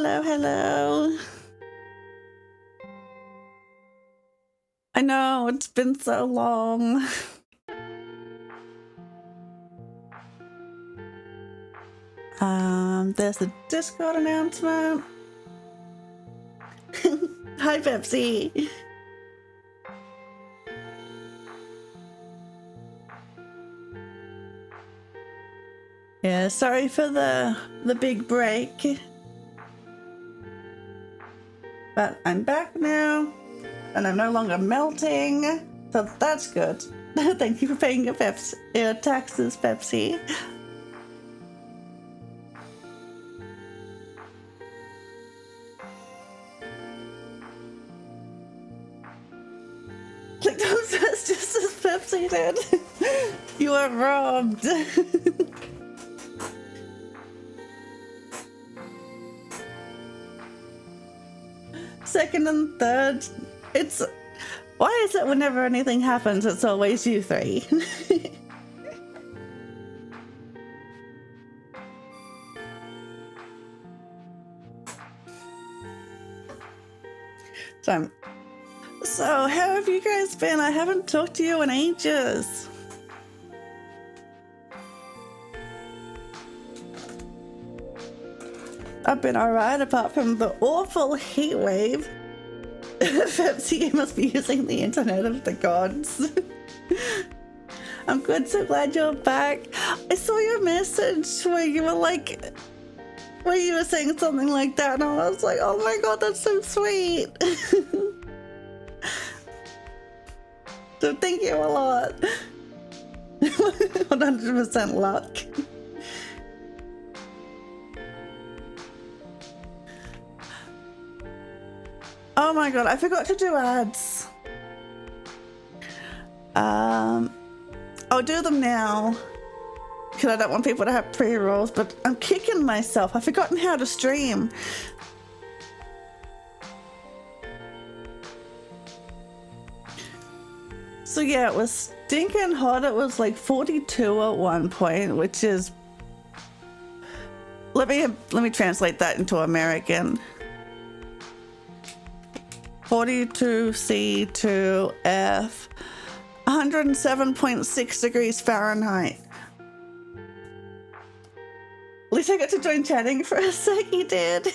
hello, hello. I know, it's been so long. There's the Discord announcement. Hi, Pepsi. Yeah, sorry for the big break. But I'm back now, and I'm no longer melting, so that's good. Thank you for paying your taxes, Pepsi. Click those first just as Pepsi did. You are robbed. Second and third, it's... Why is it whenever anything happens, it's always you three? So, how have you guys been? I haven't talked to you in ages. I've been alright, apart from the awful heat wave. Pepsi, you must be using the internet of the gods. I'm good, so glad you're back. I saw your message where you were like... Where you were saying something like that, and I was like, oh my god, that's so sweet. So thank you a lot. 100% luck. Oh my god, I forgot to do ads. I'll do them now because I don't want people to have pre-rolls, but I'm kicking myself. I've forgotten how to stream. So yeah, it was stinking hot. It was like 42 at one point, which is... Let me translate that into American. 42 C to F, 107.6 degrees Fahrenheit. At least I got to join chatting for a sec, you did.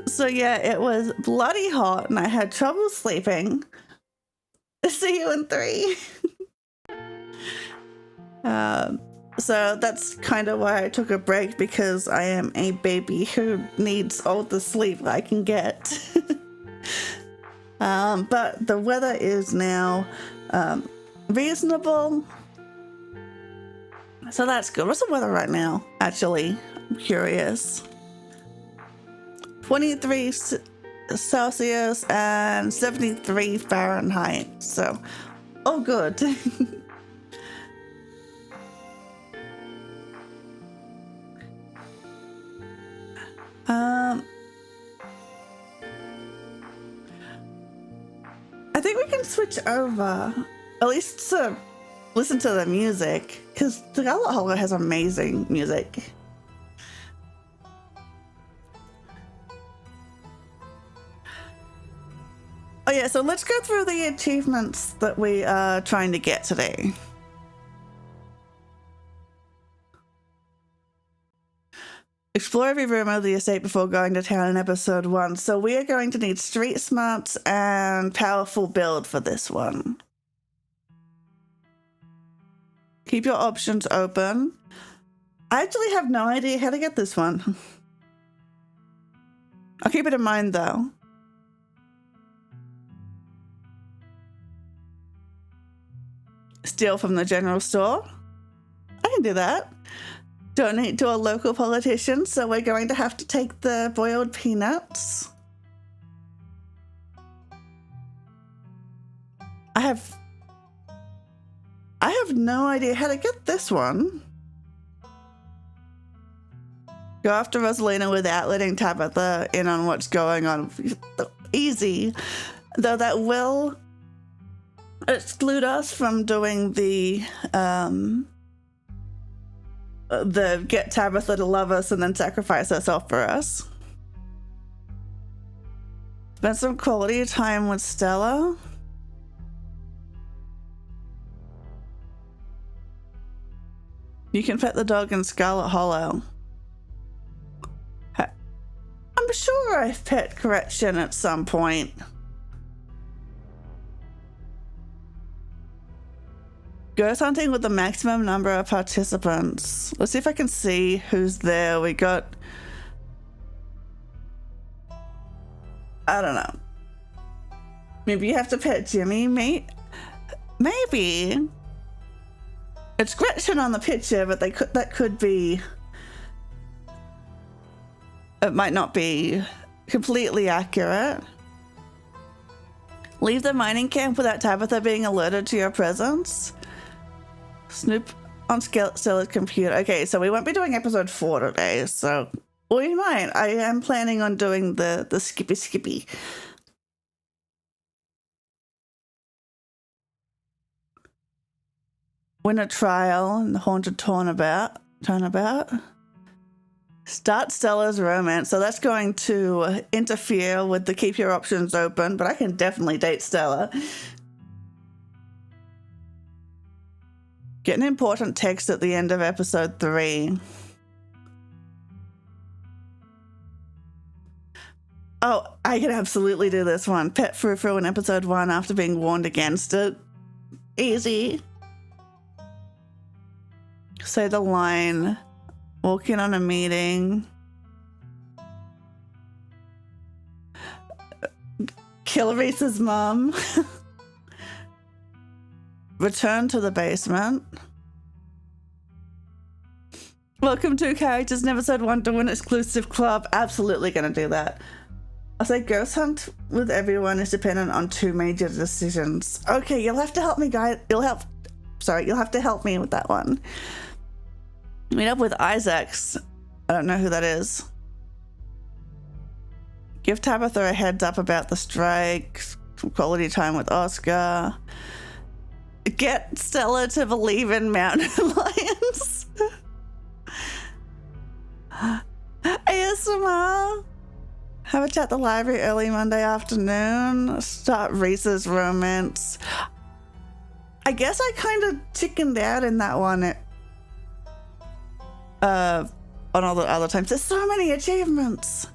So yeah, it was bloody hot and I had trouble sleeping. See you in 3. So that's kind of why I took a break, because I am a baby who needs all the sleep I can get. But the weather is now reasonable. So that's good. What's the weather right now, actually? I'm curious. 23 Celsius and 73 Fahrenheit. So, oh good. I think we can switch over, at least to listen to the music, because Scarlet Hollow has amazing music. Oh yeah, so let's go through the achievements that we are trying to get today. Explore every room of the estate before going to town in episode 1. So we are going to need street smarts and powerful build for this one. Keep your options open. I actually have no idea how to get this one. I'll keep it in mind though. Steal from the general store. I can do that. Donate to a local politician, so we're going to have to take the boiled peanuts. I have no idea how to get this one. Go after Rosalina without letting Tabitha in on what's going on. Easy. Though that will exclude us from doing the get Tabitha to love us and then sacrifice herself for us. Spend some quality time with Stella. You can pet the dog in Scarlet Hollow. I'm sure I've pet Correction at some point. Ghost hunting with the maximum number of participants. Let's see if I can see who's there. We got... I don't know. Maybe you have to pet Jimmy, mate? Maybe. It's Gretchen on the picture, but that could be... It might not be completely accurate. Leave the mining camp without Tabitha being alerted to your presence. Snoop on Stella's computer. Okay, so we won't be doing episode 4 today, so we might. I am planning on doing the skippy. Win a trial in the haunted turnabout. Start Stella's romance. So that's going to interfere with the keep your options open, but I can definitely date Stella. Get an important text at the end of episode 3. Oh, I can absolutely do this one. Pet Frou-Frou in episode 1 after being warned against it. Easy. Say the line. Walk in on a meeting. Kill Reese's mom. Return to the basement. Welcome to Characters in episode 1 to an exclusive club. Absolutely gonna do that. I'll say ghost hunt with everyone is dependent on 2 major decisions. Okay, you'll have to help me, guys. You'll have to help me with that one. Meet up with Isaacs. I don't know who that is. Give Tabitha a heads up about the strike. Quality time with Oscar. Get Stella to believe in mountain lions. ASMR. Have a chat at the library early Monday afternoon. Start Reese's romance. I guess I kind of chickened out in that one. On all the other times. There's so many achievements.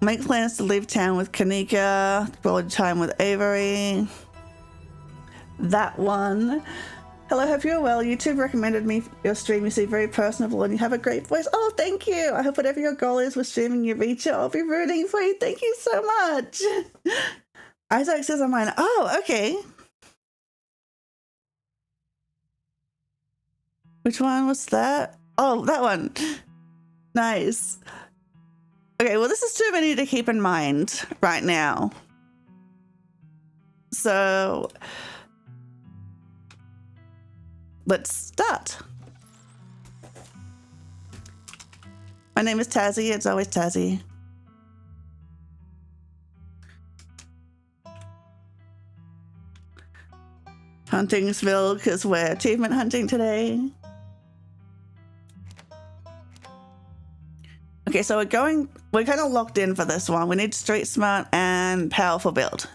Make plans to leave town with Kanika. Quality time with Avery. That one. Hello, hope you're well. YouTube recommended me your stream. You seem very personable and you have a great voice. Oh, thank you. I hope whatever your goal is with streaming, you reach it. I'll be rooting for you. Thank you so much. Isaac says on mine. Oh, okay. Which one was that? Oh, that one. Nice. Okay, well, this is too many to keep in mind right now. So let's start. My name is Tazzy. It's always Tazzy. Huntingsville, because we're achievement hunting today. Okay, so we're kind of locked in for this one. We need street smart and powerful build.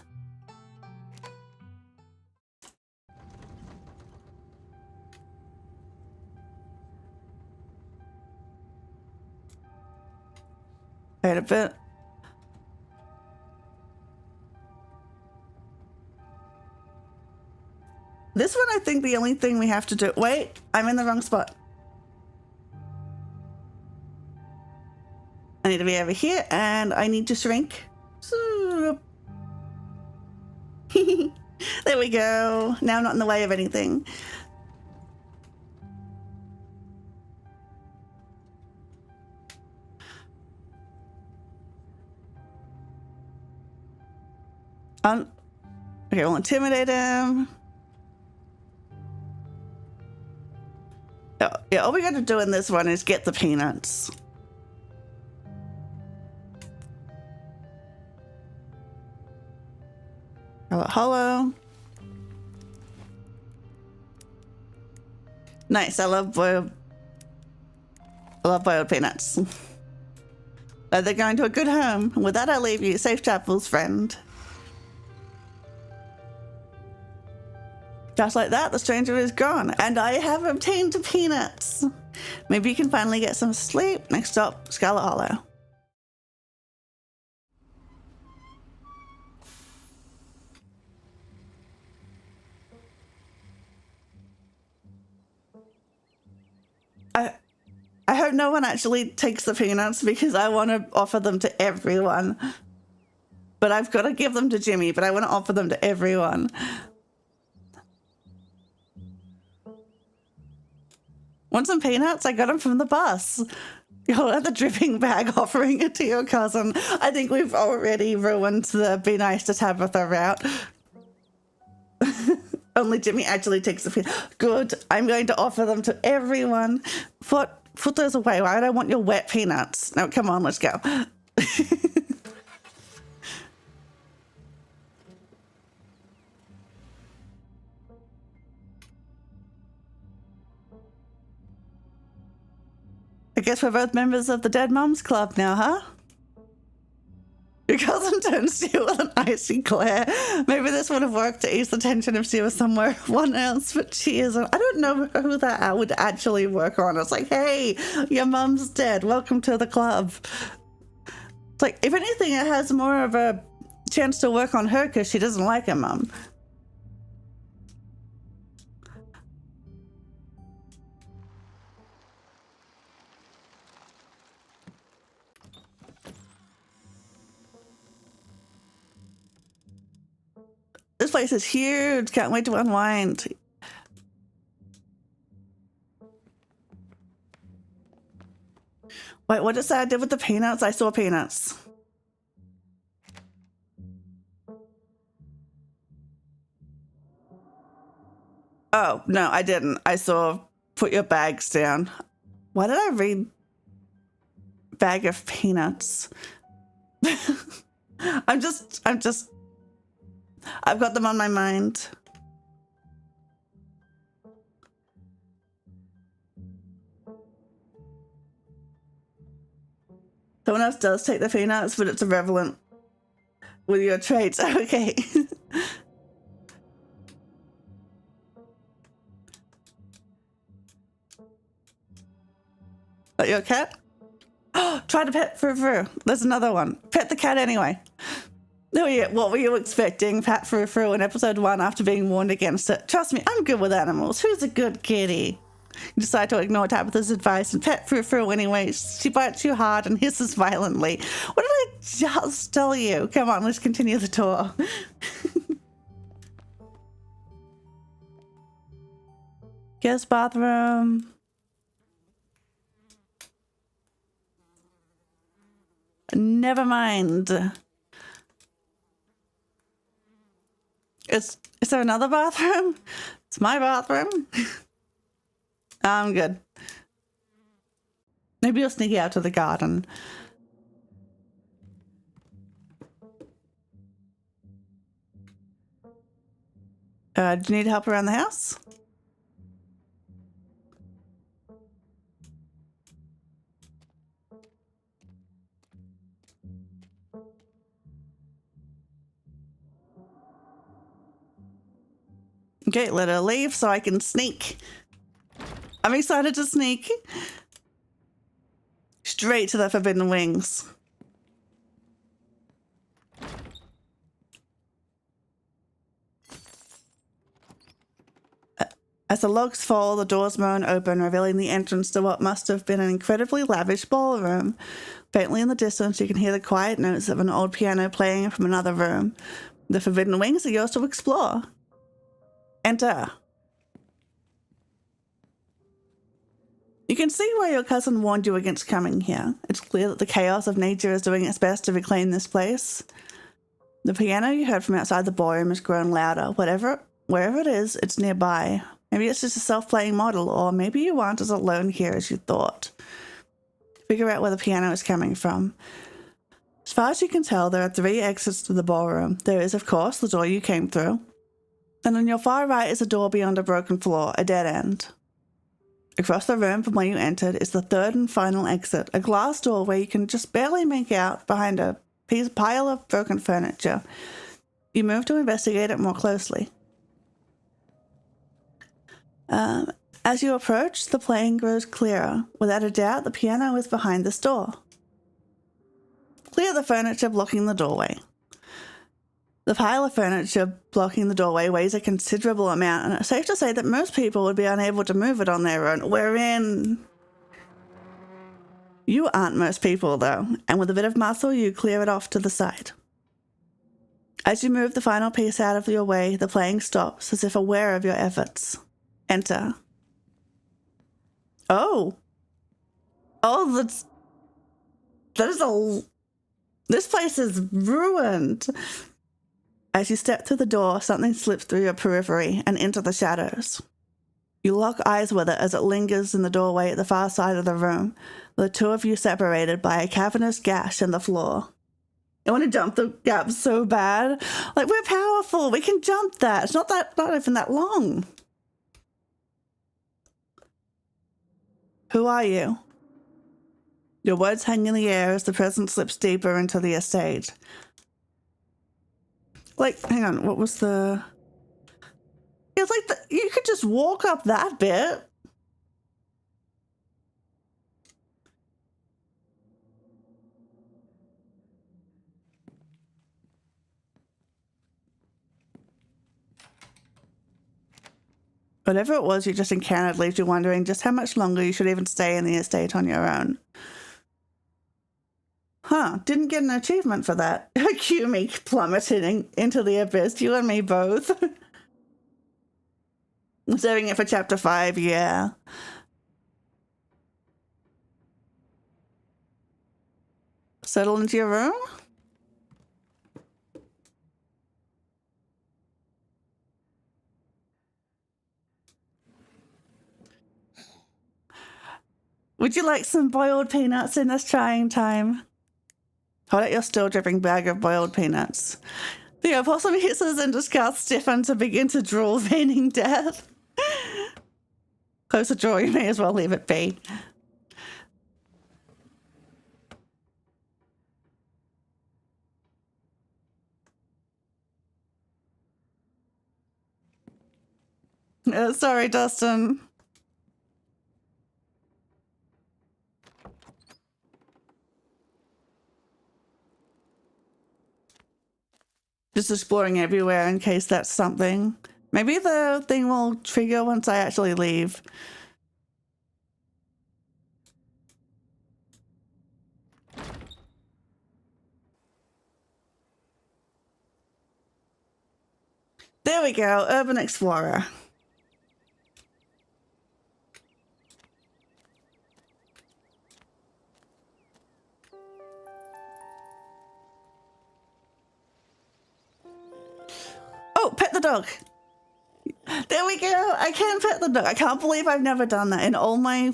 Wait a bit. This one, I think the only thing we have to do... Wait, I'm in the wrong spot. I need to be over here, and I need to shrink. So... There we go. Now I'm not in the way of anything. Okay, we'll intimidate him. Yeah, all we got to do in this one is get the peanuts. Scarlet Hollow. Nice, I love boiled I love boiled peanuts. But they're going to a good home. With that, I leave you. Safe travels, friend. Just like that, the stranger is gone, and I have obtained peanuts. Maybe you can finally get some sleep. Next stop, Scarlet Hollow. I hope no one actually takes the peanuts because I want to offer them to everyone. But I've got to give them to Jimmy, but I want to offer them to everyone. Want some peanuts? I got them from the bus. You're at the dripping bag offering it to your cousin. I think we've already ruined the be nice to Tabitha route. Only Jimmy actually takes the peanuts. Good. I'm going to offer them to everyone. Put those away. Why would I want your wet peanuts? No, come on, let's go. I guess we're both members of the Dead Moms Club now, huh? Your cousin turns to you with an icy glare. Maybe this would have worked to ease the tension if she was somewhere one else, but she isn't. I don't know who that would actually work on. It's like, hey, your mum's dead. Welcome to the club. It's like, if anything, it has more of a chance to work on her because she doesn't like her mum. This place is huge. Can't wait to unwind. Wait, what did I do with the peanuts? I saw peanuts. Oh, no, I didn't. I saw put your bags down. Why did I read bag of peanuts? I've got them on my mind. Someone else does take the peanuts, but it's irrelevant with your traits. Okay. That your cat? Oh, try to pet Frou-Frou. There's another one. Pet the cat anyway. No, yeah, what were you expecting? Pat Frou-Frou in episode 1 after being warned against it. Trust me, I'm good with animals. Who's a good kitty? You decide to ignore Tabitha's advice and pet Frou-Frou anyway. She bites you hard and hisses violently. What did I just tell you? Come on, let's continue the tour. Guest bathroom. Never mind. Is there another bathroom? It's my bathroom. I'm good. Maybe you'll sneak out to the garden. Do you need help around the house? Okay, let her leave so I can sneak. I'm excited to sneak. Straight to the Forbidden Wings. As the logs fall, the doors moan open, revealing the entrance to what must have been an incredibly lavish ballroom. Faintly in the distance, you can hear the quiet notes of an old piano playing from another room. The Forbidden Wings are yours to explore. Enter. You can see why your cousin warned you against coming here. It's clear that the chaos of nature is doing its best to reclaim this place. The piano you heard from outside the ballroom has grown louder. Wherever it is, it's nearby. Maybe it's just a self-playing model, or maybe you aren't as alone here as you thought. Figure out where the piano is coming from. As far as you can tell, there are 3 exits to the ballroom. There is, of course, the door you came through. And on your far right is a door beyond a broken floor, a dead end. Across the room from where you entered is the third and final exit, a glass door where you can just barely make out behind a pile of broken furniture. You move to investigate it more closely. As you approach, the playing grows clearer. Without a doubt, the piano is behind this door. Clear the furniture blocking the doorway. The pile of furniture blocking the doorway weighs a considerable amount, and it's safe to say that most people would be unable to move it on their own, wherein you aren't most people, though, and with a bit of muscle, you clear it off to the side. As you move the final piece out of your way, the playing stops, as if aware of your efforts. Enter. Oh, this place is ruined. As you step through the door, something slips through your periphery and into the shadows. You lock eyes with it as it lingers in the doorway at the far side of the room, the two of you separated by a cavernous gash in the floor. I want to jump the gap so bad. Like, we're powerful. We can jump that. It's not even that long. Who are you? Your words hang in the air as the present slips deeper into the estate. Like, hang on, what was the... It's like, you could just walk up that bit. Whatever it was you just encountered leaves you wondering just how much longer you should even stay in the estate on your own. Huh, didn't get an achievement for that. Cue me plummeting into the abyss, you and me both. I'm saving it for chapter 5, yeah. Settle into your room? Would you like some boiled peanuts in this trying time? Hold out your still dripping bag of boiled peanuts. The opossum hisses and discards stiffen to begin to drool, feigning death. Close the drawer, you may as well leave it be. Sorry, Dustin. Just exploring everywhere in case that's something. Maybe the thing will trigger once I actually leave. There we go, Urban Explorer. Oh, pet the dog. There we go. I can pet the dog. I can't believe I've never done that. In all my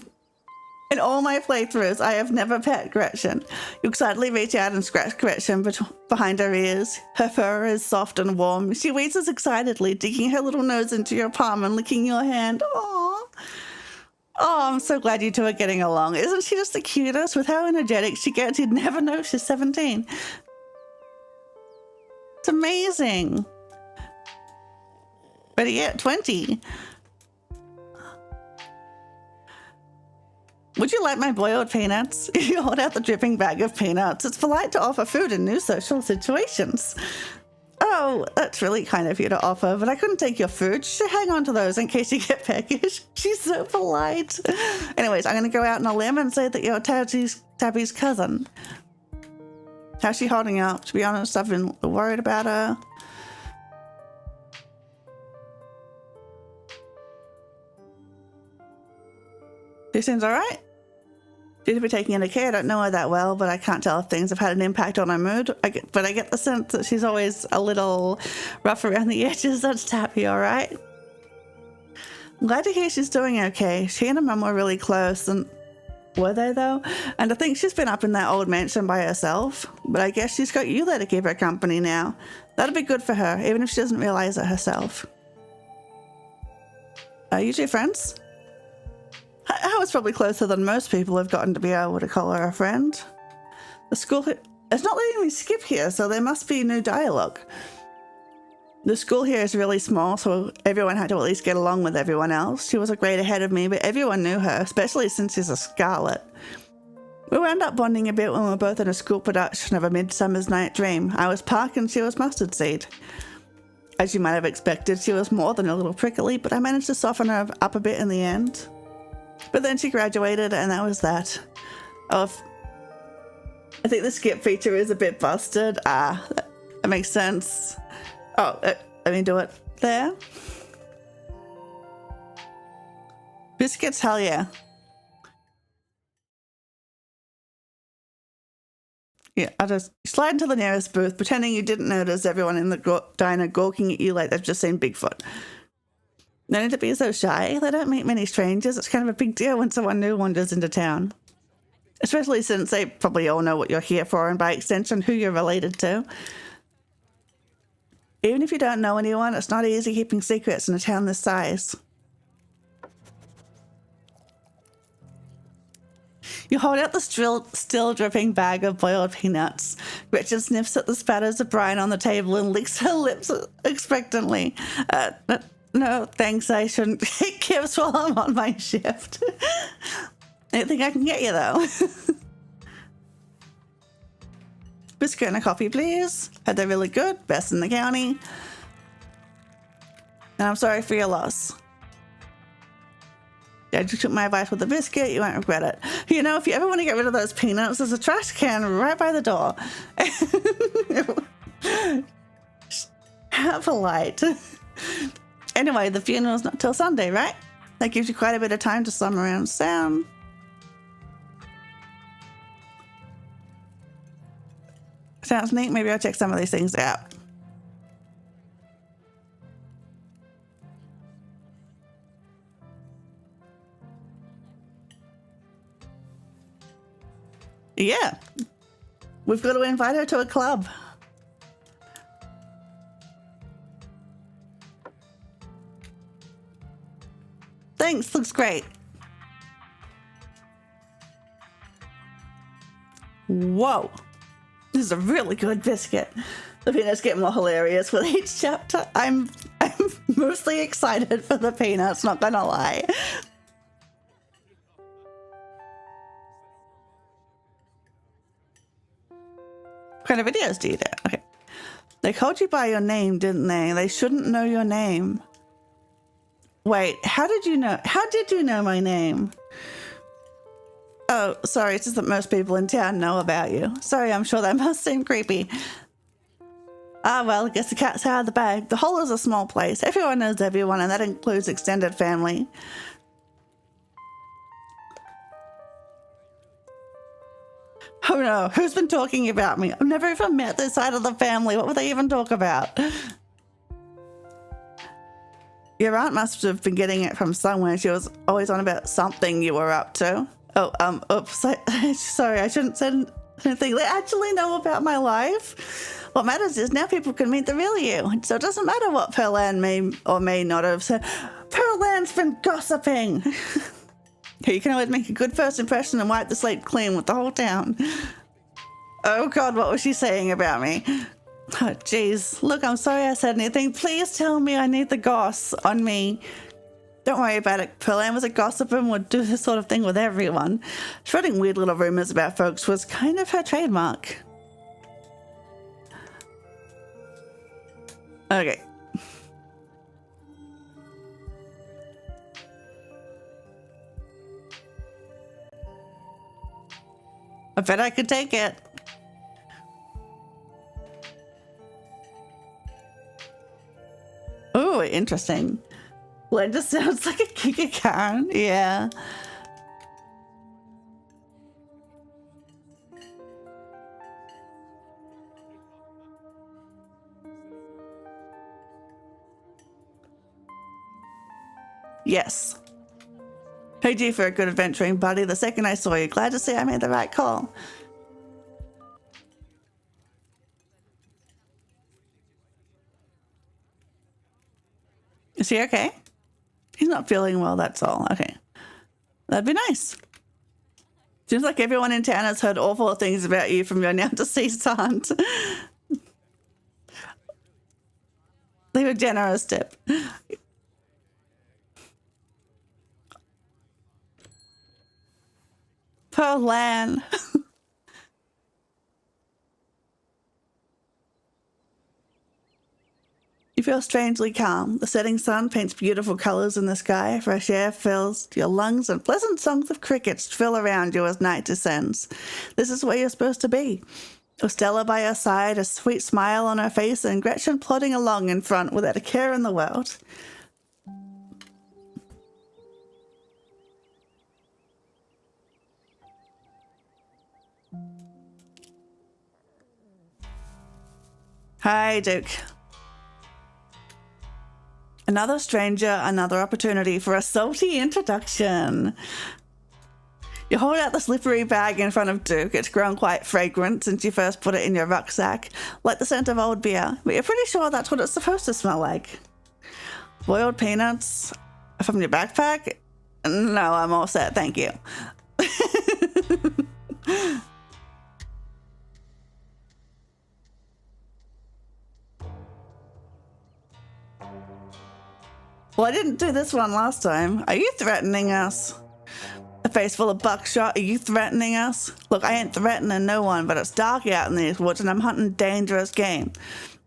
playthroughs, I have never pet Gretchen. You excitedly reach out and scratch Gretchen behind her ears. Her fur is soft and warm. She wheezes excitedly, digging her little nose into your palm and licking your hand. Aww. Oh, I'm so glad you two are getting along. Isn't she just the cutest? With how energetic she gets, you'd never know she's 17. It's amazing. Better yet, 20. Would you like my boiled peanuts? You hold out the dripping bag of peanuts. It's polite to offer food in new social situations. Oh, that's really kind of you to offer, but I couldn't take your food. You should hang on to those in case you get peckish. She's so polite. Anyways, I'm going to go out on a limb and say that you're Tabby's cousin. How's she holding up? To be honest, I've been worried about her. She seems alright. She'd be taking into care. I don't know her that well, but I can't tell if things have had an impact on her mood. But I get the sense that she's always a little rough around the edges. That's Tappy, alright? I'm glad to hear she's doing okay. She and her mum were really close, and were they though? And I think she's been up in that old mansion by herself. But I guess she's got you there to keep her company now. That'll be good for her, even if she doesn't realize it herself. Are you two friends? I was probably closer than most people have gotten to be able to call her a friend. The school... It's not letting me skip here, so there must be new dialogue. The school here is really small, so everyone had to at least get along with everyone else. She was a grade ahead of me, but everyone knew her, especially since she's a Scarlet. We wound up bonding a bit when we were both in a school production of A Midsummer's Night Dream. I was Puck and she was Mustard Seed. As you might have expected, she was more than a little prickly, but I managed to soften her up a bit in the end. But then she graduated, and that was that. I think the skip feature is a bit busted. That makes sense. Oh, let me do it there. Biscuits, hell yeah. Yeah, I'll just slide into the nearest booth, pretending you didn't notice everyone in the diner gawking at you like they've just seen Bigfoot. No need to be so shy. They don't meet many strangers. It's kind of a big deal when someone new wanders into town. Especially since they probably all know what you're here for and by extension who you're related to. Even if you don't know anyone, it's not easy keeping secrets in a town this size. You hold out the still dripping bag of boiled peanuts. Gretchen sniffs at the spatters of brine on the table and licks her lips expectantly. No, thanks, I shouldn't take gifts while I'm on my shift. Anything I can get you, though? Biscuit and a coffee, please. Heard they're really good. Best in the county. And I'm sorry for your loss. Yeah, you took my advice with the biscuit. You won't regret it. You know, if you ever want to get rid of those peanuts, there's a trash can right by the door. How polite. Anyway, the funeral's not till Sunday, right? That gives you quite a bit of time to slum around town. Sounds neat. Maybe I'll check some of these things out. Yeah. We've got to invite her to a club. Thanks. Looks great. Whoa. This is a really good biscuit. The peanuts get more hilarious with each chapter. I'm mostly excited for the peanuts, not gonna lie. What kind of videos do you do? Okay. They called you by your name, didn't they? They shouldn't know your name. Wait, how did you know my name? Oh, sorry, it's just that most people in town know about you. Sorry, I'm sure that must seem creepy. Ah, well, I guess the cat's out of the bag. The Hollow's a small place. Everyone knows everyone, and that includes extended family. Oh no, who's been talking about me? I've never even met this side of the family. What would they even talk about? Your aunt must have been getting it from somewhere. She was always on about something you were up to. Oh, oops. Sorry, I shouldn't say anything. They actually know about my life. What matters is now people can meet the real you. So it doesn't matter what Pearl Ann may or may not have said. Pearl Ann's been gossiping. You can always make a good first impression and wipe the slate clean with the whole town. Oh God, what was she saying about me? Oh, jeez. Look, I'm sorry I said anything. Please tell me I need the goss on me. Don't worry about it. Pearl Ann was a gossip and would do this sort of thing with everyone. Spreading weird little rumors about folks was kind of her trademark. Okay. I bet I could take it. Oh, interesting. Blender sounds like a Giga Karen. Yeah. Yes. Paid you for a good adventuring buddy the second I saw you. Glad to see I made the right call. Is he okay? He's not feeling well, that's all. Okay. That'd be nice. Seems like everyone in town has heard awful things about you from your now deceased aunt. Leave a generous tip. Poor Lan. You feel strangely calm. The setting sun paints beautiful colors in the sky. Fresh air fills your lungs and pleasant songs of crickets fill around you as night descends. This is where you're supposed to be. With Stella by your side, a sweet smile on her face, and Gretchen plodding along in front without a care in the world. Hi, Duke. Another stranger, another opportunity for a salty introduction. You hold out the slippery bag in front of Duke. It's grown quite fragrant since you first put it in your rucksack, like the scent of old beer, but you're pretty sure that's what it's supposed to smell like. Boiled peanuts from your backpack? No, I'm all set, thank you. Well, I didn't do this one last time. Are you threatening us? A face full of buckshot. Are you threatening us? Look, I ain't threatening no one, but it's dark out in these woods and I'm hunting dangerous game.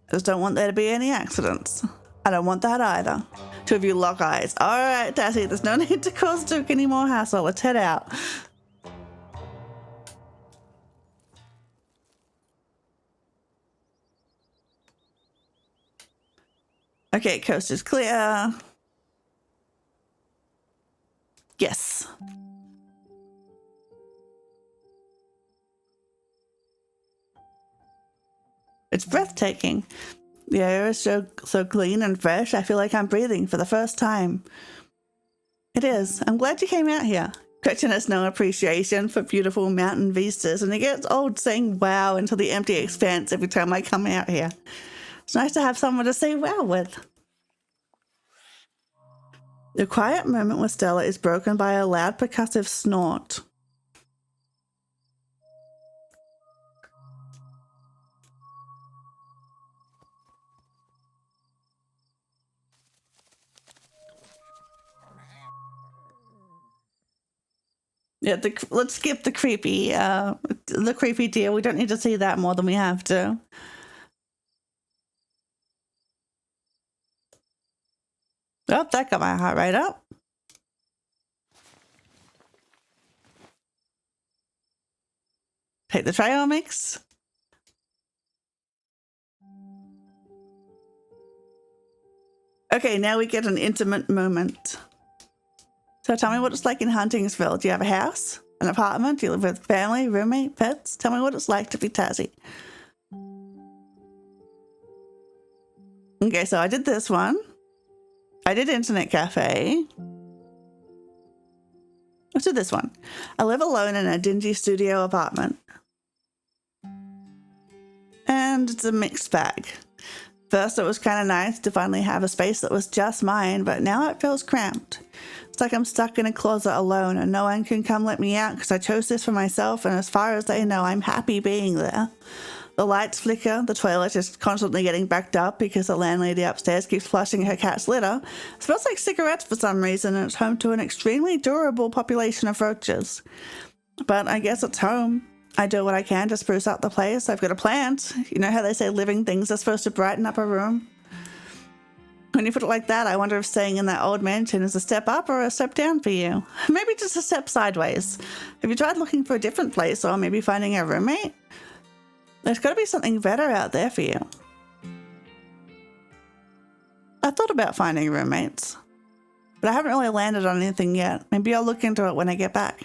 I just don't want there to be any accidents. I don't want that either. Two of you lock eyes. All right, Tassie, there's no need to cause Duke any more hassle. Let's head out. Okay, coast is clear. Yes. It's breathtaking. The air is so clean and fresh, I feel like I'm breathing for the first time. It is. I'm glad you came out here. Gretchen has no appreciation for beautiful mountain vistas, and it gets old saying wow into the empty expanse every time I come out here. It's nice to have someone to say wow with. The quiet moment with Stella is broken by a loud percussive snort. Yeah, let's skip the creepy deal. We don't need to see that more than we have to. Oh, that got my heart rate up. Take the trail mix. Okay, now we get an intimate moment. So tell me what it's like in Huntingsville. Do you have a house? An apartment? Do you live with family, roommate, pets? Tell me what it's like to be Tassie. Okay, so I did this one. I did Internet Cafe. Let's do this one. I live alone in a dingy studio apartment. And it's a mixed bag. First, it was kind of nice to finally have a space that was just mine, but now it feels cramped. It's like I'm stuck in a closet alone and no one can come let me out because I chose this for myself, and as far as they know, I'm happy being there. The lights flicker, the toilet is constantly getting backed up because the landlady upstairs keeps flushing her cat's litter. It smells like cigarettes for some reason, and it's home to an extremely durable population of roaches. But I guess it's home. I do what I can to spruce up the place. I've got a plant. You know how they say living things are supposed to brighten up a room? When you put it like that, I wonder if staying in that old mansion is a step up or a step down for you. Maybe just a step sideways. Have you tried looking for a different place, or maybe finding a roommate? There's got to be something better out there for you. I thought about finding roommates, but I haven't really landed on anything yet. Maybe I'll look into it when I get back.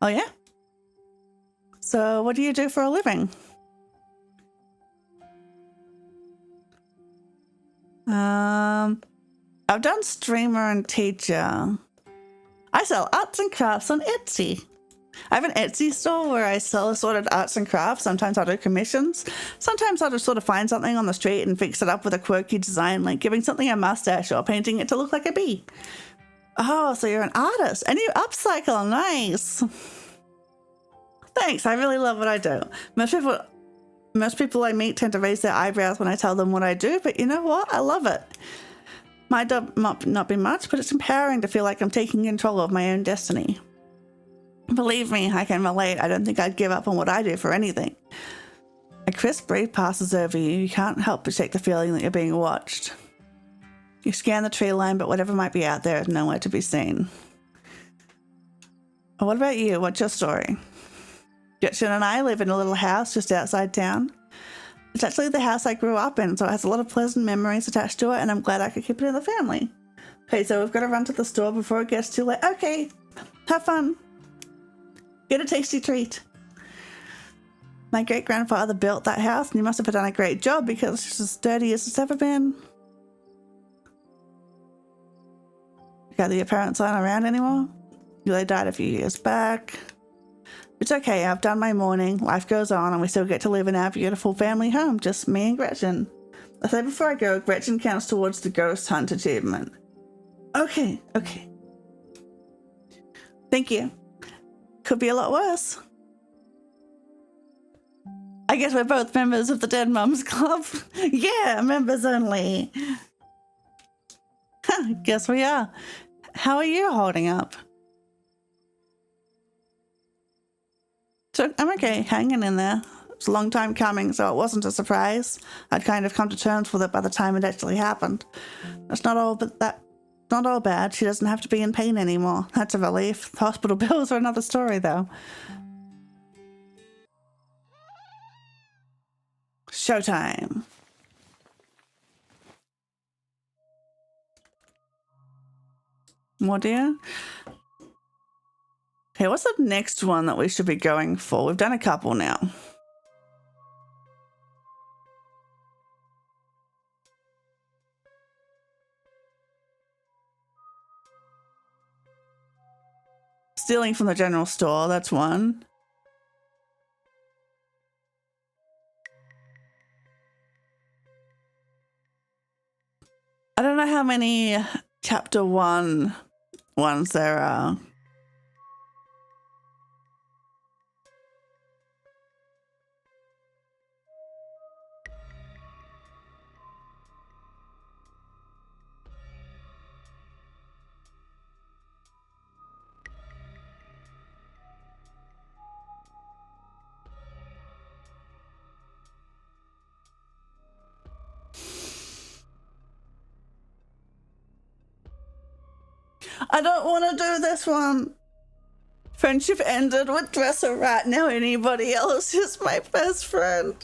Oh yeah? So what do you do for a living? I've done streamer and teacher. I sell arts and crafts on Etsy. I have an Etsy store where I sell assorted arts and crafts. Sometimes I'll do commissions. Sometimes I'll just sort of find something on the street and fix it up with a quirky design, like giving something a mustache or painting it to look like a bee. Oh, so you're an artist and you upcycle. Nice. Thanks. I really love what I do. Most people I meet tend to raise their eyebrows when I tell them what I do, but you know what? I love it. My job might not be much, but it's empowering to feel like I'm taking control of my own destiny. Believe me, I can relate. I don't think I'd give up on what I do for anything. A crisp breeze passes over you. You can't help but shake the feeling that you're being watched. You scan the tree line, but whatever might be out there is nowhere to be seen. What about you? What's your story? Gretchen and I live in a little house just outside town. It's actually the house I grew up in, so it has a lot of pleasant memories attached to it, and I'm glad I could keep it in the family. Okay, so we've got to run to the store before it gets too late. Okay, have fun. Get a tasty treat. My great-grandfather built that house, and he must have done a great job because it's just as sturdy as it's ever been. Okay, your parents aren't around anymore? They died a few years back. It's okay, I've done my mourning, life goes on, and we still get to live in our beautiful family home, just me and Gretchen. I say before I go, Gretchen counts towards the ghost hunt achievement. Okay. Thank you. Could be a lot worse. I guess we're both members of the Dead Mums Club. Yeah, members only. Guess we are. How are you holding up? So I'm okay, hanging in there. It's a long time coming, so it wasn't a surprise. I'd kind of come to terms with it by the time it actually happened. It's not all bad. She doesn't have to be in pain anymore. That's a relief. Hospital bills are another story, though. Showtime. More dear? Okay, what's the next one that we should be going for? We've done a couple now. Stealing from the general store, that's one. I don't know how many chapter 1 ones there are. I don't want to do this one. Friendship ended with Dresser right now. Anybody else is my best friend.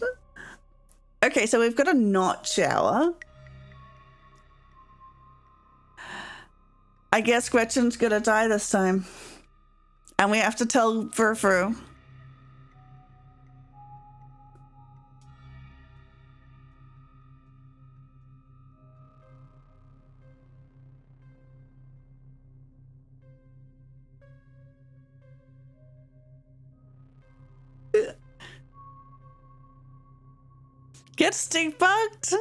Okay, so we've got a not shower. I guess Gretchen's gonna die this time. And we have to tell Furfru. Get stink bugged.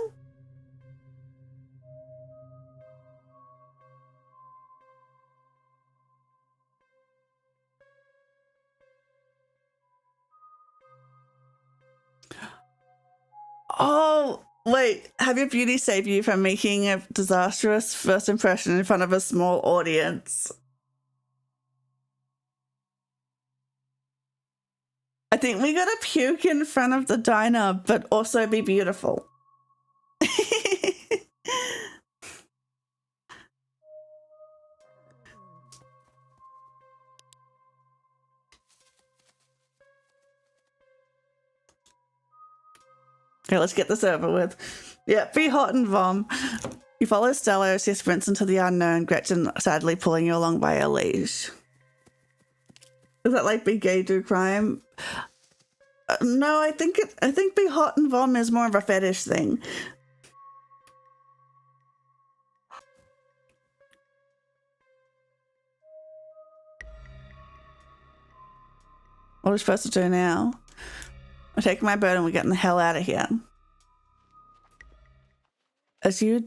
Oh, wait. Have your beauty save you from making a disastrous first impression in front of a small audience? I think we gotta puke in front of the diner, but also be beautiful. Okay, let's get this over with. Yeah, be hot and vom. You follow Stella as she sprints into the unknown, Gretchen sadly pulling you along by a leash. Is that like be gay, do crime? No, I think be hot and vom is more of a fetish thing. What are we supposed to do now? I'm taking my boat and we're getting the hell out of here. As you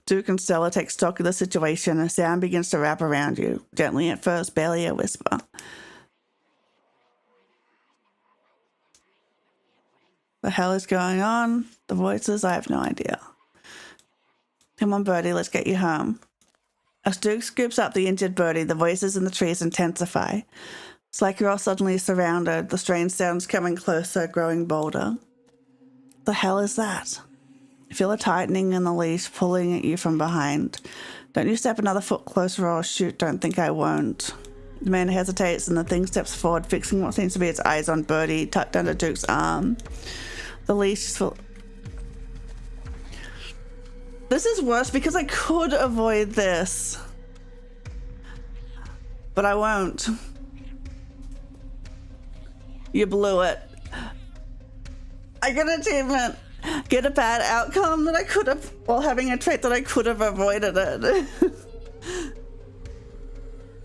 Duke and Stella take stock of the situation and sound begins to wrap around you, gently at first, barely a whisper. The hell is going on? The voices, I have no idea. Come on, Birdie, let's get you home. As Duke scoops up the injured Birdie, the voices in the trees intensify. It's like you're all suddenly surrounded, the strange sounds coming closer, growing bolder. The hell is that? You feel a tightening in the leash pulling at you from behind. Don't you step another foot closer or shoot, don't think I won't. The man hesitates and the thing steps forward, fixing what seems to be its eyes on Birdie, tucked under Duke's arm. The leash is full. This is worse because I could avoid this. But I won't. You blew it. I get an achievement. Get a bad outcome that I could have, while having a trait that I could have avoided it.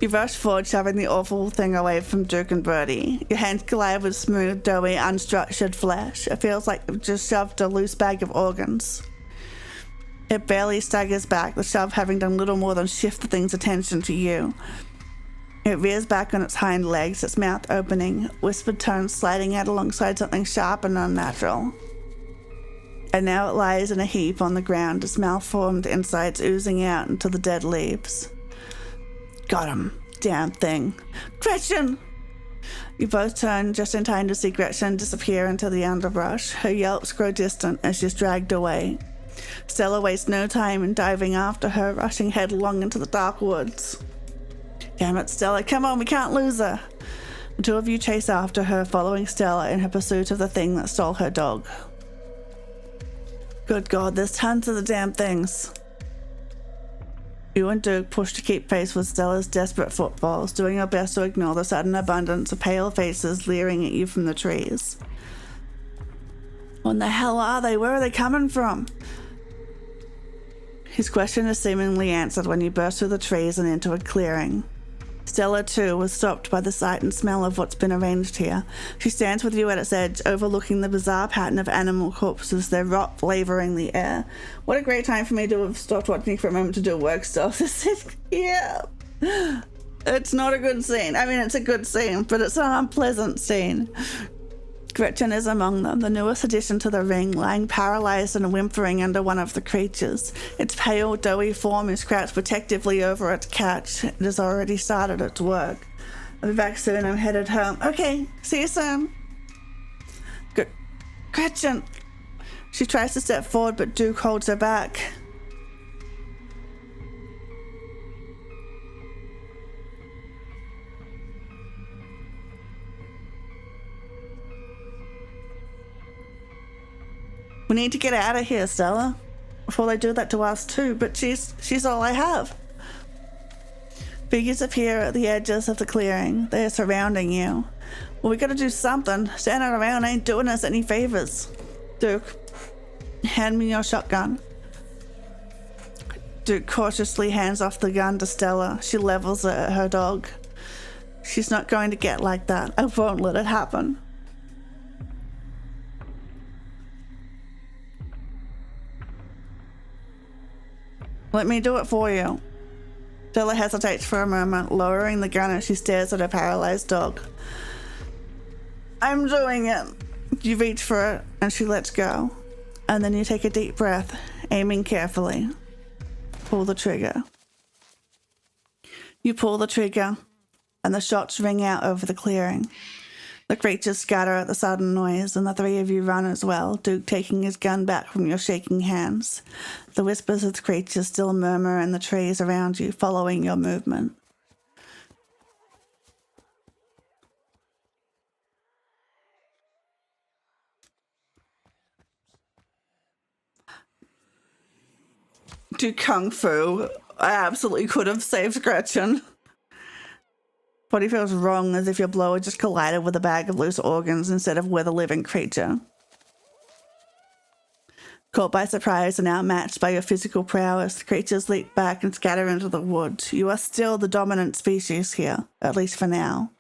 You rush forward, shoving the awful thing away from Duke and Birdie. Your hands collide with smooth, doughy, unstructured flesh. It feels like you've just shoved a loose bag of organs. It barely staggers back, the shove having done little more than shift the thing's attention to you. It rears back on its hind legs, its mouth opening, whispered tones sliding out alongside something sharp and unnatural. And now it lies in a heap on the ground, its malformed insides oozing out into the dead leaves. Got him. Damn thing. Gretchen! You both turn just in time to see Gretchen disappear into the underbrush. Her yelps grow distant as she's dragged away. Stella wastes no time in diving after her, rushing headlong into the dark woods. Damn it, Stella, come on, we can't lose her. The two of you chase after her, following Stella in her pursuit of the thing that stole her dog. Good God, there's tons of the damn things. You and Duke push to keep pace with Stella's desperate footfalls, doing your best to ignore the sudden abundance of pale faces leering at you from the trees. What the hell are they? Where are they coming from? His question is seemingly answered when you burst through the trees and into a clearing. Stella, too, was stopped by the sight and smell of what's been arranged here. She stands with you at its edge, overlooking the bizarre pattern of animal corpses, their rot flavoring the air. What a great time for me to have stopped watching for a moment to do work stuff. This is, yeah. It's not a good scene. I mean, it's a good scene, but it's an unpleasant scene. Gretchen is among them, the newest addition to the ring, lying paralyzed and whimpering under one of the creatures. Its pale, doughy form is crouched protectively over its couch. It has already started its work. I'll be back soon. I'm headed home. Okay, see you soon. Gretchen! She tries to step forward, but Duke holds her back. We need to get out of here, Stella, before they do that to us too, but she's all I have. Figures appear at the edges of the clearing. They are surrounding you. Well, we gotta do something. Standing around ain't doing us any favors. Duke, hand me your shotgun. Duke cautiously hands off the gun to Stella. She levels it at her dog. She's not going to get like that. I won't let it happen. Let me do it for you. Stella hesitates for a moment, lowering the gun as she stares at her paralyzed dog. I'm doing it. You reach for it, and she lets go. And then you take a deep breath, aiming carefully. Pull the trigger. You pull the trigger, and the shots ring out over the clearing. The creatures scatter at the sudden noise, and the three of you run as well, Duke taking his gun back from your shaking hands. The whispers of the creatures still murmur in the trees around you, following your movement. Dude, Kung Fu. I absolutely could have saved Gretchen. Body feels wrong, as if your blow had just collided with a bag of loose organs instead of with a living creature. Caught by surprise and outmatched by your physical prowess, the creatures leap back and scatter into the woods. You are still the dominant species here, at least for now.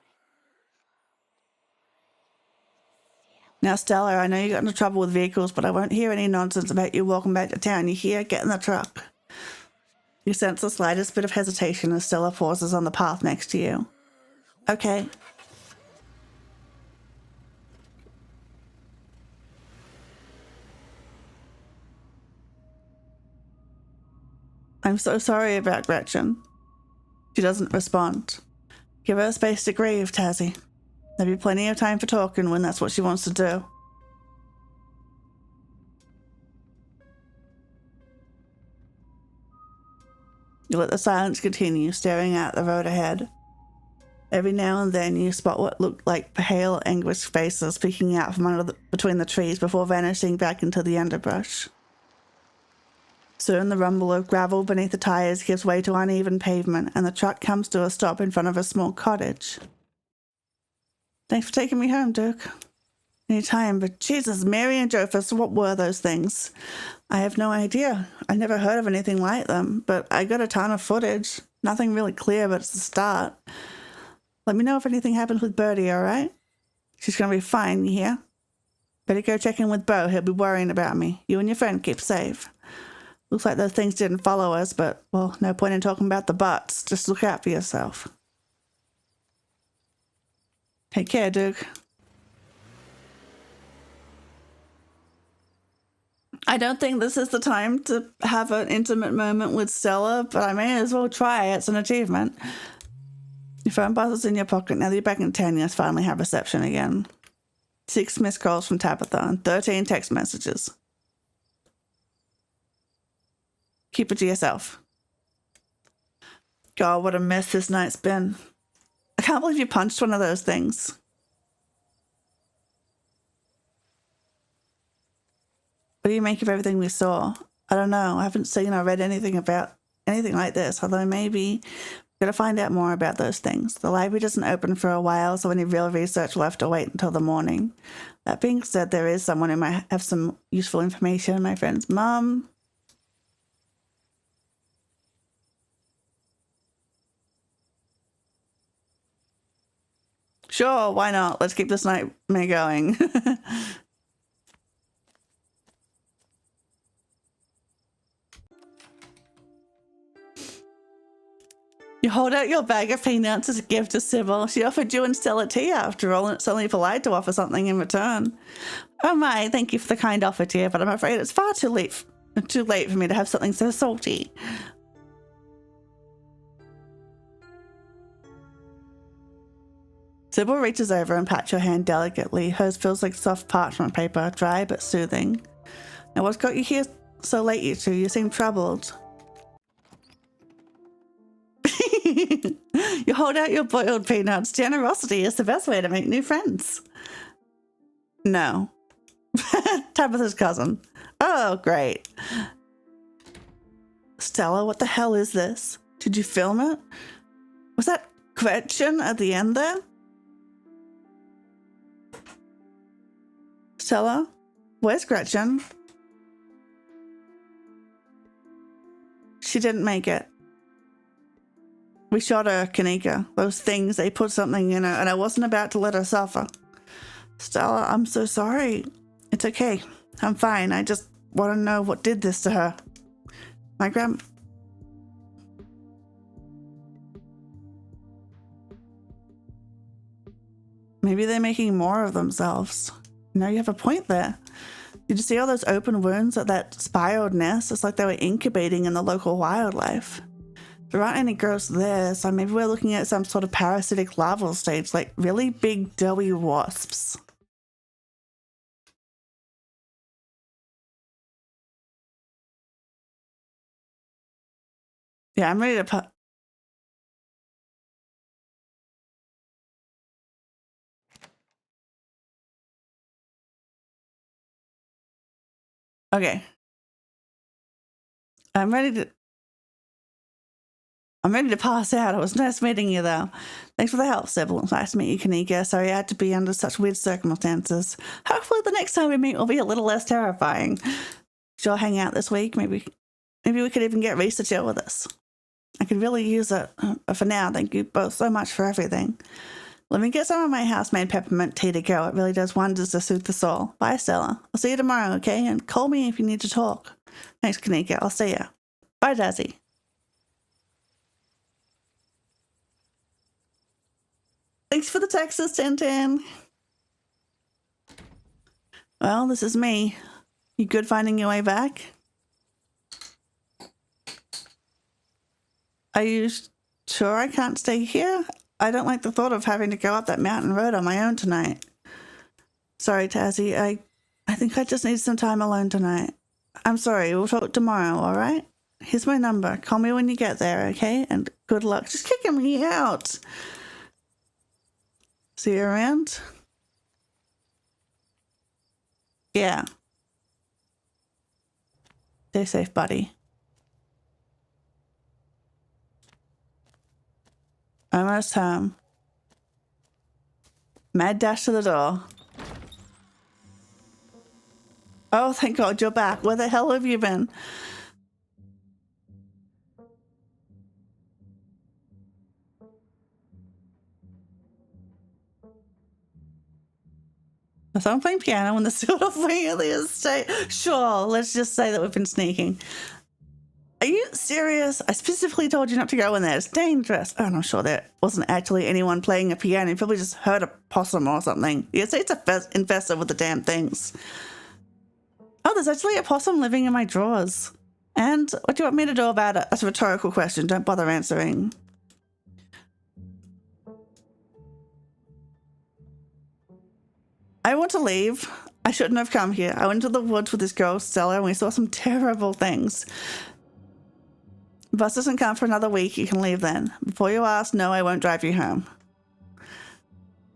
Now, Stella, I know you got into trouble with vehicles, but I won't hear any nonsense about you walking back to town. You hear? Get in the truck. You sense the slightest bit of hesitation as Stella pauses on the path next to you. Okay. I'm so sorry about Gretchen. She doesn't respond. Give her space to grieve, Tazzy. There'll be plenty of time for talking when that's what she wants to do. You let the silence continue, staring at the road ahead. Every now and then you spot what looked like pale, anguished faces peeking out from between the trees before vanishing back into the underbrush. Soon the rumble of gravel beneath the tires gives way to uneven pavement, and the truck comes to a stop in front of a small cottage. Thanks for taking me home, Duke. Any time, but Jesus, Mary and Jophus, what were those things? I have no idea. I never heard of anything like them, but I got a ton of footage. Nothing really clear, but it's the start. Let me know if anything happens with Birdie, all right? She's going to be fine, you hear? Better go check in with Bo. He'll be worrying about me. You and your friend keep safe. Looks like those things didn't follow us, but, well, no point in talking about the butts. Just look out for yourself. Take care, Duke. I don't think this is the time to have an intimate moment with Stella, but I may as well try. It's an achievement. Your phone buzzes in your pocket. Now that you're back in town, you finally have reception again. 6 missed calls from Tabitha and 13 text messages. Keep it to yourself. God, what a mess this night's been. I can't believe you punched one of those things. What do you make of everything we saw? I don't know. I haven't seen or read anything about anything like this, although maybe we're going to find out more about those things. The library doesn't open for a while, so any real research will have to wait until the morning. That being said, there is someone who might have some useful information. My friend's mum. Sure, why not? Let's keep this nightmare going. You hold out your bag of peanuts as a gift to Sybil. She offered you and Stella tea after all, and it's only polite to offer something in return. Oh my, thank you for the kind offer, dear, but I'm afraid it's far too late for me to have something so salty. Sybil reaches over and pats your hand delicately. Hers feels like soft parchment paper, dry but soothing. Now, what's got you here so late, you two? You seem troubled. You hold out your boiled peanuts. Generosity is the best way to make new friends. No. Tabitha's cousin. Oh, great. Stella, what the hell is this? Did you film it? Was that Gretchen at the end there? Stella, where's Gretchen? She didn't make it. We shot her, Kanika. Those things, they put something in her, and I wasn't about to let her suffer. Stella, I'm so sorry. It's okay. I'm fine. I just want to know what did this to her. My Maybe they're making more of themselves. You know, you have a point there. Did you see all those open wounds at that spiraled nest? It's like they were incubating in the local wildlife. There aren't any growths there, so maybe we're looking at some sort of parasitic larval stage, like really big doughy wasps. Yeah, I'm ready to put... Okay. I'm ready to pass out. It was nice meeting you, though. Thanks for the help, Sybil. It's nice to meet you, Kanika. Sorry I had to be under such weird circumstances. Hopefully the next time we meet will be a little less terrifying. Sure, hang out this week. Maybe we could even get Reese to chill with us. I could really use it. For now, thank you both so much for everything. Let me get some of my house-made peppermint tea to go. It really does wonders to soothe the soul. Bye, Stella. I'll see you tomorrow, okay? And call me if you need to talk. Thanks, Kanika. I'll see ya. Bye, Dazzy. Thanks for the Texas, Tintin. Well, this is me. You good finding your way back? Are you sure I can't stay here? I don't like the thought of having to go up that mountain road on my own tonight. Sorry, Tazzy. I think I just need some time alone tonight. I'm sorry. We'll talk tomorrow, all right? Here's my number. Call me when you get there, okay? And good luck. Just kicking me out. See you around? Yeah. Stay safe, buddy. Almost home. Mad dash to the door. Oh, thank God you're back. Where the hell have you been? Someone playing piano in the sort of wing of the estate. Sure, let's just say that we've been sneaking. Are you serious? I specifically told you not to go in there. It's dangerous. Oh, and I'm sure there wasn't actually anyone playing a piano. You probably just heard a possum or something. The estate's infested with the damn things. Oh, there's actually a possum living in my drawers. And what do you want me to do about it? That's a rhetorical question. Don't bother answering. I want to leave. I shouldn't have come here. I went to the woods with this girl, Stella, and we saw some terrible things. Bus doesn't come for another week. You can leave then. Before you ask, no, I won't drive you home.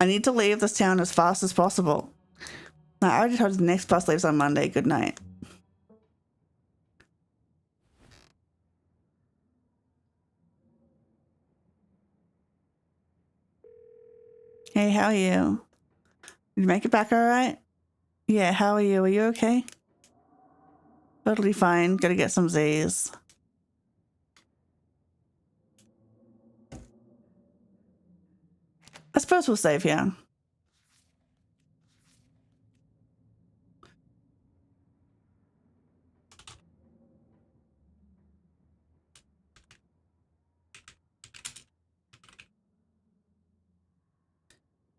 I need to leave this town as fast as possible. I already told you the next bus leaves on Monday. Good night. Hey, how are you? Did you make it back all right? Yeah, how are you? Are you okay? Totally fine. Gotta get some Z's. I suppose we'll save here.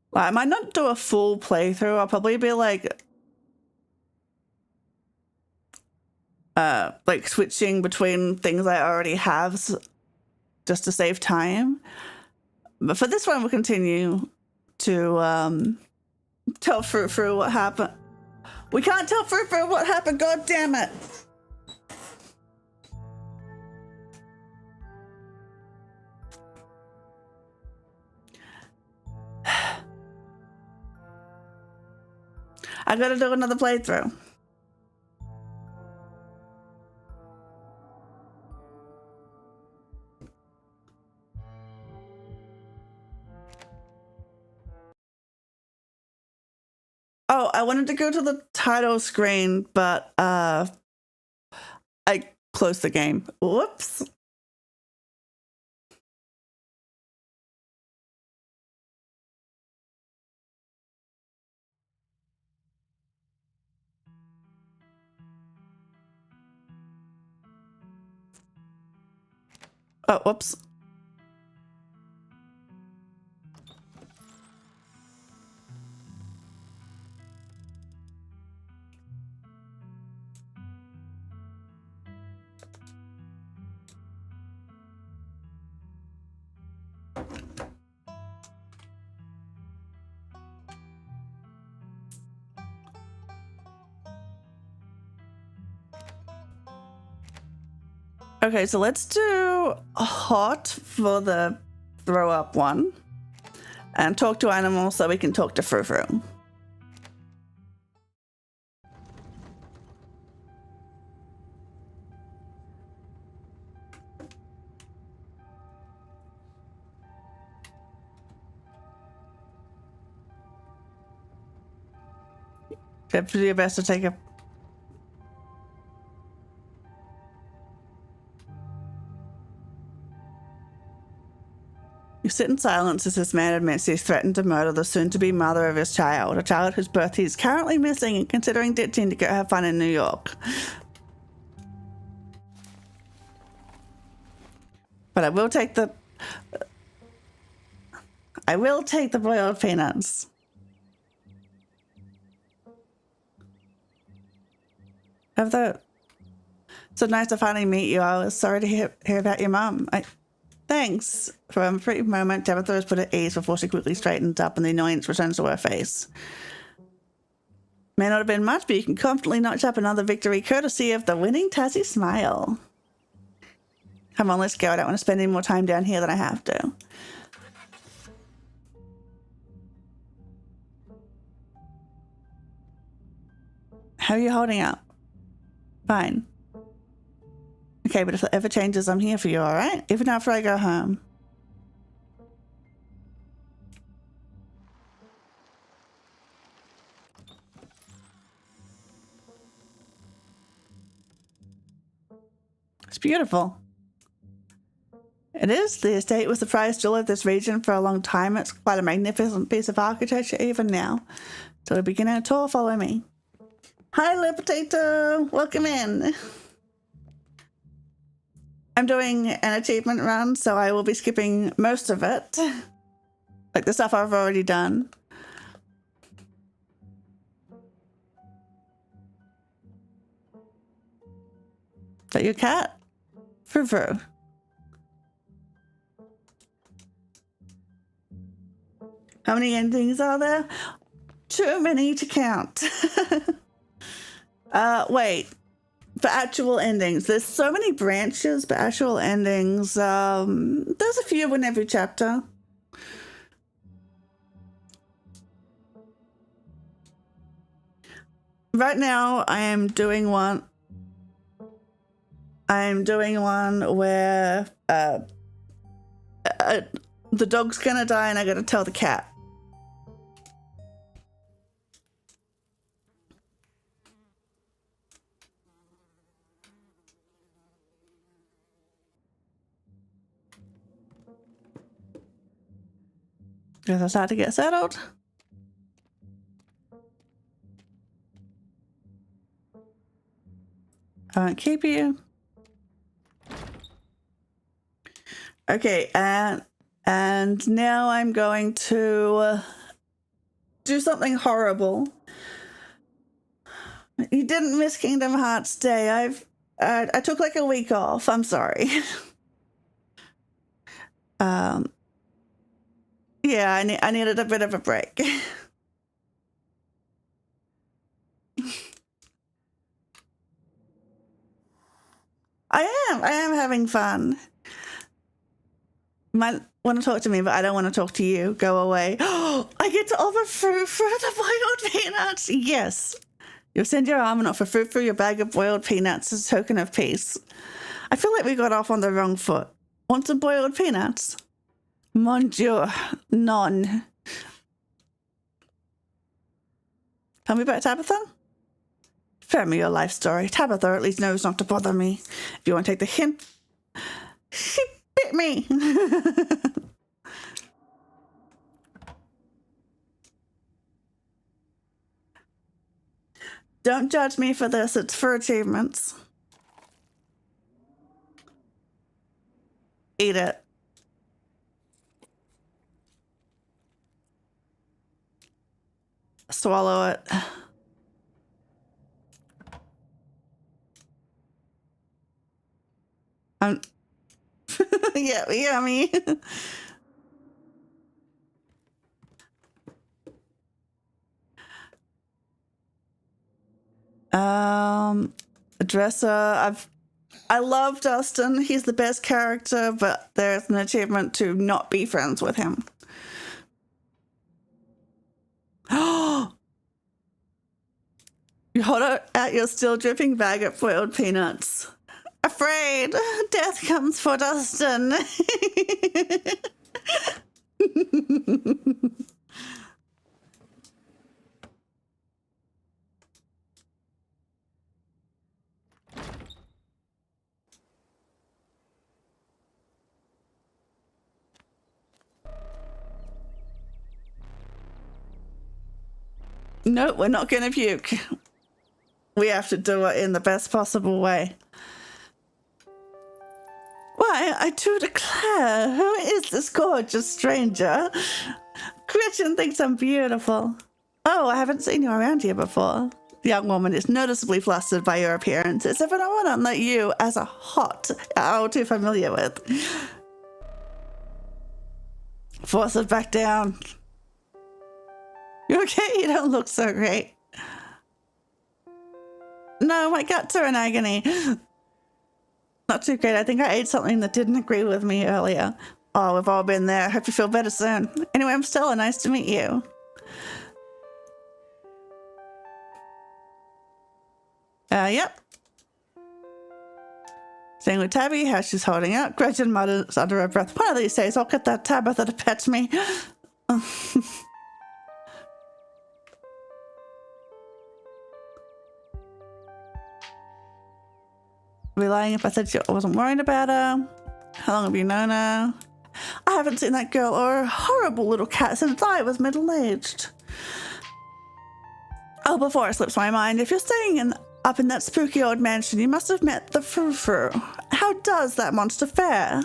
Well, I might not do a full playthrough. I'll probably be like switching between things I already have just to save time. But for this one, we'll continue to tell Frou what happened. We can't tell Frou what happened. God damn it! I gotta do another playthrough. Oh, I wanted to go to the title screen, but I closed the game. Whoops. Oh, whoops. Okay, so let's do hot for the throw up one and talk to animals so we can talk to Frou. Do you have to do your best to take a... You sit in silence as this man admits he's threatened to murder the soon-to-be mother of his child, a child whose birth he is currently missing and considering ditching to go have fun in New York. But I will take the... I will take the boiled peanuts. So nice to finally meet you. I was sorry to hear about your mum. Thanks. For a brief moment, Tabitha was put at ease before she quickly straightened up and the annoyance returned to her face. May not have been much, but you can confidently notch up another victory courtesy of the winning Tassie smile. Come on, let's go. I don't want to spend any more time down here than I have to. How are you holding up? Fine. Okay, but if it ever changes, I'm here for you, alright? Even after I go home. It's beautiful. It is. The estate was the prized jewel of this region for a long time. It's quite a magnificent piece of architecture even now. So we begin our tour. Follow me. Hi, little potato. Welcome in. I'm doing an achievement run, so I will be skipping most of it. Like the stuff I've already done. Is that your cat? Frou-frou. How many endings are there? Too many to count. Wait. For actual endings, there's so many branches, but actual endings, there's a few in every chapter. Right now, I am doing one where the dog's gonna die and I gotta tell the cat. Guess I start to get settled. I won't keep you. Okay, and now I'm going to do something horrible. You didn't miss Kingdom Hearts Day. I took like a week off. I'm sorry. Yeah, I needed a bit of a break. I am having fun. Might want to talk to me, but I don't want to talk to you. Go away. Oh, I get to offer fruit for the boiled peanuts. Yes. You'll send your arm and offer fruit for your bag of boiled peanuts as a token of peace. I feel like we got off on the wrong foot. Want some boiled peanuts? Mon Dieu, none. Tell me about Tabitha? Spare me your life story. Tabitha at least knows not to bother me. If you want to take the hint, she bit me. Don't judge me for this. It's for achievements. Eat it. Swallow it. Yeah, yummy. Dresser. I love Dustin. He's the best character, but there's an achievement to not be friends with him. Oh! You hold out your still dripping bag of boiled peanuts. Afraid death comes for Dustin. No, we're not gonna puke. We have to do it in the best possible way. Whoa, Why, I do declare, who is this gorgeous stranger? Gretchen thinks I'm beautiful. Oh, I haven't seen you around here before. The young woman is noticeably flustered by your appearance. It's a phenomenon that you, as a hot, are all too familiar with. Force it back down. You okay? You don't look so great. No, my guts are in agony. Not too great. I think I ate something that didn't agree with me earlier. Oh, we've all been there. Hope you feel better soon. Anyway, I'm Stella. Nice to meet you. Yep. Staying with Tabby, how she's holding out. Gretchen mutters under her breath, one of these days I'll get that Tabitha to pet me. I'd be lying if I said I wasn't worried about her. How long have you known her? I haven't seen that girl or a horrible little cat since I was middle-aged. Oh, before it slips my mind, if you're staying up in that spooky old mansion, you must have met the Frou-Frou. How does that monster fare?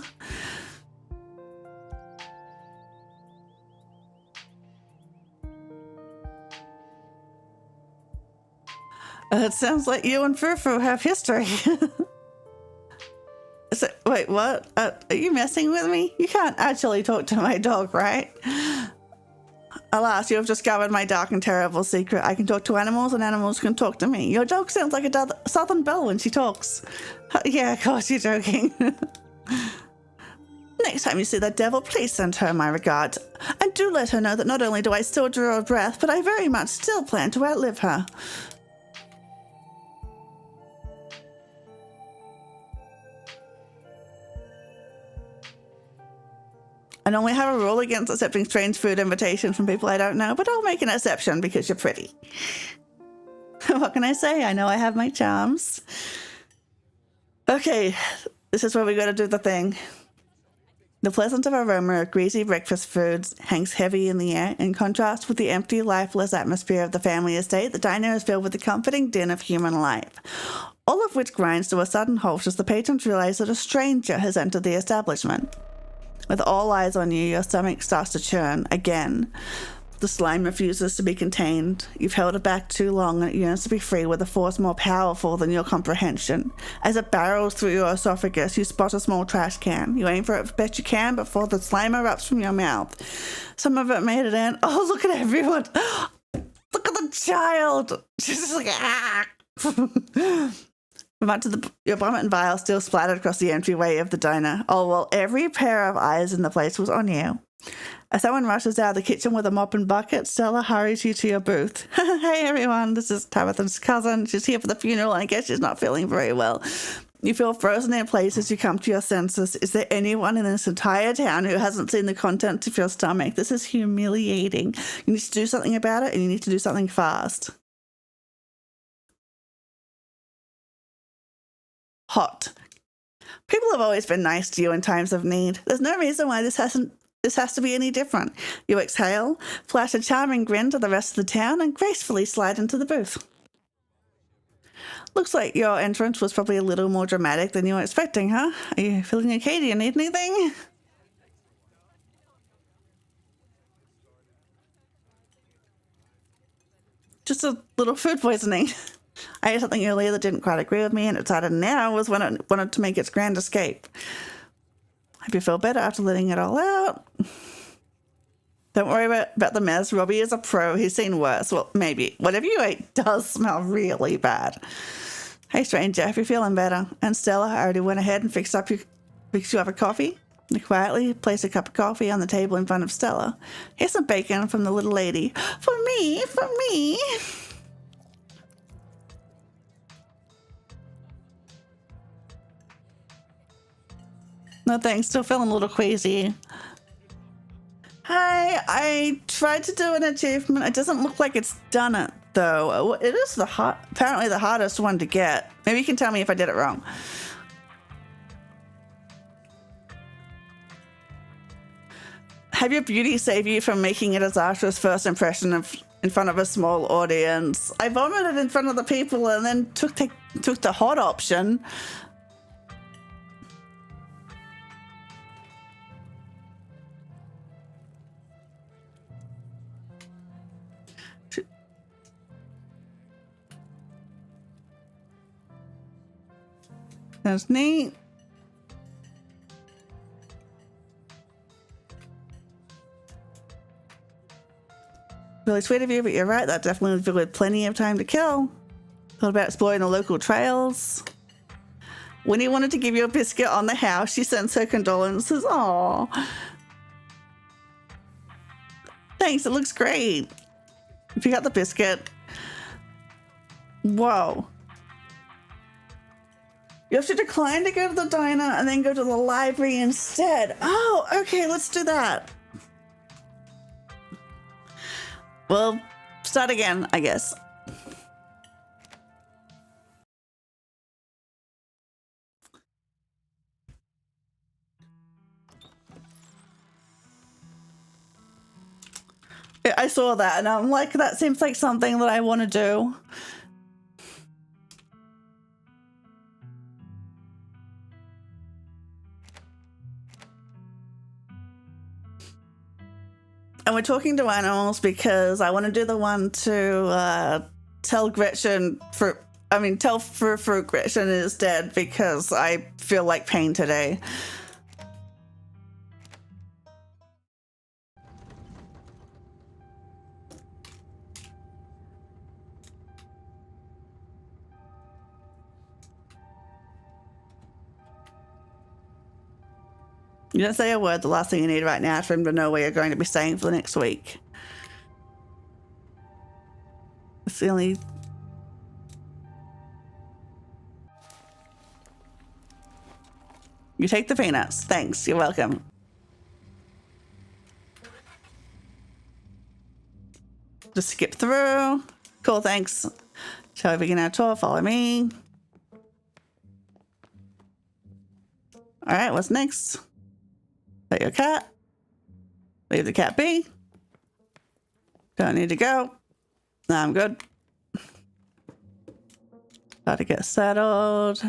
It sounds like you and Frou-Frou have history. So, wait, what? Are you messing with me? You can't actually talk to my dog, right? Alas, you have discovered my dark and terrible secret. I can talk to animals and animals can talk to me. Your dog sounds like a southern belle when she talks. Yeah, of course you're joking. Next time you see that devil, please send her my regards. And do let her know that not only do I still draw a breath, but I very much still plan to outlive her. I normally have a rule against accepting strange food invitations from people I don't know, but I'll make an exception because you're pretty. What can I say? I know I have my charms. Okay, this is where we gotta do the thing. The pleasant aroma of greasy breakfast foods hangs heavy in the air. In contrast with the empty, lifeless atmosphere of the family estate, the diner is filled with the comforting din of human life. All of which grinds to a sudden halt as the patrons realize that a stranger has entered the establishment. With all eyes on you, your stomach starts to churn again. The slime refuses to be contained. You've held it back too long and it yearns to be free with a force more powerful than your comprehension. As it barrels through your esophagus, you spot a small trash can. You aim for it as best you can before the slime erupts from your mouth. Some of it made it in. Oh, look at everyone. Look at the child. She's just like, ah. Much of your vomit and bile still splattered across the entryway of the diner. Oh, well, every pair of eyes in the place was on you. As someone rushes out of the kitchen with a mop and bucket, Stella hurries you to your booth. Hey, everyone, this is Tabitha's cousin. She's here for the funeral, and I guess she's not feeling very well. You feel frozen in place as you come to your senses. Is there anyone in this entire town who hasn't seen the contents of your stomach? This is humiliating. You need to do something about it, and you need to do something fast. Hot. People have always been nice to you in times of need. There's no reason why this has to be any different. You exhale, flash a charming grin to the rest of the town, and gracefully slide into the booth. Looks like your entrance was probably a little more dramatic than you were expecting, huh? Are you feeling okay? Do you need anything? Just a little food poisoning. I ate something earlier that didn't quite agree with me, and it decided now was when it wanted to make its grand escape. Hope you feel better after letting it all out. Don't worry about the mess. Robbie is a pro. He's seen worse. Well, maybe. Whatever you ate does smell really bad. Hey, stranger, if you're feeling better. And Stella already went ahead and fixed you up a coffee. You quietly place a cup of coffee on the table in front of Stella. Here's some bacon from the little lady. For me, for me. No thanks, still feeling a little queasy. Hi, I tried to do an achievement. It doesn't look like it's done it, though. It is apparently the hardest one to get. Maybe you can tell me if I did it wrong. Have your beauty save you from making a disastrous first impression in front of a small audience? I vomited in front of the people and then took the hot option. That's neat. Really sweet of you, but you're right. That definitely would be with plenty of time to kill. Thought about exploring the local trails. Winnie wanted to give you a biscuit on the house. She sends her condolences. Aww. Thanks, it looks great. If you got the biscuit. Whoa. You have to decline to go to the diner and then go to the library instead. Oh, okay, let's do that. Well, start again, I guess. Yeah, I saw that and I'm like, that seems like something that I want to do. And we're talking to animals because I want to do the one to tell Gretchen tell Fruit Gretchen is dead because I feel like pain today. You don't say a word. The last thing you need right now is for him to know where you're going to be staying for the next week. It's the only... You take the peanuts. Thanks. You're welcome. Just skip through. Cool, thanks. Shall we begin our tour? Follow me. All right, what's next? Pet your cat. Leave the cat be. Don't need to go. No, I'm good. Got to get settled.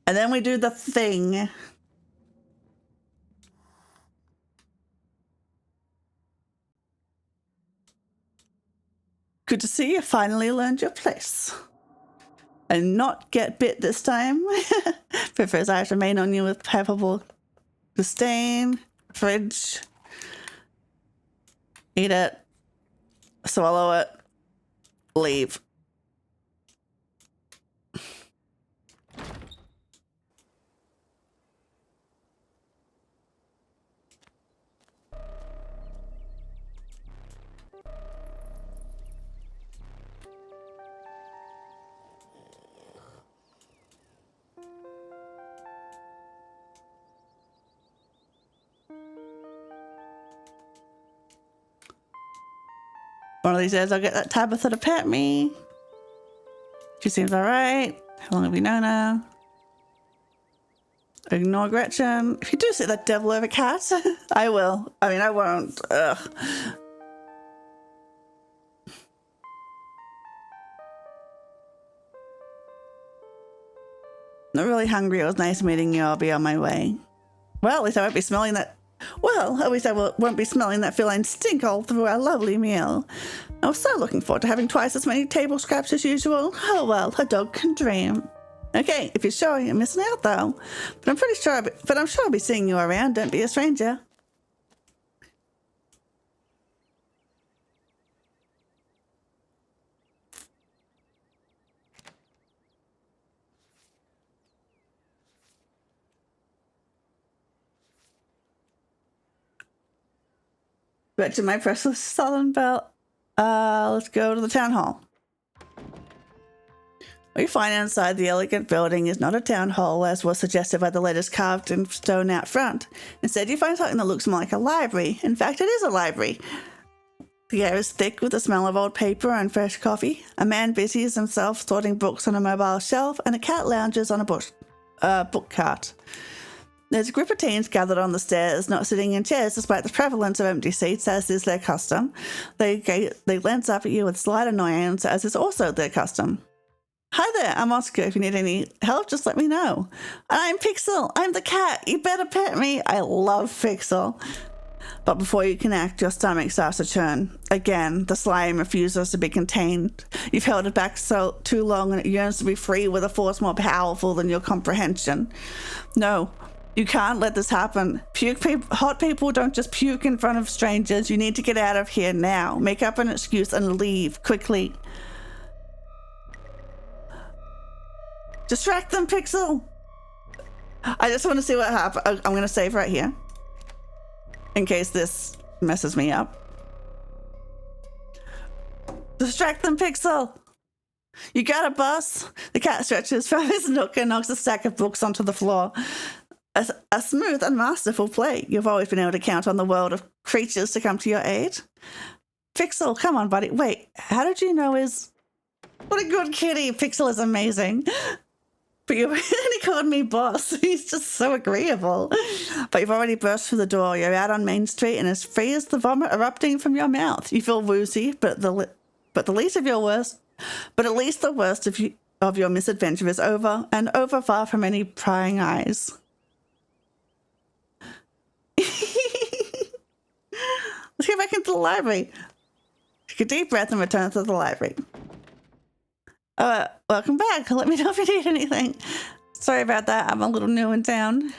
And then we do the thing. Good to see you finally learned your place. And not get bit this time. Prefers I remain on you with palpable disdain. Fridge. Eat it. Swallow it. Leave. One of these days I'll get that Tabitha to pet me. She seems alright. How long have we known her? Ignore Gretchen. If you do see that devil over cat, I will. I mean, I won't. Ugh. I'm really hungry. It was nice meeting you. I'll be on my way. Well, at least I won't be smelling that. Well, at least I won't be smelling that feline stink all through our lovely meal. I was so looking forward to having twice as many table scraps as usual. Oh well, a dog can dream. Okay, if you're sure, you're missing out though. But I'm sure I'll be seeing you around. Don't be a stranger. Back to my precious Southern Belle. Let's go to the town hall. What you find inside the elegant building is not a town hall, as was suggested by the letters carved in stone out front. Instead, you find something that looks more like a library. In fact, it is a library. The air is thick with the smell of old paper and fresh coffee. A man busies himself sorting books on a mobile shelf, and a cat lounges on a book cart. There's a group of teens gathered on the stairs, not sitting in chairs despite the prevalence of empty seats, as is their custom. They glance up at you with slight annoyance, as is also their custom. Hi there, I'm Oscar. If you need any help, just let me know. And I'm Pixel. I'm the cat. You better pet me. I love Pixel. But before you can act, your stomach starts to churn. Again, the slime refuses to be contained. You've held it back so too long and it yearns to be free with a force more powerful than your comprehension. No, you can't let this happen. Hot people don't just puke in front of strangers. You need to get out of here now. Make up an excuse and leave quickly. Distract them, Pixel! I just want to see what happens. I'm going to save right here. In case this messes me up. Distract them, Pixel! You got it, boss! The cat stretches from his nook and knocks a stack of books onto the floor. A smooth and masterful play. You've always been able to count on the world of creatures to come to your aid. Pixel, come on, buddy. Wait, how did you know his... What a good kitty! Pixel is amazing. But you really called me boss. He's just so agreeable. But you've already burst through the door. You're out on Main Street and as free as the vomit erupting from your mouth. You feel woozy, but at least the worst of your misadventure is over, and over far from any prying eyes. Let's get back into the library. Take a deep breath and return to the library. Welcome back. Let me know if you need anything. Sorry about that. I'm a little new in town.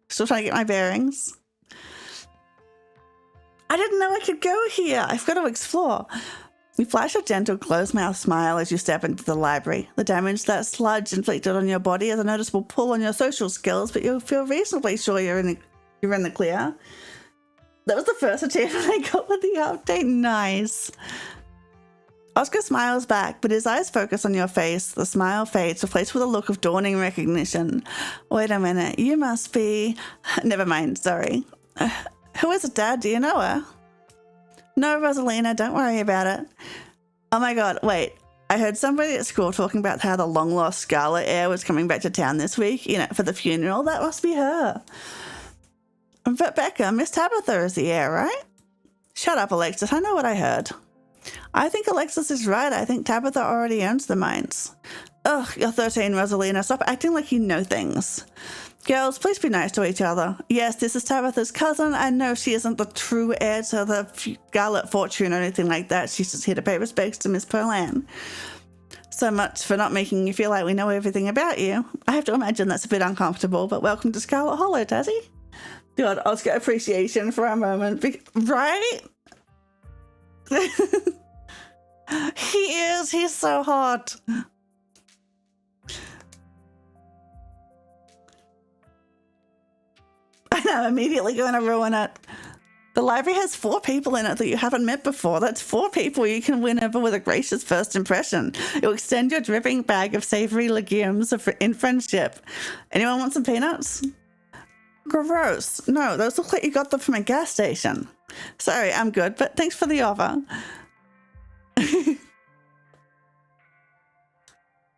Still trying to get my bearings. I didn't know I could go here. I've got to explore. You flash a gentle closed-mouthed smile as you step into the library. The damage that sludge inflicted on your body is a noticeable pull on your social skills, but you feel reasonably sure you're in the clear. That was the first achievement I got with the update. Nice. Oscar smiles back, but his eyes focus on your face. The smile fades, replaced with a look of dawning recognition. Wait a minute, you must be... Never mind, sorry. Who is it, Dad? Do you know her? No, Rosalina, don't worry about it. Oh my god, wait. I heard somebody at school talking about how the long-lost Scarlet heir was coming back to town this week, for the funeral. That must be her. But Becca, Miss Tabitha is the heir, right? Shut up, Alexis. I know what I heard. I think Alexis is right. I think Tabitha already owns the mines. Ugh, you're 13, Rosalina. Stop acting like you know things. Girls, please be nice to each other. Yes, this is Tabitha's cousin. I know she isn't the true heir to the Scarlet fortune or anything like that. She's just here to pay respects to Miss Perlan. So much for not making you feel like we know everything about you. I have to imagine that's a bit uncomfortable, but welcome to Scarlet Hollow, Tazzy. God, Oscar appreciation for a moment. Right? He's so hot. I'm immediately going to ruin it. The library has 4 people in it that you haven't met before. That's 4 people you can win over with a gracious first impression. You'll extend your dripping bag of savory legumes in friendship. Anyone want some peanuts? Gross. No, those look like you got them from a gas station. Sorry, I'm good, but thanks for the offer.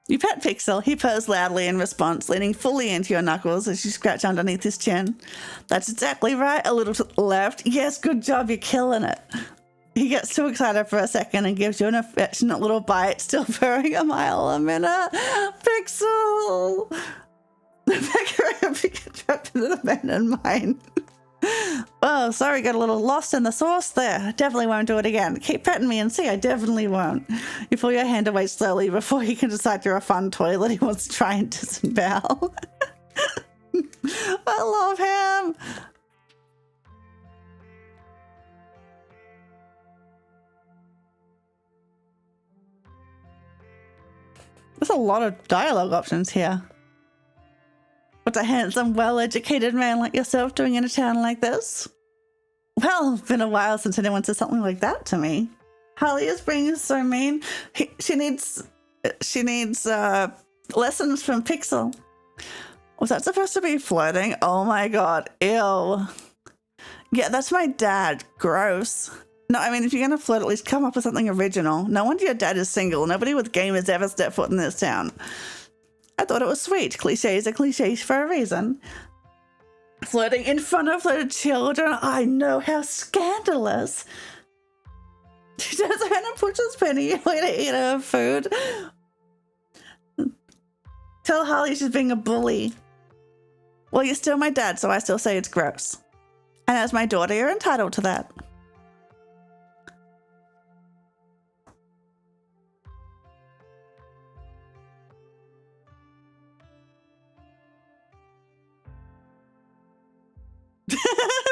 You pet Pixel. He purrs loudly in response, leaning fully into your knuckles as you scratch underneath his chin. That's exactly right. A little to the left. Yes, good job. You're killing it. He gets too excited for a second and gives you an affectionate little bite, still purring a mile a minute. Pixel! Becca trapped into the abandoned mine. Oh, sorry, got a little lost in the sauce there. Definitely won't do it again. Keep petting me and see, I definitely won't. You pull your hand away slowly before he can decide you're a fun toy that he wants to try and disembowel. I love him. There's a lot of dialogue options here. What's a handsome, well-educated man like yourself doing in a town like this? Well, it's been a while since anyone said something like that to me. Harley's being so mean. She needs lessons from Pixel. Was that supposed to be flirting? Oh my god, ew. Yeah, that's my dad. Gross. No, I mean, if you're going to flirt, at least come up with something original. No wonder your dad is single. Nobody with gamers ever stepped foot in this town. I thought it was sweet. Cliches are cliches for a reason. Flirting in front of little children. I know, how scandalous. She turns around and pushes Penny away to eat her food. Tell Harley she's being a bully. Well, you're still my dad, so I still say it's gross. And as my daughter, you're entitled to that.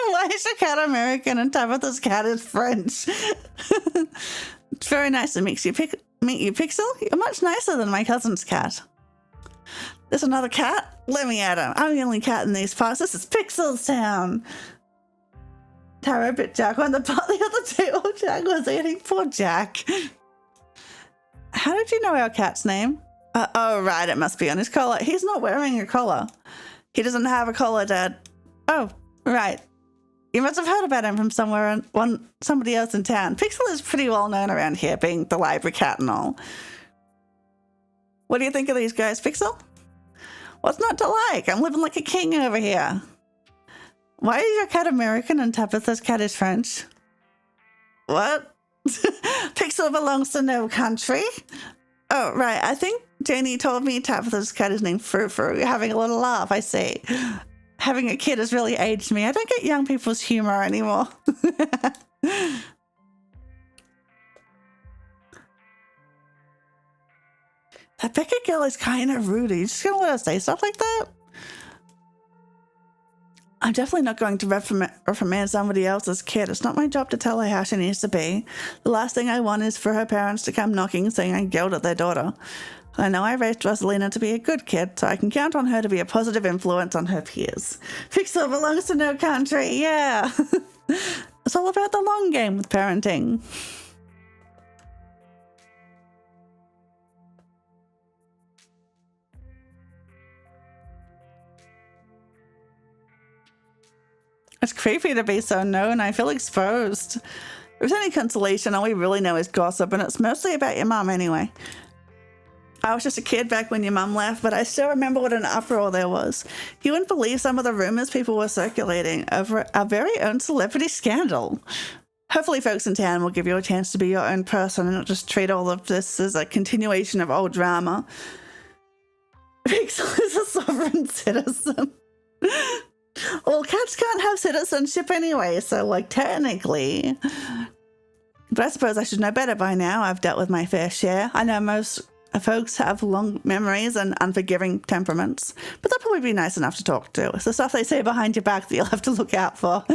Why is your cat American and Tabitha's cat is French? It's very nice to meet you, Pixel. You're much nicer than my cousin's cat. There's another cat? Let me at him. I'm the only cat in these parts. This is Pixel's town. Taro bit Jack on the butt the other day while Jack was eating. Poor Jack. How did you know our cat's name? Oh, right. It must be on his collar. He's not wearing a collar. He doesn't have a collar, Dad. Oh, right. You must have heard about him from somewhere, somebody else in town. Pixel is pretty well known around here, being the library cat and all. What do you think of these guys, Pixel? What's not to like? I'm living like a king over here. Why is your cat American and Tabitha's cat is French? What? Pixel belongs to no country? Oh, right. I think Janie told me Tabitha's cat is named Frou Frou. You're having a little laugh, I see. Having a kid has really aged me. I don't get young people's humor anymore. That Becca girl is kind of rude. Are you just going to let her say stuff like that? I'm definitely not going to reprimand somebody else's kid. It's not my job to tell her how she needs to be. The last thing I want is for her parents to come knocking saying I yelled at their daughter. I know I raised Rosalina to be a good kid, so I can count on her to be a positive influence on her peers. Pixel belongs to no country, yeah. It's all about the long game with parenting. It's creepy to be so known. I feel exposed. If there's any consolation, all we really know is gossip, and it's mostly about your mum anyway. I was just a kid back when your mum left, but I still remember what an uproar there was. You wouldn't believe some of the rumors people were circulating over our very own celebrity scandal. Hopefully folks in town will give you a chance to be your own person and not just treat all of this as a continuation of old drama. Pixel is a sovereign citizen. Well, cats can't have citizenship anyway, so, like, technically. But I suppose I should know better by now. I've dealt with my fair share. I know most folks have long memories and unforgiving temperaments, but they'll probably be nice enough to talk to. It's the stuff they say behind your back that you'll have to look out for.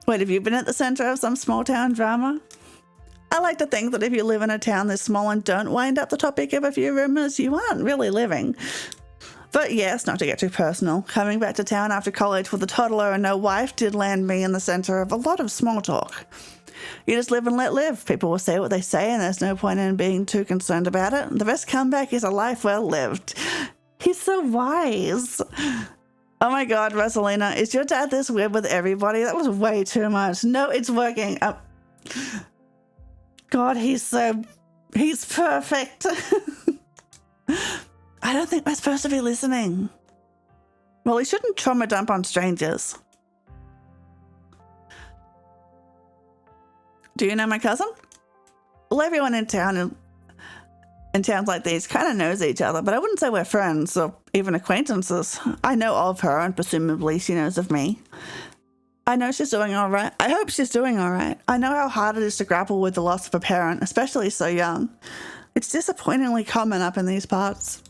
Wait, have you been at the center of some small town drama? I like to think that if you live in a town this small and don't wind up the topic of a few rumors, you aren't really living. But yes, not to get too personal, coming back to town after college with a toddler and no wife did land me in the center of a lot of small talk. You just live and let live. People will say what they say and there's no point in being too concerned about it. The best comeback is a life well lived. He's so wise. Oh my God, Rosalina, is your dad this weird with everybody? That was way too much. No, it's working. God, he's perfect. I don't think we're supposed to be listening. Well, he shouldn't trauma dump on strangers. Do you know my cousin? Well, everyone in towns like these kind of knows each other, but I wouldn't say we're friends or even acquaintances. I know of her, and presumably she knows of me. I know she's doing all right. I hope she's doing all right. I know how hard it is to grapple with the loss of a parent, especially so young. It's disappointingly common up in these parts.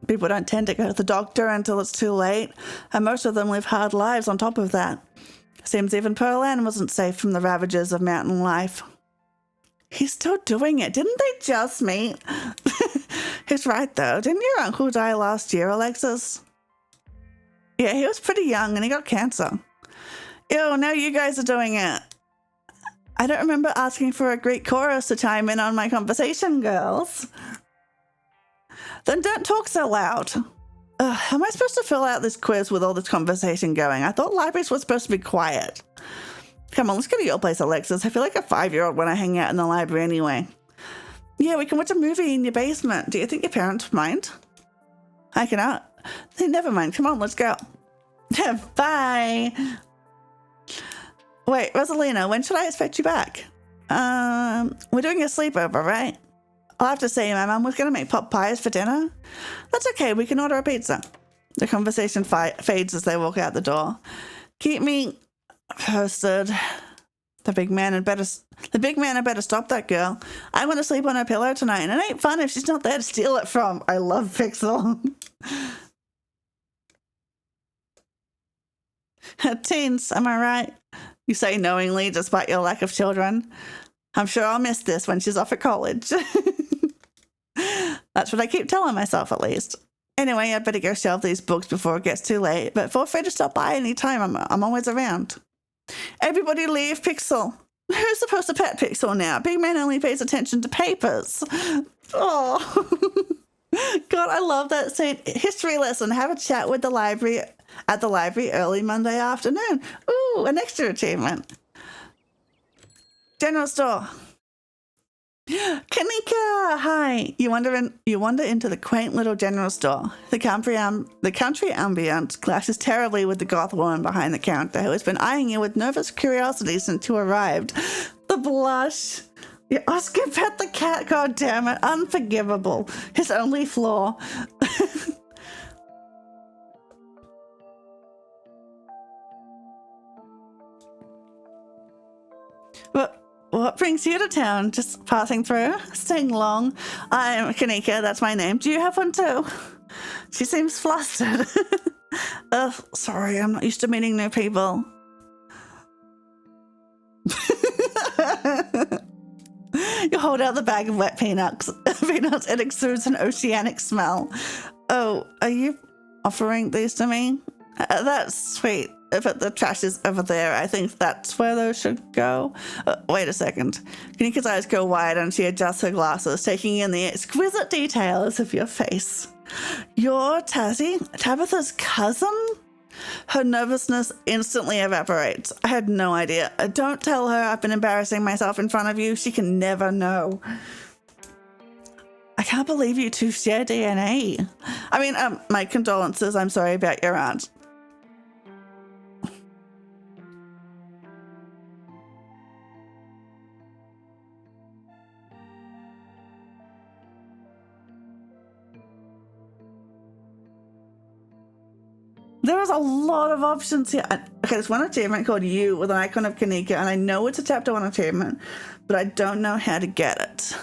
People don't tend to go to the doctor until it's too late, and most of them live hard lives on top of that. Seems even Pearl Ann wasn't safe from the ravages of mountain life. He's still doing it. Didn't they just meet? He's right, though. Didn't your uncle die last year, Alexis? Yeah, he was pretty young and he got cancer. Ew, now you guys are doing it. I don't remember asking for a Greek chorus to chime in on my conversation, girls. Then don't talk so loud. Am I supposed to fill out this quiz with all this conversation going? I thought libraries were supposed to be quiet. Come on, let's go to your place, Alexis. I feel like a 5-year-old when I hang out in the library anyway. Yeah, we can watch a movie in your basement. Do you think your parents mind? I cannot. Never mind. Come on, let's go. Bye. Wait, Rosalina, when should I expect you back? We're doing a sleepover, right? I'll have to say my mum was going to make pot pies for dinner. That's okay, we can order a pizza. The conversation fades as they walk out the door. Keep me posted. The big man had better stop that girl. I want to sleep on her pillow tonight, and it ain't fun if she's not there to steal it from. I love Pixel. Teens, am I right? You say knowingly, despite your lack of children. I'm sure I'll miss this when she's off at college. That's what I keep telling myself, at least. Anyway, I'd better go shelve these books before it gets too late, but feel free to stop by any time. I'm always around. Everybody leave Pixel. Who's supposed to pet Pixel now? Big man only pays attention to papers. Oh, God, I love that scene. History lesson. Have a chat with the library at the library early Monday afternoon. Ooh, an extra achievement. General store. Kanika, hi. You wander into the quaint little general store. The country ambience clashes terribly with the goth woman behind the counter who has been eyeing you with nervous curiosity since you arrived. The blush. Yeah, Oscar pet the cat, god damn it. Unforgivable. His only flaw. What brings you to town? Just passing through? Staying long? I'm Kanika, that's my name. Do you have one too? She seems flustered. Sorry, I'm not used to meeting new people. You hold out the bag of wet peanuts. It exudes an oceanic smell. Oh, are you offering these to me? That's sweet. But the trash is over there. I think that's where those should go. Wait a second. Kanika's eyes go wide and she adjusts her glasses, taking in the exquisite details of your face. You're Tabitha's cousin? Her nervousness instantly evaporates. I had no idea. Don't tell her I've been embarrassing myself in front of you. She can never know. I can't believe you two share DNA. I mean, my condolences. I'm sorry about your aunt. There was a lot of options here. Okay, there's one achievement called You with an icon of Kanika, and I know it's a chapter 1 achievement, but I don't know how to get it.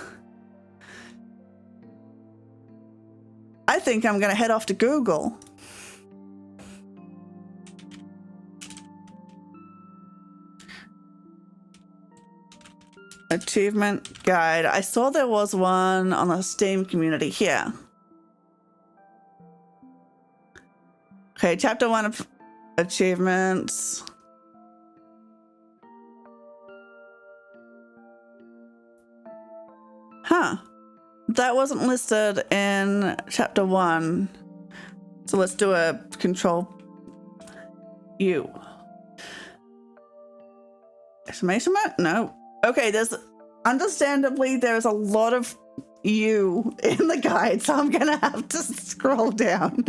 I think I'm going to head off to Google. Achievement guide. I saw there was one on the Steam community here. Okay, chapter 1 of achievements. Huh. That wasn't listed in chapter 1. So let's do a control U. Exclamation mark? No. Okay, understandably there's a lot of U in the guide, so I'm gonna have to scroll down.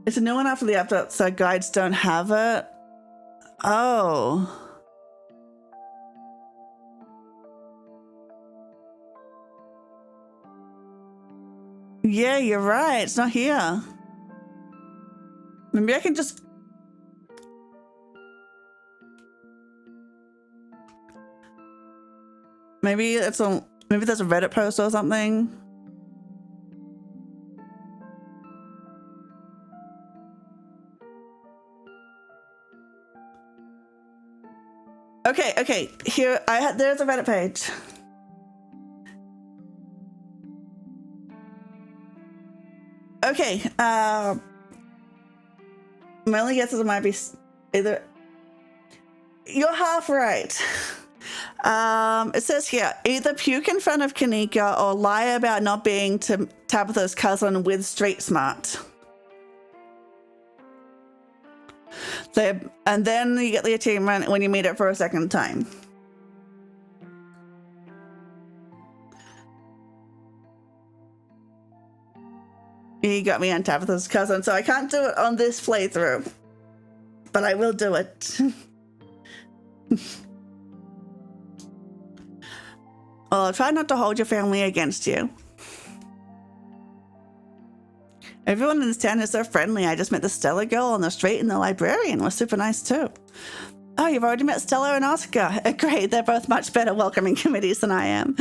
It's a new one after the update, so guides don't have it. Oh. Yeah, you're right. It's not here. Maybe I can just... Maybe there's a Reddit post or something. Okay. Here, there's a Reddit page. Okay. My only guess is it might be either. You're half right. It says here, either puke in front of Kanika or lie about not being Tabitha's cousin with street smart. And then you get the achievement when you meet it for a second time. You got me on Tabitha's cousin, so I can't do it on this playthrough. But I will do it. Well, I'll try not to hold your family against you. Everyone in this town is so friendly. I just met the Stella girl on the street, and the librarian was super nice too. Oh, you've already met Stella and Oscar. Great, they're both much better welcoming committees than I am.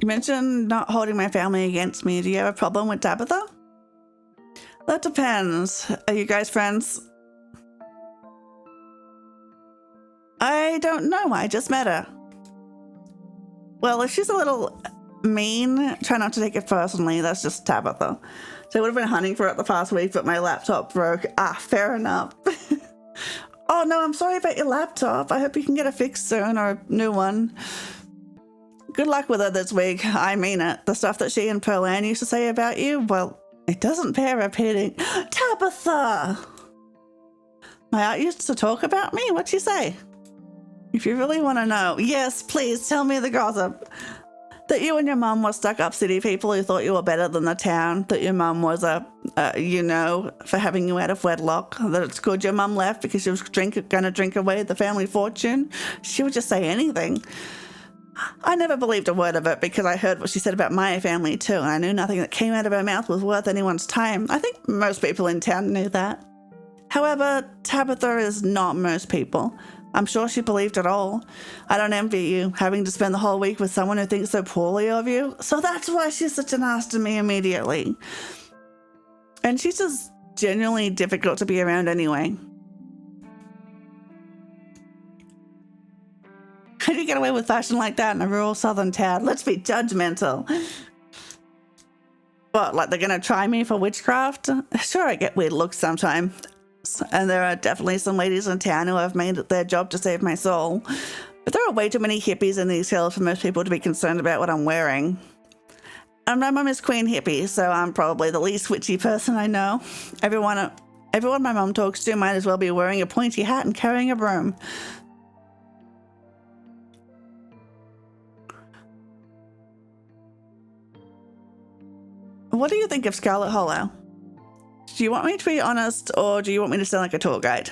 You mentioned not holding my family against me. Do you have a problem with Tabitha? That depends. Are you guys friends? I don't know. I just met her. Well, if she's a little mean, try not to take it personally. That's just Tabitha. So I would have been hunting for it the past week, but my laptop broke. Ah, fair enough. Oh no, I'm sorry about your laptop. I hope you can get it fixed soon, or a new one. Good luck with it this week. I mean it. The stuff that she and Pearl Ann used to say about you, well, it doesn't bear repeating. Tabitha! My aunt used to talk about me? What'd she say? If you really want to know, yes, please tell me the gossip. That you and your mum were stuck-up city people who thought you were better than the town. That your mum was for having you out of wedlock. That it's good your mum left because she was going to drink away the family fortune. She would just say anything. I never believed a word of it because I heard what she said about my family too, and I knew nothing that came out of her mouth was worth anyone's time. I think most people in town knew that. However, Tabitha is not most people. I'm sure she believed it all. I don't envy you, having to spend the whole week with someone who thinks so poorly of you. So that's why she's such an ass to me immediately. And she's just genuinely difficult to be around anyway. How do you get away with fashion like that in a rural southern town? Let's be judgmental. What, like they're gonna try me for witchcraft? Sure, I get weird looks sometimes. And there are definitely some ladies in town who have made it their job to save my soul. But there are way too many hippies in these hills for most people to be concerned about what I'm wearing. And my mum is Queen Hippie, so I'm probably the least witchy person I know. Everyone my mum talks to might as well be wearing a pointy hat and carrying a broom. What do you think of Scarlet Hollow? Do you want me to be honest, or do you want me to sound like a tour guide?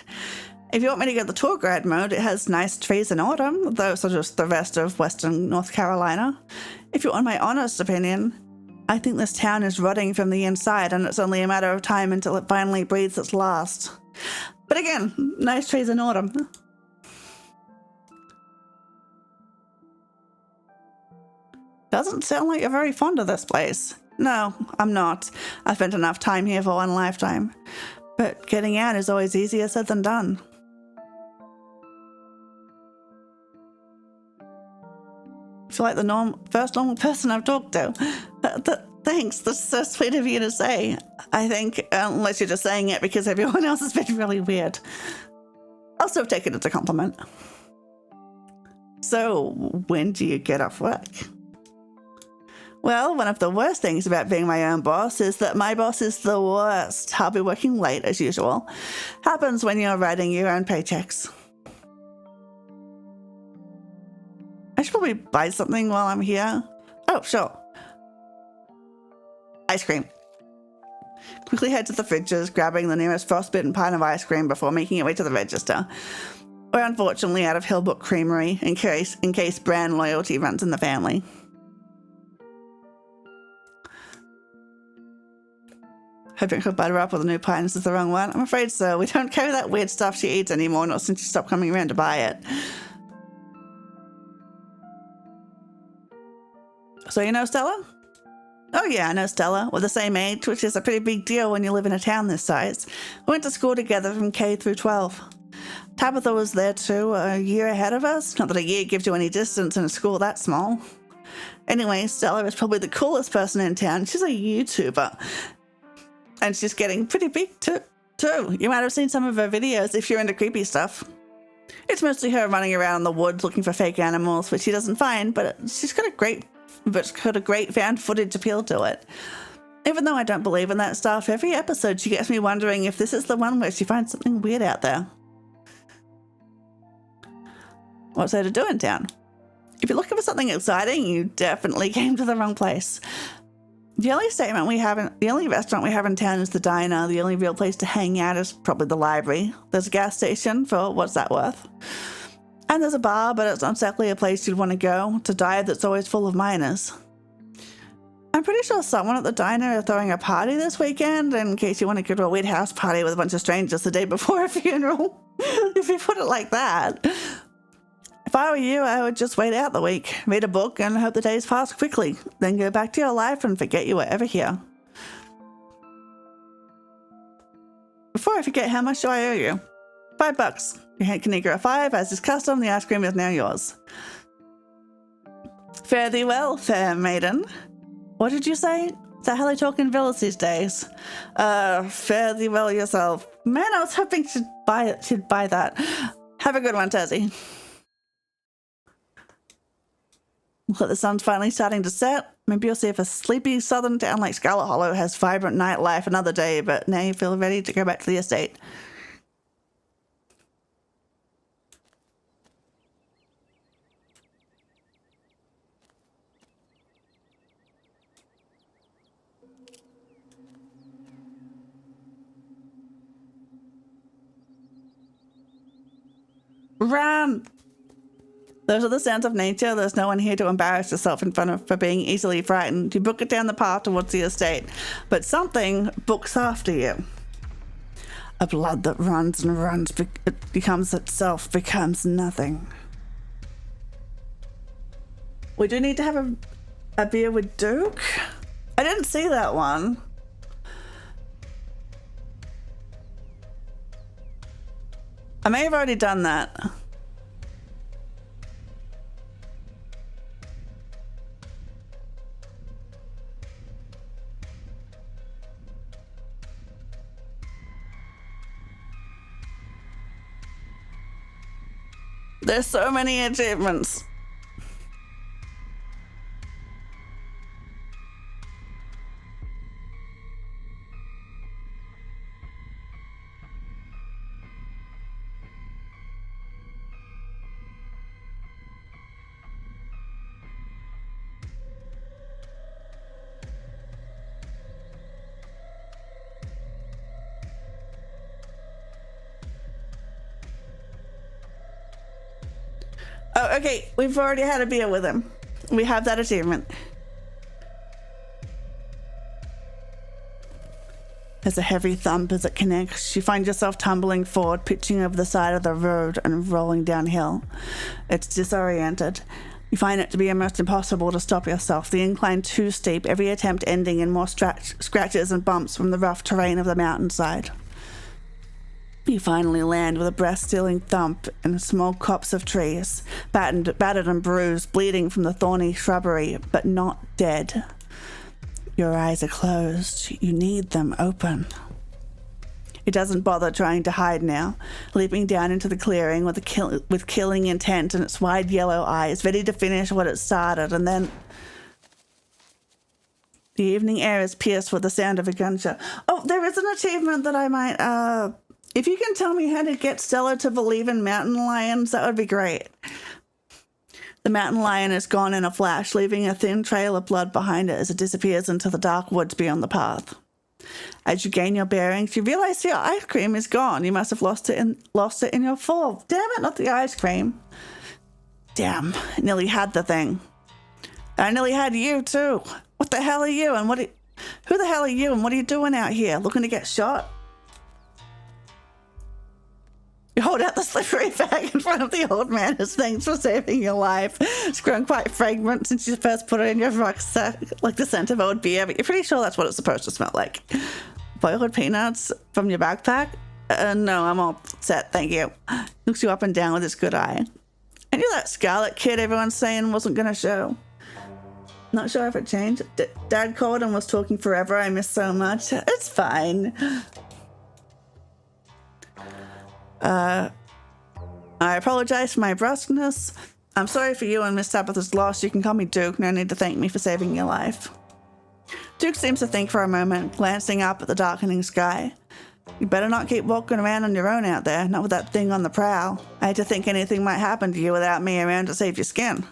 If you want me to get the tour guide mode, it has nice trees in autumn. Those are just the rest of western North Carolina. If you want my honest opinion, I think this town is rotting from the inside, and it's only a matter of time until it finally breathes its last. But again, nice trees in autumn. Doesn't sound like you're very fond of this place. No, I'm not. I've spent enough time here for one lifetime. But getting out is always easier said than done. I feel like the first normal person I've talked to. Thanks, that's so sweet of you to say. I think, unless you're just saying it because everyone else has been really weird. I'll still take it as a compliment. So, when do you get off work? Well, one of the worst things about being my own boss is that my boss is the worst. I'll be working late as usual. Happens when you're writing your own paychecks. I should probably buy something while I'm here. Oh, sure. Ice cream. Quickly head to the fridges, grabbing the nearest frostbitten pint of ice cream before making your way to the register. We're unfortunately out of Hillbrook Creamery in case brand loyalty runs in the family. Hoping she'll butter up with a new pie. This is the wrong one. I'm afraid so. We don't carry that weird stuff she eats anymore, not since she stopped coming around to buy it. So you know Stella? Oh yeah, I know Stella. We're the same age, which is a pretty big deal when you live in a town this size. We went to school together from K through 12. Tabitha was there too, a year ahead of us. Not that a year gives you any distance in a school that small. Anyway, Stella is probably the coolest person in town. She's a YouTuber. And she's getting pretty big too. You might have seen some of her videos if you're into creepy stuff. It's mostly her running around in the woods looking for fake animals, which she doesn't find, but she's got a great found footage appeal to it. Even though I don't believe in that stuff, every episode she gets me wondering if this is the one where she finds something weird out there. What's there to do in town? If you're looking for something exciting, you definitely came to the wrong place. The only restaurant we have in town is the diner. The only real place to hang out is probably the library. There's a gas station for what's that worth? And there's a bar, but it's not exactly a place you'd want to go. It's a dive that's always full of miners. I'm pretty sure someone at the diner is throwing a party this weekend, in case you want to go to a weird house party with a bunch of strangers the day before a funeral. If you put it like that. If I were you, I would just wait out the week, read a book, and hope the days pass quickly. Then go back to your life and forget you were ever here. Before I forget, how much do I owe you? $5. Your hand can equal a 5. As is custom, the ice cream is now yours. Fare thee well, fair maiden. What did you say? Is that how they talk in villas these days? Fare thee well yourself. Man, I was hoping she'd buy that. Have a good one, Tazzy. Look, the sun's finally starting to set. Maybe you'll see if a sleepy southern town like Scarlet Hollow has vibrant nightlife another day, but now you feel ready to go back to the estate. Run! Those are the sounds of nature. There's no one here to embarrass yourself in front of for being easily frightened. You book it down the path towards the estate, but something books after you. A blood that runs and runs, it becomes itself, becomes nothing. We do need to have a beer with Duke? I didn't see that one. I may have already done that. There's so many achievements. Oh, okay. We've already had a beer with him. We have that achievement. There's a heavy thump as it connects. You find yourself tumbling forward, pitching over the side of the road and rolling downhill. It's disoriented. You find it to be almost impossible to stop yourself. The incline too steep, every attempt ending in more scratches and bumps from the rough terrain of the mountainside. You finally land with a breath-stealing thump in a small copse of trees, battered and bruised, bleeding from the thorny shrubbery, but not dead. Your eyes are closed. You need them open. It doesn't bother trying to hide now, leaping down into the clearing with killing intent in its wide yellow eyes, ready to finish what it started, and then the evening air is pierced with the sound of a gunshot. Oh, there is an achievement that I might, if you can tell me how to get Stella to believe in mountain lions, that would be great. The mountain lion is gone in a flash, leaving a thin trail of blood behind it as it disappears into the dark woods beyond the path. As you gain your bearings, you realize your ice cream is gone. You must have lost it in your fall. Damn it, not the ice cream. Damn, I nearly had the thing. I nearly had you too. What the hell are you? And who the hell are you? And what are you doing out here? Looking to get shot? You hold out the slippery bag in front of the old man as thanks for saving your life. It's grown quite fragrant since you first put it in your rucksack, like the scent of old beer, but you're pretty sure that's what it's supposed to smell like. Boiled peanuts from your backpack? No, I'm all set, thank you. Looks you up and down with his good eye. I knew that Scarlet kid everyone's saying wasn't going to show. Not sure if it changed. Dad called and was talking forever. I missed so much. It's fine. I apologize for my brusqueness. I'm sorry for you and Miss Tabitha's loss. You can call me Duke. No need to thank me for saving your life. Duke seems to think for a moment, glancing up at the darkening sky. You better not keep walking around on your own out there, not with that thing on the prowl. I had to think anything might happen to you without me around to save your skin.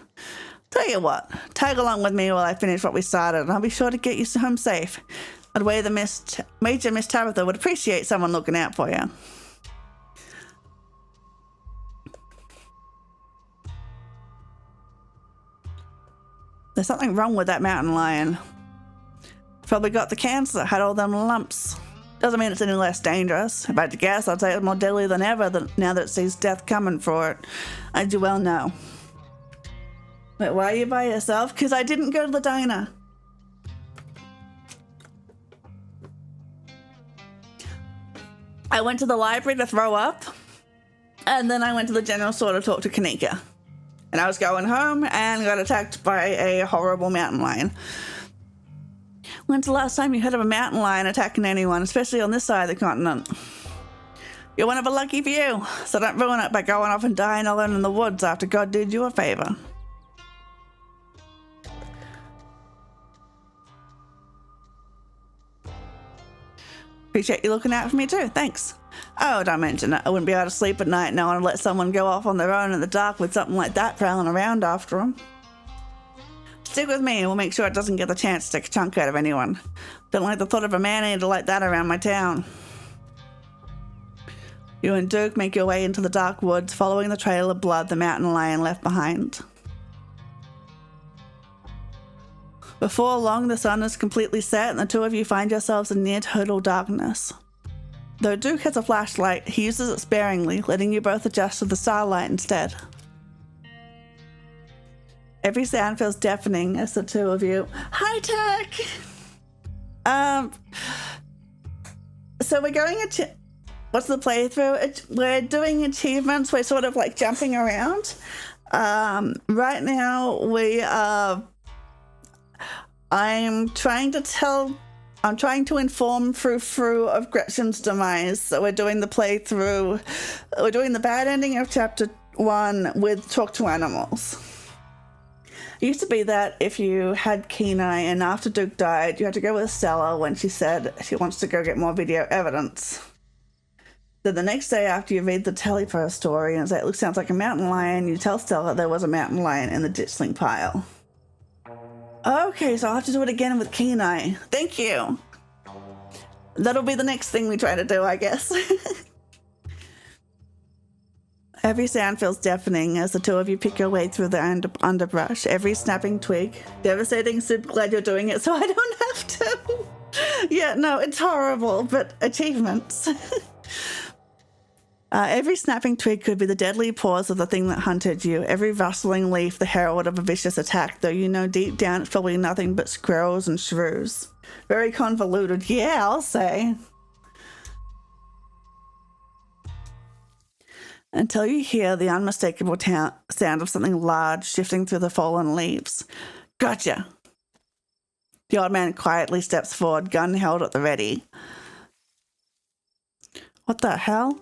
Tell you what, tag along with me while I finish what we started, and I'll be sure to get you home safe. I'd way the Major Miss Tabitha would appreciate someone looking out for you. There's something wrong with that mountain lion. Probably got the cancer, had all them lumps. Doesn't mean it's any less dangerous. If I had to guess, I'd say it's more deadly than ever now that it sees death coming for it. As you well know. Wait, why are you by yourself? Because I didn't go to the diner. I went to the library to throw up, and then I went to the general store to talk to Kanika. And I was going home and got attacked by a horrible mountain lion. When's the last time you heard of a mountain lion attacking anyone, especially on this side of the continent? You're one of a lucky few, so don't ruin it by going off and dying alone in the woods after God did you a favor. Appreciate you looking out for me too, thanks. Oh, don't mention it. I wouldn't be able to sleep at night knowing I'd let someone go off on their own in the dark with something like that prowling around after them. Stick with me and we'll make sure it doesn't get the chance to take a chunk out of anyone. Don't like the thought of a man-eater like that around my town. You and Duke make your way into the dark woods, following the trail of blood the mountain lion left behind. Before long, the sun is completely set and the two of you find yourselves in near total darkness. Though Duke has a flashlight, he uses it sparingly, letting you both adjust to the starlight instead. Every sound feels deafening as the two of you... Hi, Tech! So we're going... What's the playthrough? We're doing achievements. We're sort of like jumping around. Right now, we are... I'm trying to inform Frou of Gretchen's demise. So we're doing the playthrough. We're doing the bad ending of chapter 1 with Talk to Animals. It used to be that if you had Kenai and after Duke died, you had to go with Stella when she said she wants to go get more video evidence. Then the next day after you read the telepo story and say it sounds like a mountain lion, you tell Stella there was a mountain lion in the ditchling pile. Okay, so I'll have to do it again with Kenai. Thank you. That'll be the next thing we try to do, I guess. Every sound feels deafening as the two of you pick your way through the underbrush. Every snapping twig. Devastating, super glad you're doing it so I don't have to. Yeah, no, it's horrible, but achievements. Every snapping twig could be the deadly paws of the thing that hunted you. Every rustling leaf the herald of a vicious attack, though you know deep down it's probably nothing but squirrels and shrews. Very convoluted, yeah, I'll say. Until you hear the unmistakable sound of something large shifting through the fallen leaves. Gotcha! The old man quietly steps forward, gun held at the ready. What the hell?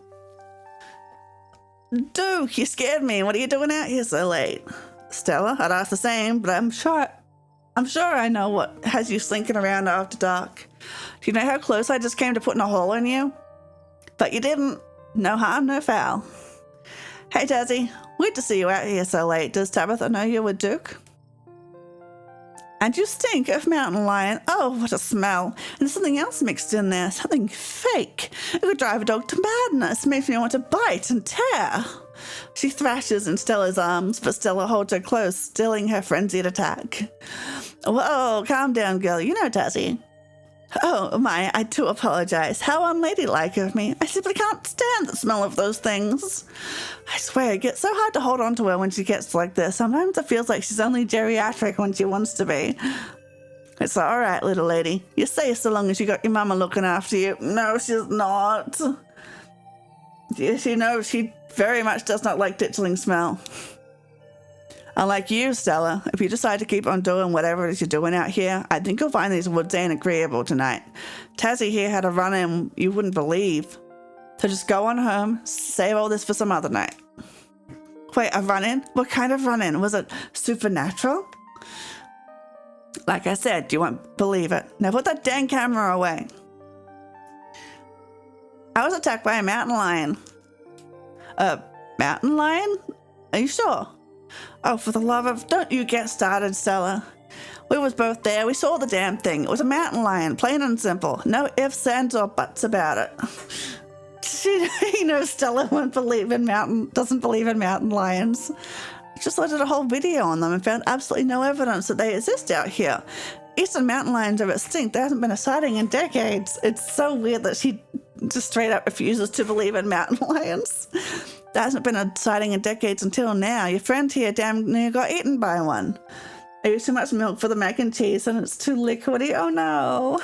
Duke, you scared me. What are you doing out here so late? Stella, I'd ask the same, but I'm sure I know what has you slinking around after dark. Do you know how close I just came to putting a hole in you? But you didn't. No harm, no foul. Hey, Tazzy. Weird to see you out here so late. Does Tabitha know you're with Duke? And you stink of mountain lion. Oh, what a smell. And there's something else mixed in there. Something fake. It could drive a dog to madness. Makes me want to bite and tear. She thrashes in Stella's arms, but Stella holds her close, stilling her frenzied attack. Whoa, calm down, girl. You know Tazzy. Oh, my, I do apologize. How unladylike of me. I simply can't stand the smell of those things. I swear, it gets so hard to hold on to her when she gets like this. Sometimes it feels like she's only geriatric when she wants to be. It's all right, little lady. You're safe so long as you got your mama looking after you. No, she's not. Yes, you know, she very much does not like ditchling smell. Unlike you, Stella, if you decide to keep on doing whatever it is you're doing out here, I think you'll find these woods ain't agreeable tonight. Tazzy here had a run-in you wouldn't believe. So just go on home, save all this for some other night. Wait, a run-in? What kind of run-in? Was it supernatural? Like I said, you won't believe it. Now put that dang camera away. I was attacked by a mountain lion. A mountain lion? Are you sure? Oh, for the love of... Don't you get started, Stella. We was both there. We saw the damn thing. It was a mountain lion, plain and simple. No ifs, ands, or buts about it. You know, Stella doesn't believe in mountain lions. I just looked at a whole video on them and found absolutely no evidence that they exist out here. Eastern mountain lions are extinct. There hasn't been a sighting in decades. It's so weird that she just straight up refuses to believe in mountain lions. There hasn't been a sighting in decades until now. Your friend here damn near got eaten by one. I used too much milk for the mac and cheese and it's too liquidy. Oh no.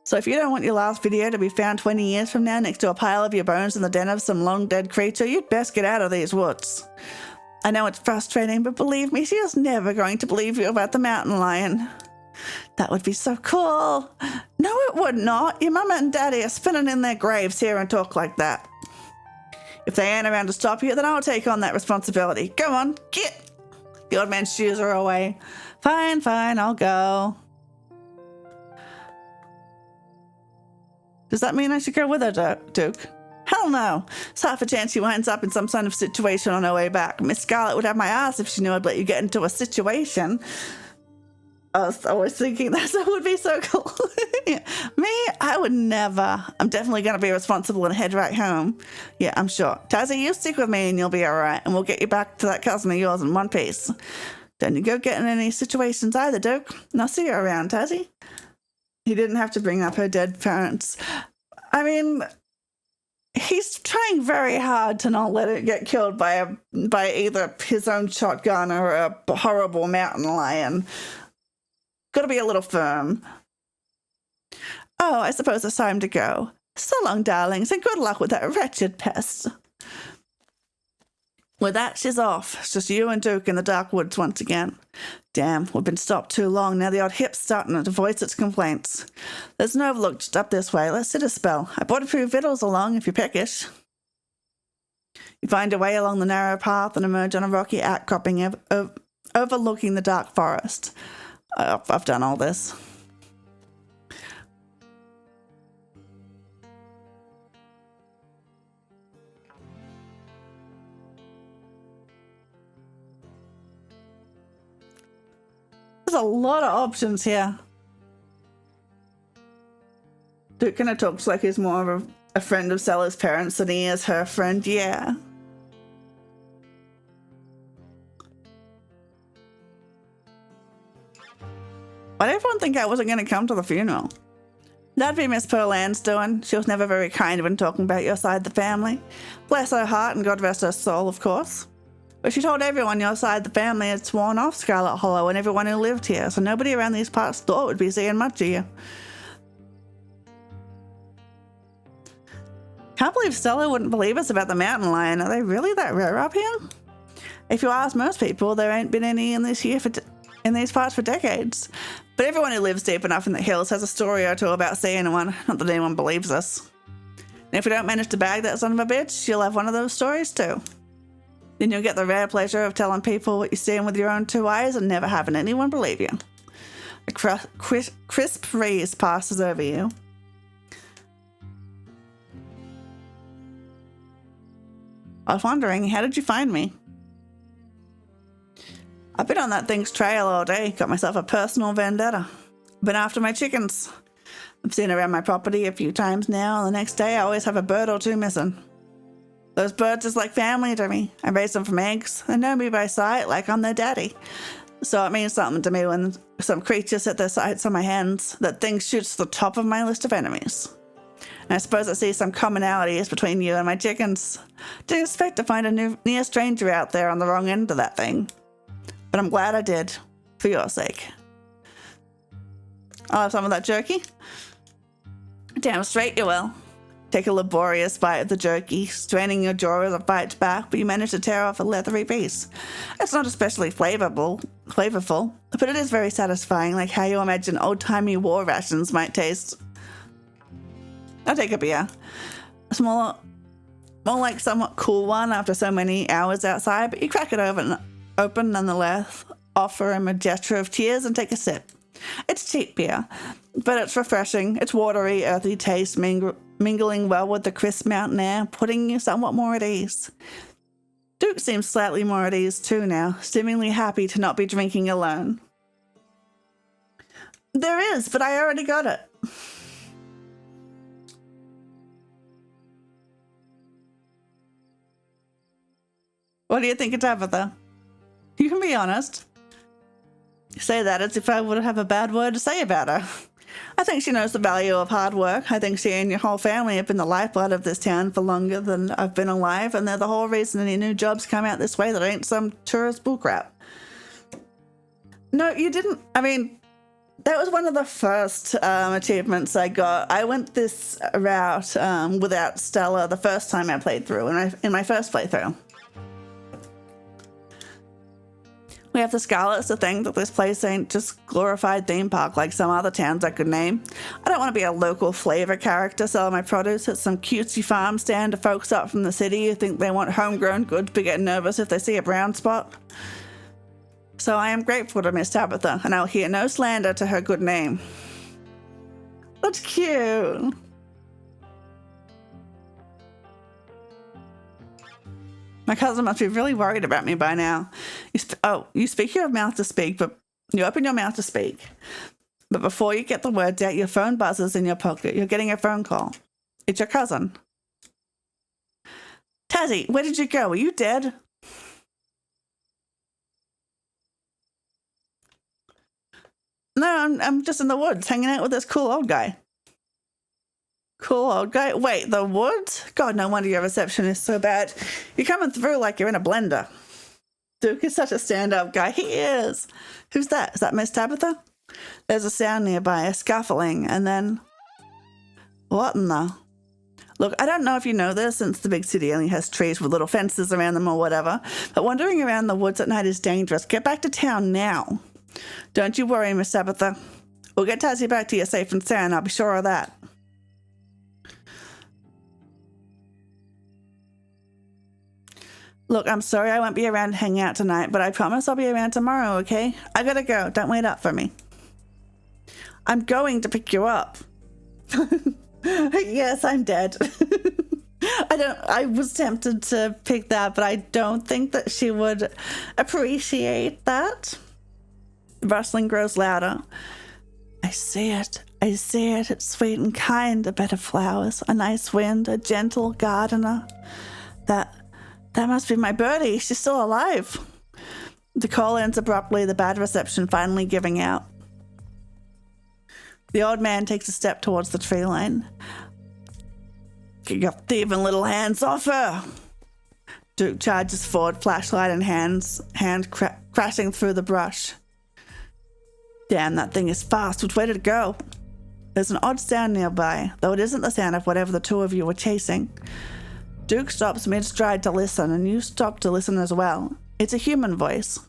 So if you don't want your last video to be found 20 years from now next to a pile of your bones in the den of some long dead creature, you'd best get out of these woods. I know it's frustrating, but believe me, she is never going to believe you about the mountain lion. That would be so cool. No, it would not. Your mama and daddy are spinning in their graves here and talk like that. If they ain't around to stop you, then I'll take on that responsibility. Go on, get. The old man's shoes are away. Fine, I'll go. Does that mean I should go with her, Duke? Hell no. It's half a chance she winds up in some kind of situation on her way back. Miss Scarlet would have my ass if she knew I'd let you get into a situation. I was always thinking that would be so cool. Yeah. Me, I would never. I'm definitely going to be responsible and head right home. Yeah, I'm sure. Tazzy, you stick with me and you'll be all right. And we'll get you back to that cousin of yours in one piece. Don't you go get in any situations either, Duke. And I'll see you around, Tazzy. He didn't have to bring up her dead parents. I mean, he's trying very hard to not let it get killed by either his own shotgun or a horrible mountain lion. Got to be a little firm. Oh, I suppose it's time to go. So long, darlings, and good luck with that wretched pest. With that, she's off. It's just you and Duke in the dark woods once again. Damn, we've been stopped too long. Now the odd hip's starting to voice its complaints. There's an overlook just up this way. Let's sit a spell. I brought a few victuals along if you're peckish. You find your way along the narrow path and emerge on a rocky outcropping overlooking the dark forest. I've done all this. There's a lot of options here. Duke kind of talks like he's more of a friend of Stella's parents than he is her friend, yeah. Why did everyone think I wasn't going to come to the funeral? That'd be Miss Pearl Ann's doing. She was never very kind when talking about your side of the family. Bless her heart and God rest her soul, of course. But she told everyone your side of the family had sworn off Scarlet Hollow and everyone who lived here, so nobody around these parts thought would be seeing much of you. Can't believe Stella wouldn't believe us about the mountain lion. Are they really that rare up here? If you ask most people, there ain't been any in these parts for decades. But everyone who lives deep enough in the hills has a story or two about seeing one. Not that anyone believes us. And if we don't manage to bag that son of a bitch, you'll have one of those stories too. Then you'll get the rare pleasure of telling people what you're seeing with your own two eyes and never having anyone believe you. A crisp breeze passes over you. I was wondering, how did you find me? I've been on that thing's trail all day, got myself a personal vendetta. Been after my chickens. I've seen around my property a few times now, and the next day I always have a bird or two missing. Those birds is like family to me. I raise them from eggs. They know me by sight like I'm their daddy. So it means something to me when some creature set their sights on my hands. That thing shoots to the top of my list of enemies. And I suppose I see some commonalities between you and my chickens. Didn't expect to find a near stranger out there on the wrong end of that thing. But I'm glad I did, for your sake. I'll have some of that jerky. Damn straight you will. Take a laborious bite of the jerky, straining your jaw as it bites back, but you manage to tear off a leathery piece. It's not especially flavorful, but it is very satisfying, like how you imagine old-timey war rations might taste. I'll take a beer. A more like somewhat cool one after so many hours outside, but you crack it open nonetheless, offer him a gesture of cheers and take a sip. It's cheap beer, but it's refreshing. Its watery, earthy taste mingling well with the crisp mountain air, putting you somewhat more at ease. Duke seems slightly more at ease too now, seemingly happy to not be drinking alone. There is, but I already got it. What do you think of Tabitha? You can be honest. You say that as if I would have a bad word to say about her. I think she knows the value of hard work. I think she and your whole family have been the lifeblood of this town for longer than I've been alive, and they're the whole reason any new jobs come out this way that ain't some tourist bullcrap. No, you didn't. I mean, that was one of the first achievements I got. I went this route without Stella the first time I played through, in my first playthrough. We have the Scarlets to think that this place ain't just glorified theme park like some other towns I could name. I don't want to be a local flavor character selling my produce at some cutesy farm stand to folks up from the city who think they want homegrown goods but get nervous if they see a brown spot. So I am grateful to Miss Tabitha, and I'll hear no slander to her good name. That's cute. My cousin must be really worried about me by now. You speak your mouth to speak, but you open your mouth to speak. But before you get the words out, your phone buzzes in your pocket. You're getting a phone call. It's your cousin. Tazzy, where did you go? Are you dead? No, I'm just in the woods hanging out with this cool old guy. Cool old guy? Wait, the woods? God, no wonder your reception is so bad. You're coming through like you're in a blender. Duke is such a stand-up guy. He is. Who's that? Is that Miss Tabitha? There's a sound nearby, a scuffling, and then... What in the... Look, I don't know if you know this, since the big city only has trees with little fences around them or whatever, but wandering around the woods at night is dangerous. Get back to town now. Don't you worry, Miss Tabitha. We'll get Tazzy back to you safe and sound, I'll be sure of that. Look, I'm sorry I won't be around to hang out tonight, but I promise I'll be around tomorrow, okay? I gotta go. Don't wait up for me. I'm going to pick you up. Yes, I'm dead. I was tempted to pick that, but I don't think that she would appreciate that. The rustling grows louder. I see it. I see it. It's sweet and kind. A bed of flowers, a nice wind, a gentle gardener. That must be my birdie. She's still alive. The call ends abruptly, the bad reception finally giving out. The old man takes a step towards the tree line. Get your thieving little hands off her. Duke charges forward, flashlight in hand crashing through the brush. Damn, that thing is fast. Which way did it go? There's an odd sound nearby, though it isn't the sound of whatever the two of you were chasing. Duke stops mid-stride to listen, and you stop to listen as well. It's a human voice.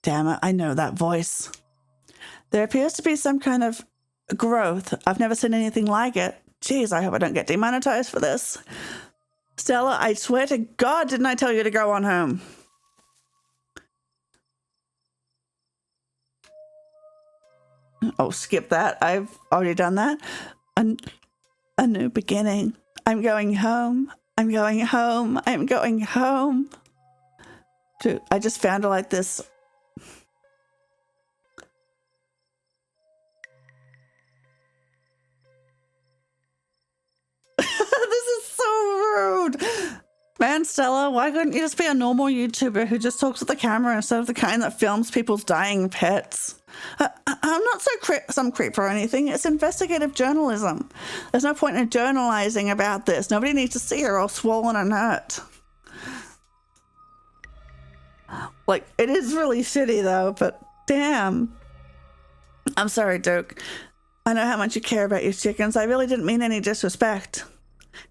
Damn it, I know that voice. There appears to be some kind of growth. I've never seen anything like it. Jeez, I hope I don't get demonetized for this. Stella, I swear to God, didn't I tell you to go on home? Oh, skip that. I've already done that. A new beginning. I'm going home. I'm going home. I'm going home. Dude, I just found her like this. This is so rude. Man, Stella, why couldn't you just be a normal YouTuber who just talks to the camera instead of the kind that films people's dying pets? I'm not some creep or anything. It's investigative journalism. There's no point in journalizing about this. Nobody needs to see her all swollen and hurt. Like, it is really shitty though, but damn. I'm sorry, Duke. I know how much you care about your chickens. I really didn't mean any disrespect.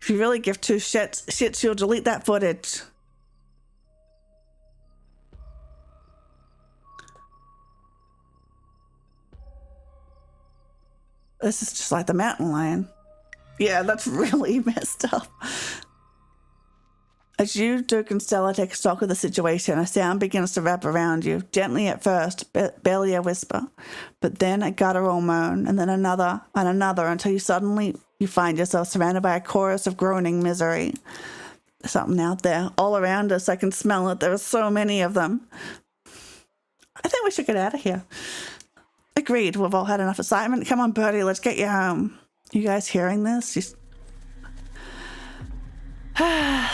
If you really give two shits, you'll delete that footage. This is just like the mountain lion. Yeah, that's really messed up. As you, Duke, and Stella take stock of the situation, a sound begins to wrap around you, gently at first, barely a whisper, but then a guttural moan, and then another and another, until you find yourself surrounded by a chorus of groaning misery. something out there all around us. I can smell it. There are so many of them. I think we should get out of here. Agreed. We've all had enough excitement. Come on, Birdie, let's get you home. You guys hearing this? And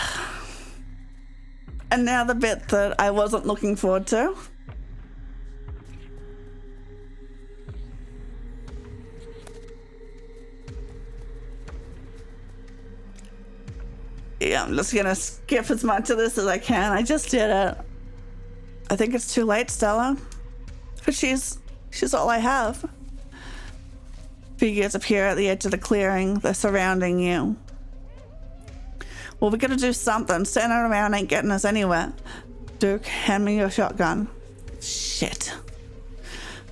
now the bit that I wasn't looking forward to. Yeah, I'm just gonna skip as much of this as I can. I just did it. I think it's too late, Stella. But she's all I have. Figures appear at the edge of the clearing. They're surrounding you. Well, we gotta do something. Standing around ain't getting us anywhere. Duke, hand me your shotgun. Shit.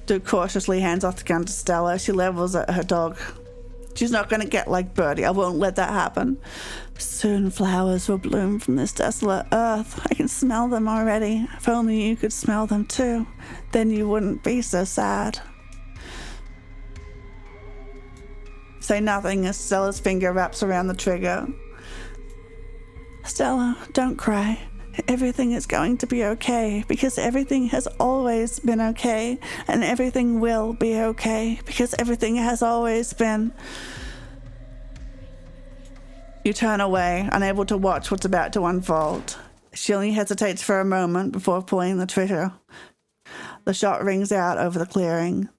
Duke cautiously hands off the gun to Stella. She levels at her dog. She's not gonna get like Birdie. I won't let that happen. Soon flowers will bloom from this desolate earth. I can smell them already. If only you could smell them too. Then you wouldn't be so sad. Say nothing as Stella's finger wraps around the trigger. Stella, don't cry. Everything is going to be okay because everything has always been okay, and everything will be okay because everything has always been. You turn away, unable to watch what's about to unfold. She only hesitates for a moment before pulling the trigger. The shot rings out over the clearing.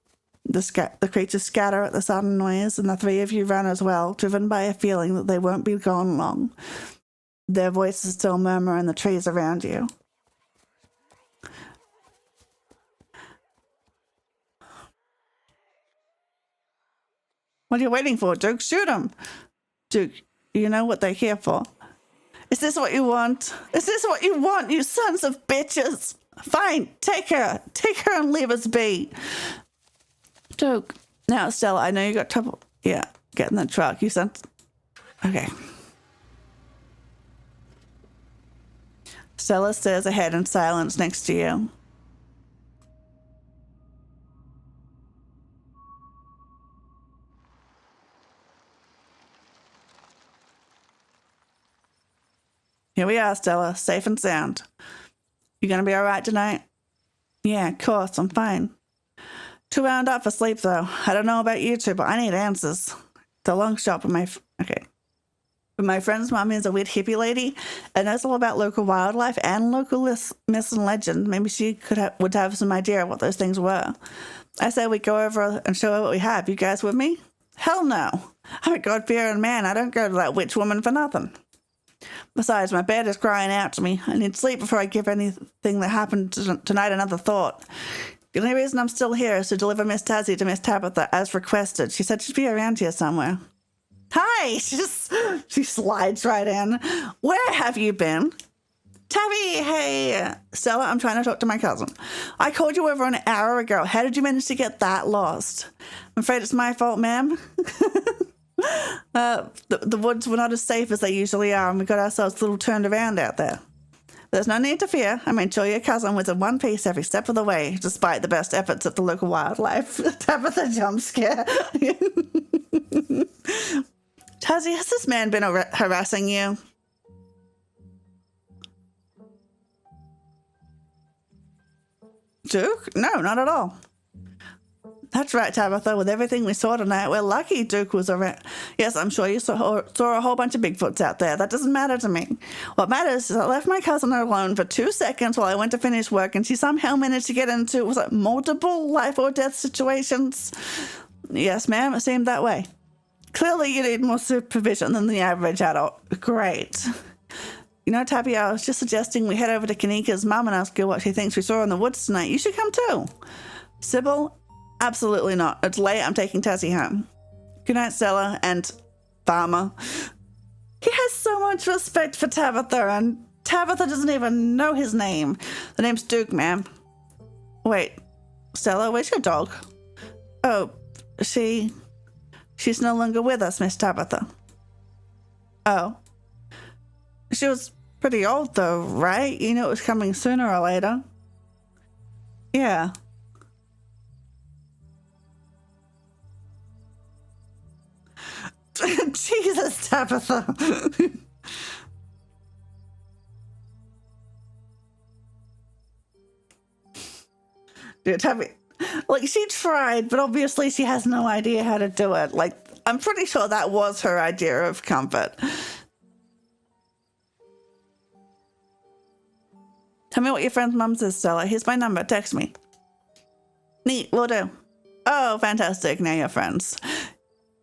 The creatures scatter at the sudden noise, and the three of you run as well, driven by a feeling that they won't be gone long. Their voices still murmur in the trees around you. What are you waiting for, Duke? Shoot them! Duke, you know what they're here for. Is this what you want? Is this what you want, you sons of bitches? Fine, take her. Take her and leave us be. Duke. Now, Stella, I know you got trouble. Yeah, get in the truck. You sent... Okay. Stella stares ahead in silence next to you. Here we are, Stella, safe and sound. You gonna be all right tonight? Yeah, of course, I'm fine. Too wound up for sleep, though. I don't know about you two, but I need answers. The long shot with my... Okay. But my friend's mum is a weird hippie lady and knows all about local wildlife and local myths and legends. Maybe she would have some idea of what those things were. I say we go over and show her what we have. You guys with me? Hell no. I'm a God-fearing man. I don't go to that witch woman for nothing. Besides, my bed is crying out to me. I need sleep before I give anything that happened tonight another thought. The only reason I'm still here is to deliver Miss Tazzy to Miss Tabitha as requested. She said she'd be around here somewhere. Hi! She slides right in. Where have you been? Tabby, hey. Stella, I'm trying to talk to my cousin. I called you over an hour ago. How did you manage to get that lost? I'm afraid it's my fault, ma'am. The woods were not as safe as they usually are, and we got ourselves a little turned around out there. There's no need to fear. I made sure your cousin was in one piece every step of the way, despite the best efforts of the local wildlife. Tabitha jump scare. Tazzy, has this man been harassing you? Duke? No, not at all. That's right, Tabitha. With everything we saw tonight, we're lucky Duke was around. Yes, I'm sure you saw a whole bunch of Bigfoots out there. That doesn't matter to me. What matters is I left my cousin alone for 2 seconds while I went to finish work, and she somehow managed to get into, was it multiple life or death situations? Yes, ma'am, it seemed that way. Clearly you need more supervision than the average adult. Great. You know, Tabby, I was just suggesting we head over to Kanika's mum and ask her what she thinks we saw in the woods tonight. You should come too. Sybil? Absolutely not. It's late. I'm taking Tassie home. Good night, Stella and Farmer. He has so much respect for Tabitha, and Tabitha doesn't even know his name. The name's Duke, ma'am. Wait, Stella, where's your dog? Oh, she's no longer with us, Miss Tabitha. Oh. She was pretty old, though, right? You knew it was coming sooner or later. Yeah. Jesus, Tabitha. Dude, Tabby, like, she tried, but obviously she has no idea how to do it. Like, I'm pretty sure that was her idea of comfort. Tell me what your friend's mum says, Stella. Here's my number. Text me. Neat, will do. Oh, fantastic. Now you're friends.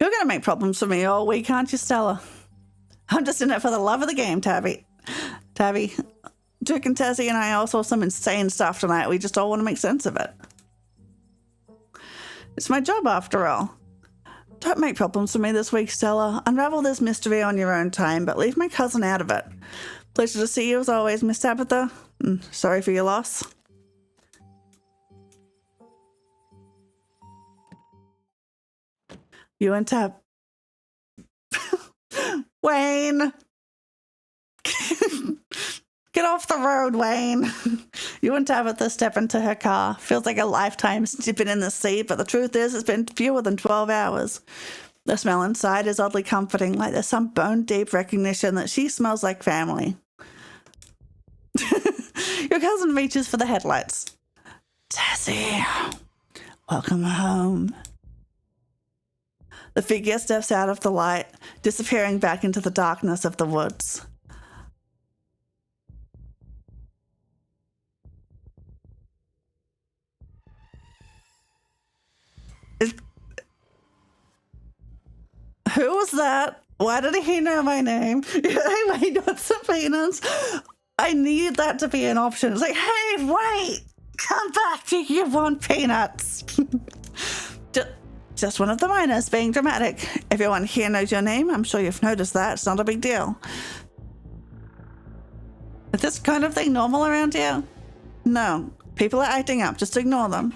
You're going to make problems for me all week, aren't you, Stella? I'm just in it for the love of the game, Tabby. Tabby, Duke and Tassie and I all saw some insane stuff tonight. We just all want to make sense of it. It's my job, after all. Don't make problems for me this week, Stella. Unravel this mystery on your own time, but leave my cousin out of it. Pleasure to see you as always, Miss Tabitha. Sorry for your loss. You and Tab. Wayne! Get off the road, Wayne. You and Tabitha step into her car. Feels like a lifetime dipping in the seat, but the truth is it's been fewer than 12 hours. The smell inside is oddly comforting, like there's some bone-deep recognition that she smells like family. Your cousin reaches for the headlights. Tassie, welcome home. The figure steps out of the light, disappearing back into the darkness of the woods. Who was that? Why did he know my name? Hey, wait, want some peanuts? I need that to be an option. It's like, hey, wait, come back. Do you want peanuts? Just one of the miners being dramatic. Everyone here knows your name. I'm sure you've noticed that. It's not a big deal. Is this kind of thing normal around here? No. People are acting up. Just ignore them.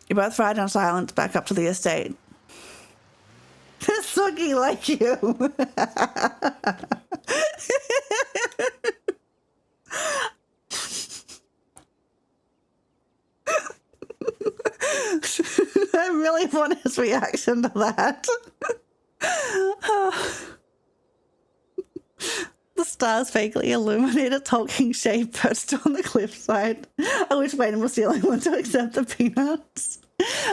You both ride in silence back up to the estate. Suki like you. I really want his reaction to that. The stars vaguely illuminate a talking shape perched on the cliffside. I wish Wayne was the only one to accept the peanuts.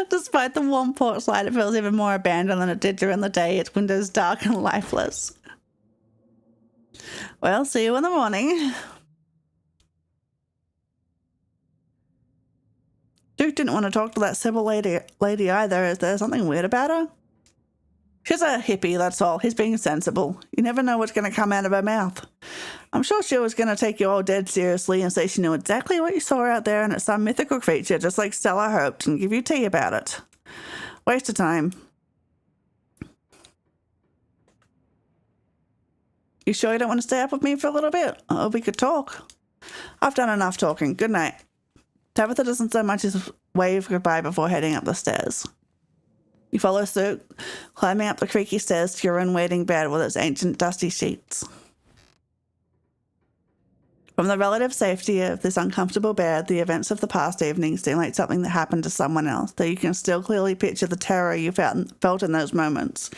Despite the warm porch light, it feels even more abandoned than it did during the day, its windows dark and lifeless. Well, see you in the morning. Duke didn't want to talk to that Sybil lady either. Is there something weird about her? She's a hippie, that's all. He's being sensible. You never know what's going to come out of her mouth. I'm sure she was going to take you all dead seriously and say she knew exactly what you saw out there and it's some mythical creature just like Stella hoped and give you tea about it. Waste of time. You sure you don't want to stay up with me for a little bit? Oh, we could talk. I've done enough talking. Good night. Tabitha doesn't so much as wave goodbye before heading up the stairs. You follow suit, climbing up the creaky stairs to your own waiting bed with its ancient dusty sheets. From the relative safety of this uncomfortable bed, the events of the past evening seem like something that happened to someone else, though you can still clearly picture the terror you felt in those moments.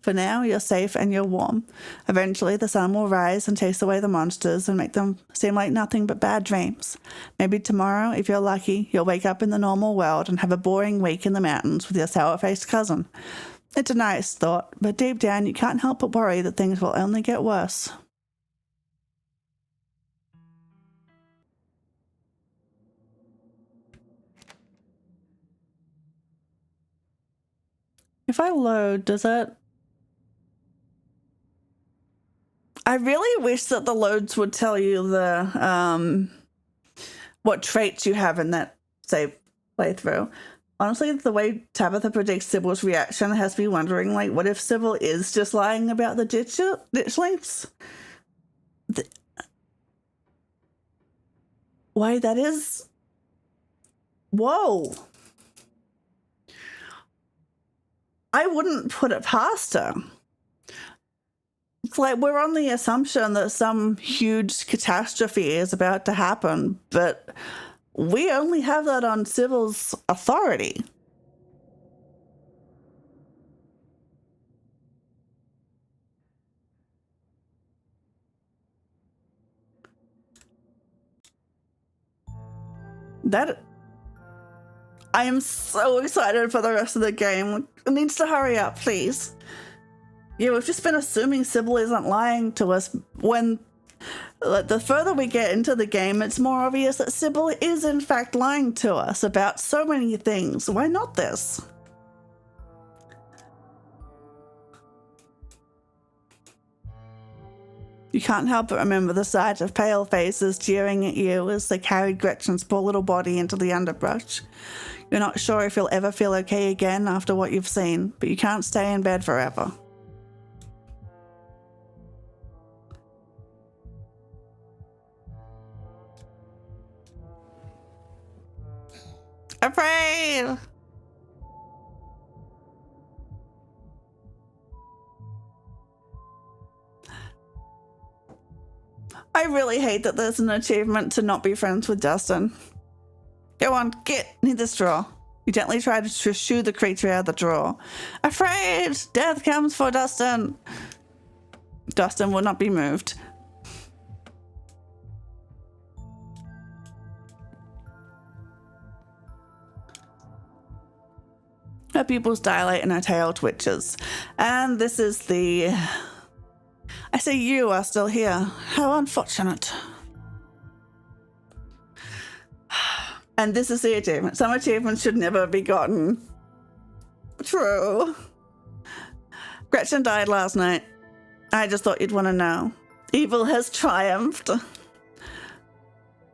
For now, you're safe and you're warm. Eventually, the sun will rise and chase away the monsters and make them seem like nothing but bad dreams. Maybe tomorrow, if you're lucky, you'll wake up in the normal world and have a boring week in the mountains with your sour-faced cousin. It's a nice thought, but deep down you can't help but worry that things will only get worse. If I load, does it... I really wish that the loads would tell you the what traits you have in that save playthrough. Honestly, the way Tabitha predicts Sybil's reaction has me wondering, like, what if Sybil is just lying about the ditchlings? Why, that is... Whoa! I wouldn't put it past her. It's like we're on the assumption that some huge catastrophe is about to happen, but we only have that on Sybil's authority. That I am so excited for the rest of the game. It needs to hurry up, please. Yeah, we've just been assuming Sybil isn't lying to us. When the further we get into the game, it's more obvious that Sybil is in fact lying to us about so many things. Why not this? You can't help but remember the sight of pale faces jeering at you as they carried Gretchen's poor little body into the underbrush. You're not sure if you'll ever feel okay again after what you've seen, but you can't stay in bed forever. Afraid! I really hate that there's an achievement to not be friends with Dustin. Go on, need this drawer. You gently try to shoo the creature out of the drawer. Afraid! Death comes for Dustin! Dustin will not be moved. Her pupils dilate and her tail twitches. And this is the... I say you are still here. How unfortunate. And this is the achievement. Some achievements should never be gotten. True. Gretchen died last night. I just thought you'd want to know. Evil has triumphed.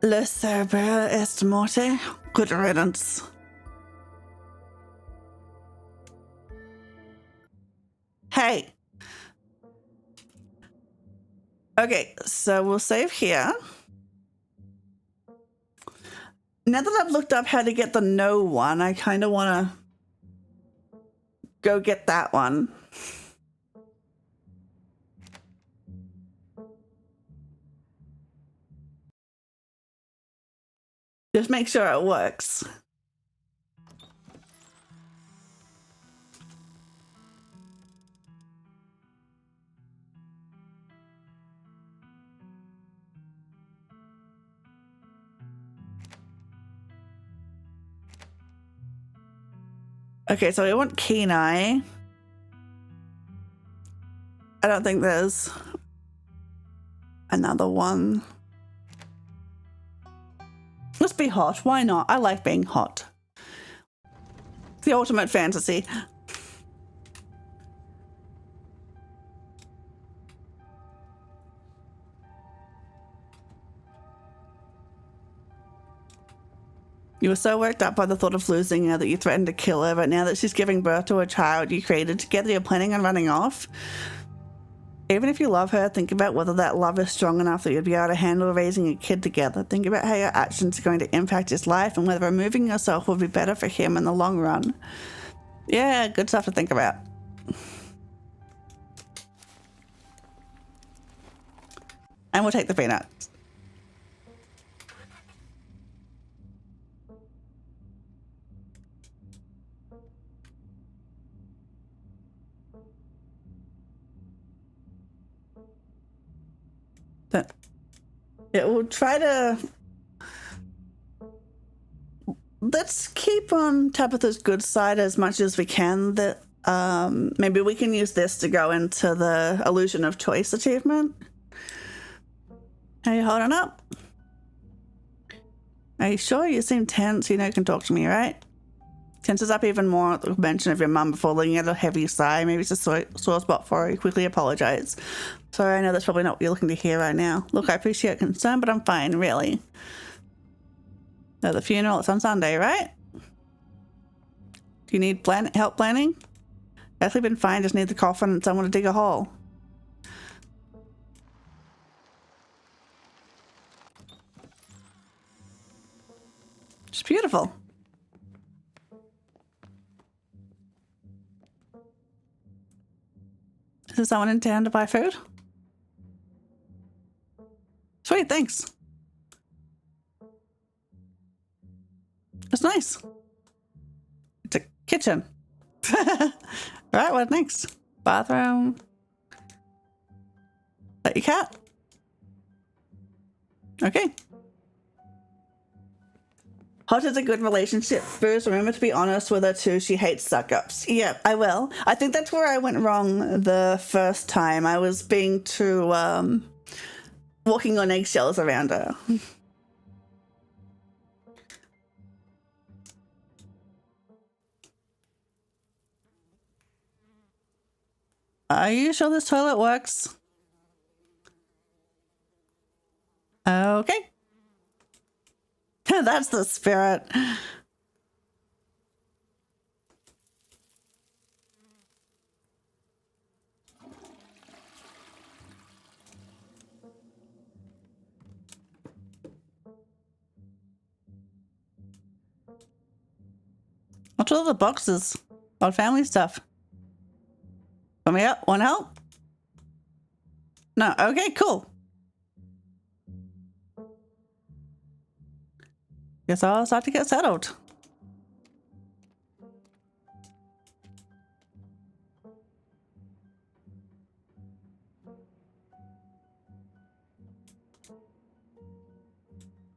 Le cerbere est morte. Good riddance. Hey. Okay, so we'll save here. Now that I've looked up how to get the no one, I kind of want to go get that one. Just make sure it works. Okay, so we want keen eye. I don't think there's another one. Let's be hot. Why not? I like being hot. The ultimate fantasy. You were so worked up by the thought of losing her that you threatened to kill her, but now that she's giving birth to a child you created together, you're planning on running off? Even if you love her, think about whether that love is strong enough that you'd be able to handle raising a kid together. Think about how your actions are going to impact his life and whether removing yourself will be better for him in the long run. Yeah, good stuff to think about. And we'll take the peanuts. It will try to... Let's keep on Tabitha's good side as much as we can. That maybe we can use this to go into the illusion of choice achievement. Are you holding up? Are you sure? You seem tense. You know you can talk to me, right? Tenses up even more at the mention of your mum before letting out a heavy sigh. Maybe it's a sore spot for her. You quickly apologise. Sorry, I know that's probably not what you're looking to hear right now. Look, I appreciate concern, but I'm fine, really. No, the funeral, it's on Sunday, right? Do you need help planning? Actually been fine, just need the coffin and someone to dig a hole. It's beautiful. Is there someone in town to buy food? Sweet, thanks. That's nice. It's a kitchen. Right, what next? Bathroom. Let your cat. Okay. Hot is a good relationship. Booze, remember to be honest with her too. She hates suck-ups. Yeah, I will. I think that's where I went wrong the first time. I was being too, walking on eggshells around her. Are you sure this toilet works? Okay. That's the spirit. What's all the boxes? Old family stuff. Want me up? Want help? No. Okay, cool. Guess I'll start to get settled.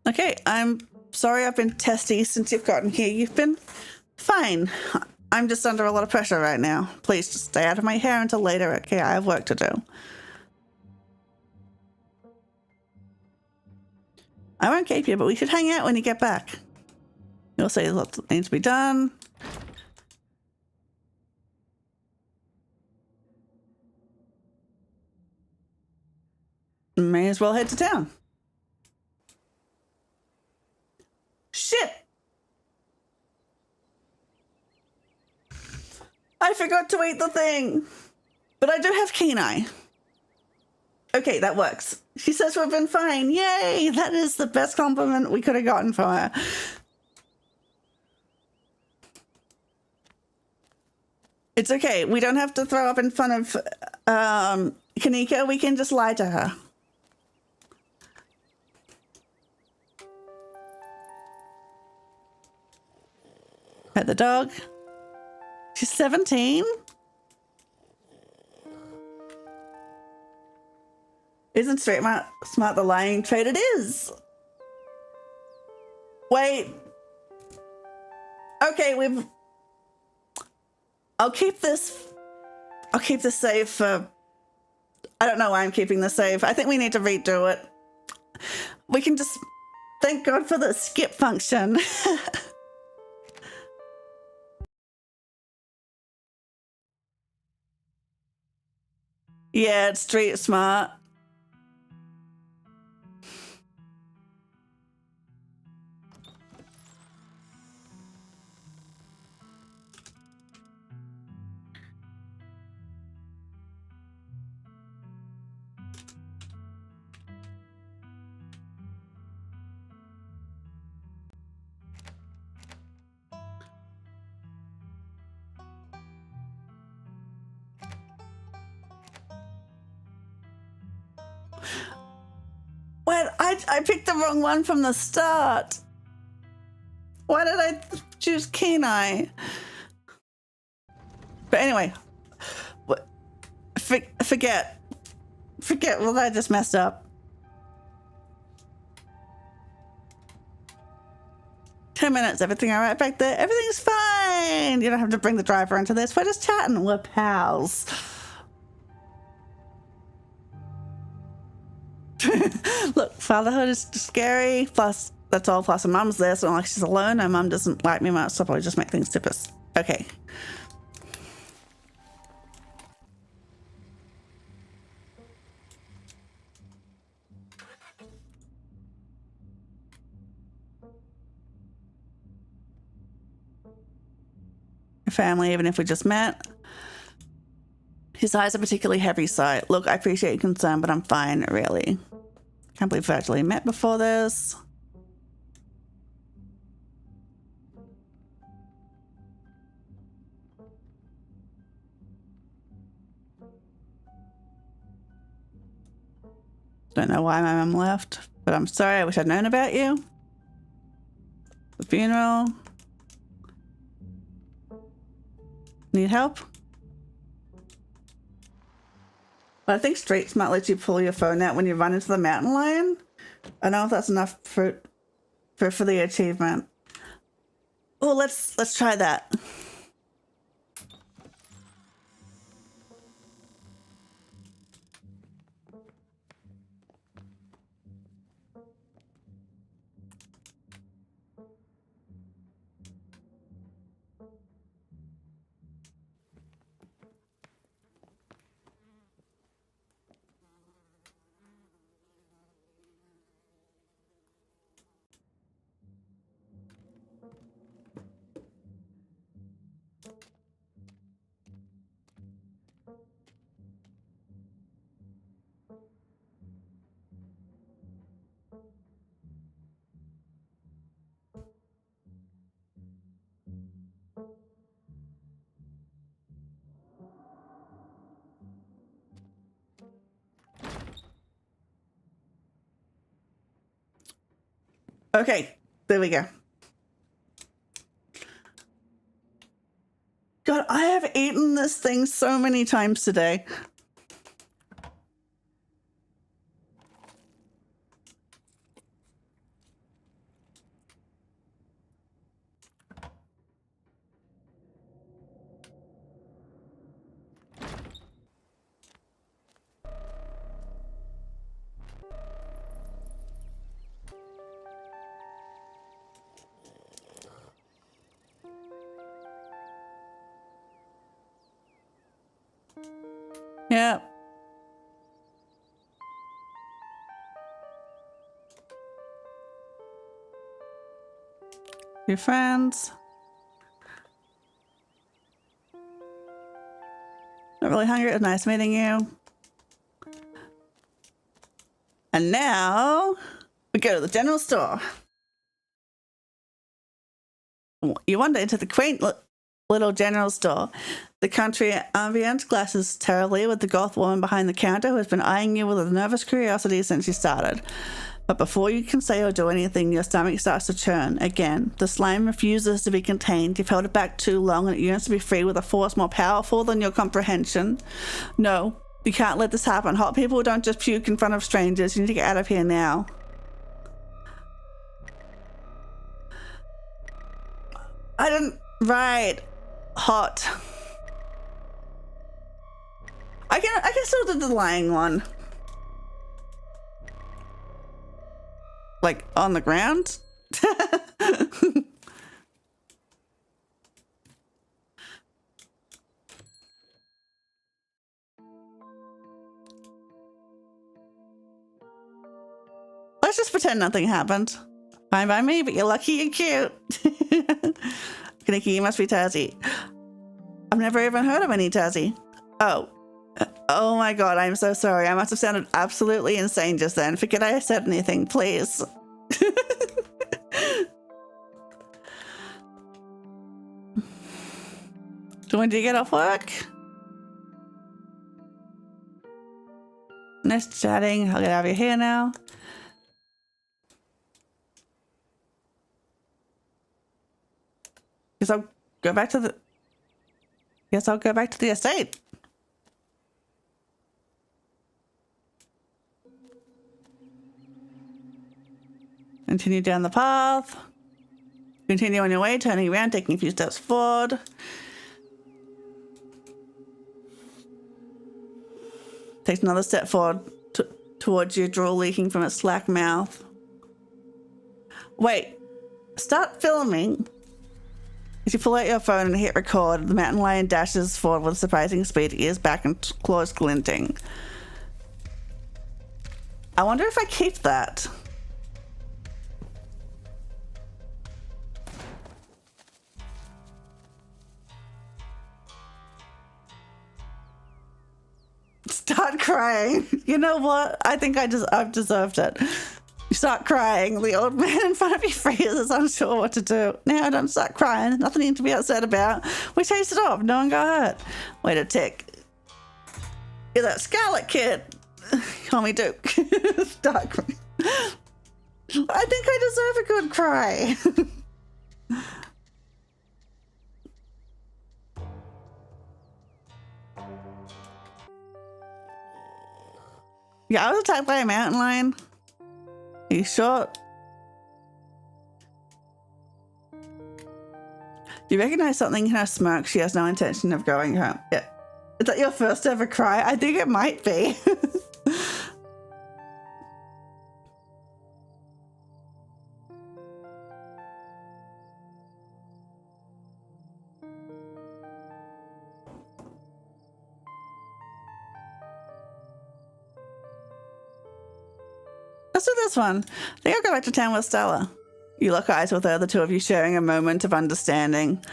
Okay, I'm sorry I've been testy since you've gotten here. You've been fine. I'm just under a lot of pressure right now. Please just stay out of my hair until later, okay? I have work to do. I won't keep you, but we should hang out when you get back. You'll say lots needs to be done. May as well head to town. Shit! I forgot to eat the thing. But I do have keen eye. Okay, that works. She says we've been fine. Yay! That is the best compliment we could have gotten from her. It's okay. We don't have to throw up in front of Kanika. We can just lie to her. Pet the dog. She's 17. Isn't straight smart the lying trait? It is. Wait. Okay, I'll keep this safe for... I don't know why I'm keeping this safe. I think we need to redo it. We can just... Thank God for the skip function. Yeah, it's street smart. Well, I picked the wrong one from the start. Why did I choose keen eye? But anyway, forget. Well, I just messed up. 10 minutes, everything all right back there? Everything's fine. You don't have to bring the driver into this. We're just chatting. We're pals. Look, fatherhood is scary. Plus, that's all. Plus, her mum's there, so like she's alone. Her mum doesn't like me much, so I'll probably just make things tippers. Okay. Your family, even if we just met. His eyes are particularly heavy sight. Look, I appreciate your concern, but I'm fine, really. Can't believe we've actually met before this. Don't know why my mum left, but I'm sorry. I wish I'd known about you. The funeral. Need help? But I think Street Smart lets you pull your phone out when you run into the mountain lion. I don't know if that's enough for the achievement. Oh, let's try that. Okay, there we go. God, I have eaten this thing so many times today. Yeah. Your friends. Not really hungry. It was nice meeting you. And now we go to the general store. You wander into the quaint little general store. The country ambience glasses terribly with the goth woman behind the counter who has been eyeing you with a nervous curiosity since you started. But before you can say or do anything, your stomach starts to churn again. The slime refuses to be contained. You've held it back too long and it yearns to be free with a force more powerful than your comprehension. No, you can't let this happen. Hot people don't just puke in front of strangers. You need to get out of here now. I didn't... Right. Hot. I can still do the lying one. Like, on the ground? Let's just pretend nothing happened. Fine by me, but you're lucky you're cute. Kaneki, you must be Tazzy. I've never even heard of any Tazzy. Oh. Oh my god, I'm so sorry. I must have sounded absolutely insane just then. Forget I said anything, please. So when do you get off work? Nice chatting. I'll get out of your hair now. Guess I'll go back to the estate. Continue down the path. Continue on your way, turning around, taking a few steps forward. Take another step forward towards your drool leaking from its slack mouth. Wait, start filming. As you pull out your phone and hit record, the mountain lion dashes forward with surprising speed, ears back and claws glinting. I wonder if I keep that. Start crying. You know what? I think I've deserved it. You start crying. The old man in front of you freezes, unsure what to do. Now don't start crying. Nothing to be upset about. We chased it off. No one got hurt. Wait a tick. You're that Scarlet kid. Call me Duke. Start crying. I think I deserve a good cry. Yeah, I was attacked by a mountain lion. Are you sure? You recognize something in her smirk. She has no intention of going home. Yeah. Is that your first ever cry? I think it might be. Let's do this one. I think I'll go back to town with Stella. You lock eyes with her, the two of you sharing a moment of understanding.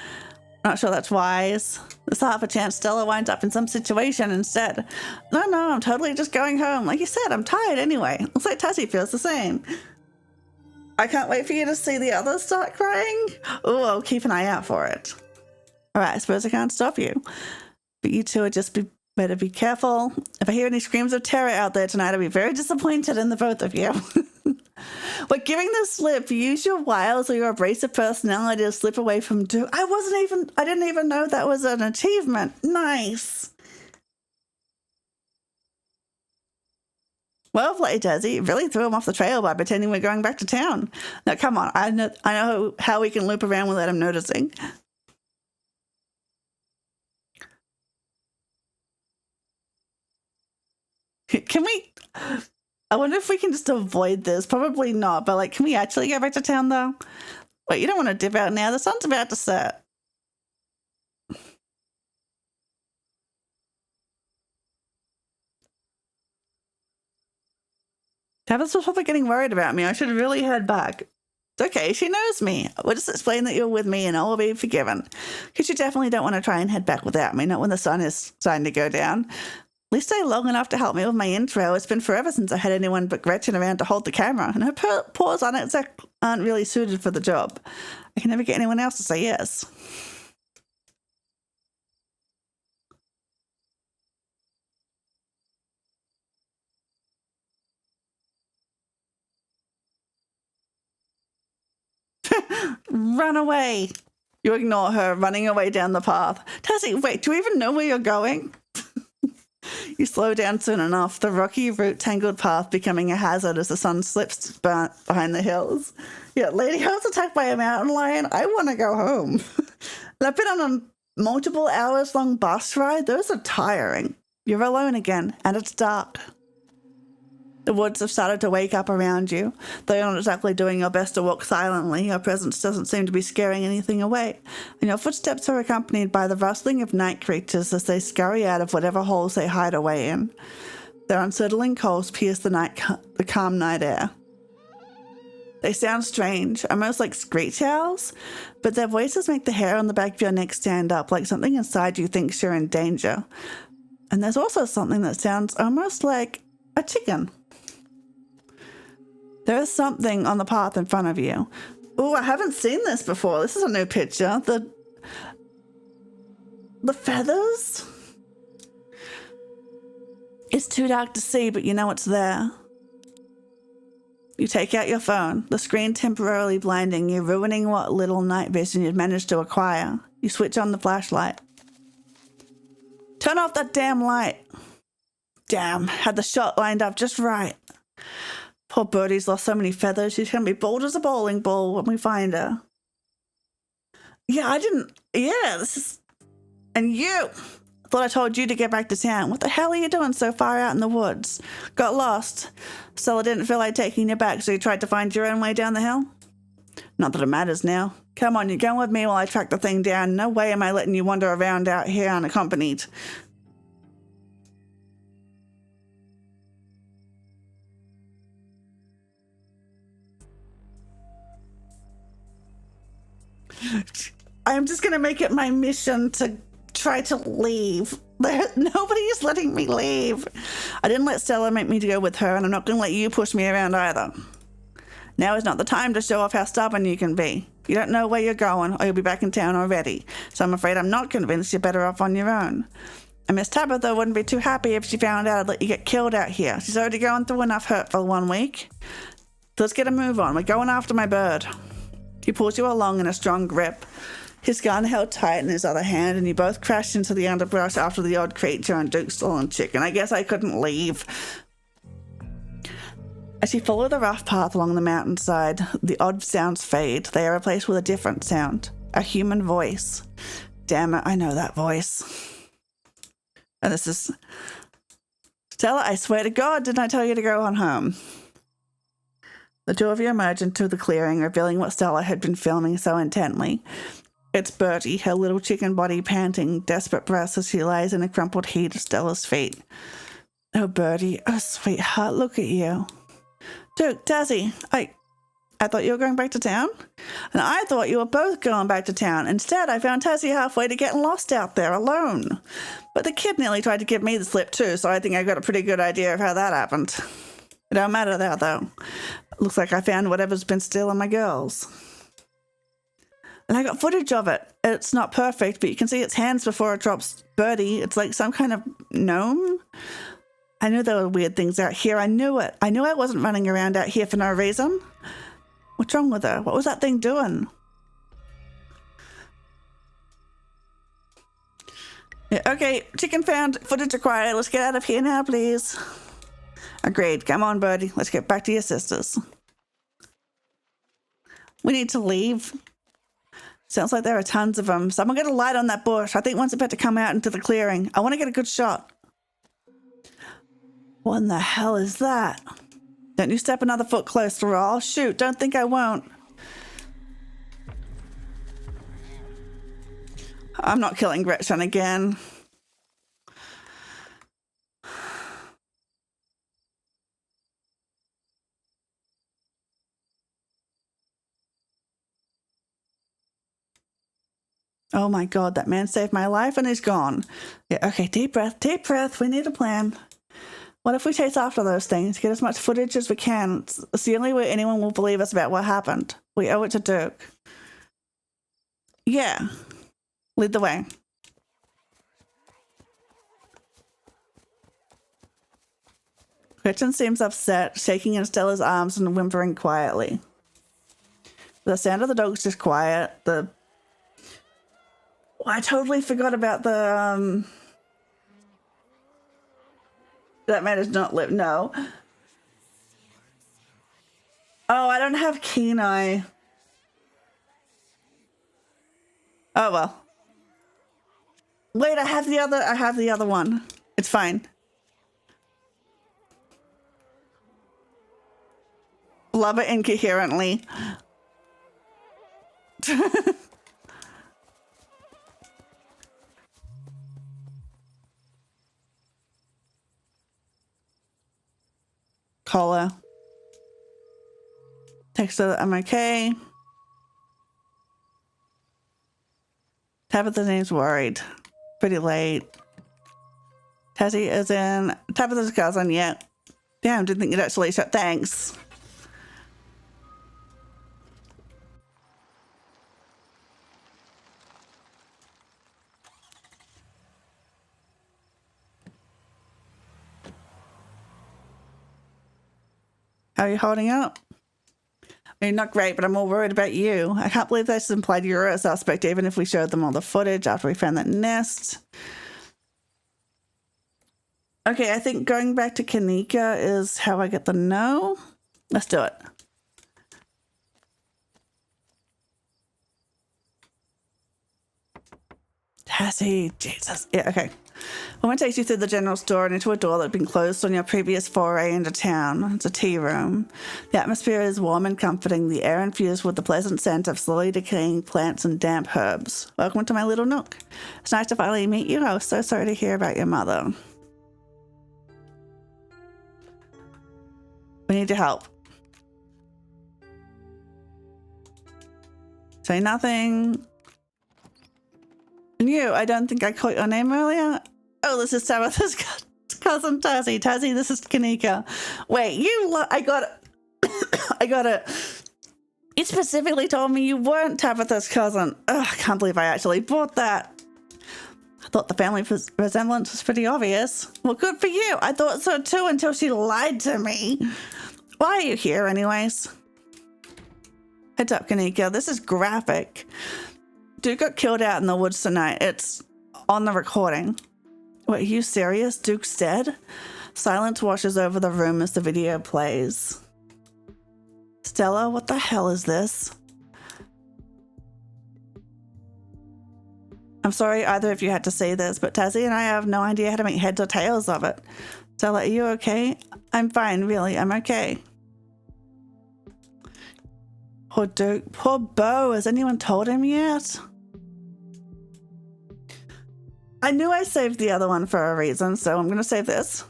Not sure that's wise. There's half a chance Stella winds up in some situation instead. No, I'm totally just going home. Like you said, I'm tired anyway. Looks like Tassie feels the same. I can't wait for you to see the others start crying. Oh, I'll keep an eye out for it. All right, I suppose I can't stop you. But you two better be careful. If I hear any screams of terror out there tonight, I'll be very disappointed in the both of you. We're giving the slip. Use your wiles or your abrasive personality to slip away from doom. I didn't even know that was an achievement. Nice. Well played, Dazzy. You really threw him off the trail by pretending we're going back to town. Now, come on. I know how we can loop around without him noticing. Can we... I wonder if we can just avoid this. Probably not, but like, can we actually go back to town though? Wait, you don't want to dip out now? The sun's about to set. Tabitha's was probably getting worried about me. I should really head back. It's okay, she knows me. We'll just explain that you're with me and all will be forgiven. Because you definitely don't want to try and head back without me, not when the sun is starting to go down. At least stay long enough to help me with my intro. It's been forever since I had anyone but Gretchen around to hold the camera, and her paws aren't really suited for the job. I can never get anyone else to say yes. Run away. You ignore her, running away down the path. Tassie, wait, do you even know where you're going? You slow down soon enough, the rocky, root-tangled path becoming a hazard as the sun slips behind the hills. Yeah, lady, I was attacked by a mountain lion. I want to go home. And I've been on a multiple hours-long bus ride. Those are tiring. You're alone again, and it's dark. The woods have started to wake up around you. Though you're not exactly doing your best to walk silently, your presence doesn't seem to be scaring anything away, and your footsteps are accompanied by the rustling of night creatures as they scurry out of whatever holes they hide away in. Their unsettling calls pierce the calm night air. They sound strange, almost like screech owls, but their voices make the hair on the back of your neck stand up like something inside you thinks you're in danger. And there's also something that sounds almost like a chicken. There is something on the path in front of you. Oh, I haven't seen this before. This is a new picture. The feathers? It's too dark to see, but you know it's there. You take out your phone, the screen temporarily blinding you, ruining what little night vision you'd managed to acquire. You switch on the flashlight. Turn off that damn light. Damn, had the shot lined up just right. Poor birdie's lost so many feathers. She's going to be bald as a bowling ball when we find her. Yeah, this is... And you! Thought I told you to get back to town. What the hell are you doing so far out in the woods? Got lost. Stella didn't feel like taking you back, so you tried to find your own way down the hill? Not that it matters now. Come on, you're going with me while I track the thing down. No way am I letting you wander around out here unaccompanied. I'm just going to make it my mission to try to leave. Nobody's letting me leave. I didn't let Stella make me to go with her, and I'm not going to let you push me around either. Now is not the time to show off how stubborn you can be. You don't know where you're going, or you'll be back in town already, so I'm afraid I'm not convinced you're better off on your own. And Miss Tabitha wouldn't be too happy if she found out I'd let you get killed out here. She's already going through enough hurt for 1 week. So let's get a move on. We're going after my bird. He pulls you along in a strong grip, his gun held tight in his other hand, and you both crashed into the underbrush after the odd creature and Duke's stolen chicken. I guess I couldn't leave. As you follow the rough path along the mountainside, the odd sounds fade. They are replaced with a different sound. A human voice. Damn it, I know that voice. And this is... Stella, I swear to God, didn't I tell you to go on home? The two of you emerge into the clearing, revealing what Stella had been filming so intently. It's Bertie, her little chicken body panting, desperate breaths as she lies in a crumpled heap at Stella's feet. Oh, Bertie, oh, sweetheart, look at you. Duke, Dazzy, I thought you were going back to town? And I thought you were both going back to town. Instead, I found Tassie halfway to getting lost out there alone. But the kid nearly tried to give me the slip too, so I think I got a pretty good idea of how that happened. It don't matter now, though. Looks like I found whatever's been stealing my girls. And I got footage of it. It's not perfect, but you can see its hands before it drops Bertie. It's like some kind of gnome. I knew there were weird things out here. I knew it. I knew I wasn't running around out here for no reason. What's wrong with her? What was that thing doing? Yeah, okay, chicken found. Footage acquired. Let's get out of here now, please. Agreed. Come on, Bertie. Let's get back to your sisters. We need to leave. Sounds like there are tons of them. Someone get a light on that bush. I think one's about to come out into the clearing. I want to get a good shot. What in the hell is that? Don't you step another foot closer, or I'll shoot. Don't think I won't. I'm not killing Gretchen again. Oh my God, that man saved my life and he's gone. Yeah, okay, deep breath, deep breath. We need a plan. What if we chase after those things, get as much footage as we can? It's the only way anyone will believe us about what happened. We owe it to Duke. Yeah. Lead the way. Gretchen seems upset, shaking in Stella's arms and whimpering quietly. The sound of the dog's just quiet. I totally forgot about the... That man does not live. No. Oh, I don't have keen eye. Oh well. Wait, I have the other one. It's fine. Blubber incoherently. Caller. Text her that I'm okay. Tabitha's name's worried. Pretty late. Tassie is in. Tabitha's cousin, yeah. Damn, didn't think you'd actually shut. Thanks. How are you holding up? I mean, not great, but I'm more worried about you. I can't believe this implied you're a suspect, even if we showed them all the footage after we found that nest. Okay, I think going back to Kanika is how I get the no. Let's do it. Tassie, Jesus. Yeah, okay. I want to take you through the general store and into a door that had been closed on your previous foray into town. It's a tea room. The atmosphere is warm and comforting, the air infused with the pleasant scent of slowly decaying plants and damp herbs. Welcome to my little nook. It's nice to finally meet you. I was so sorry to hear about your mother. We need your help. Say nothing. And you, I don't think I caught your name earlier. Oh, this is Tabitha's cousin Tassie. Tassie, this is Kanika. Wait, I got it. I got it. You specifically told me you weren't Tabitha's cousin. Ugh, I can't believe I actually bought that. I thought the family resemblance was pretty obvious. Well, good for you. I thought so too until she lied to me. Why are you here anyways? Heads up, Kanika. This is graphic. Duke got killed out in the woods tonight. It's on the recording. Wait, are you serious? Duke's dead? Silence washes over the room as the video plays. Stella, what the hell is this? I'm sorry either of you had to see this, but Tazzy and I have no idea how to make heads or tails of it. So, like, are you okay? I'm fine, really. I'm okay. Poor Duke. Poor Beau. Has anyone told him yet? I knew I saved the other one for a reason, so I'm going to save this.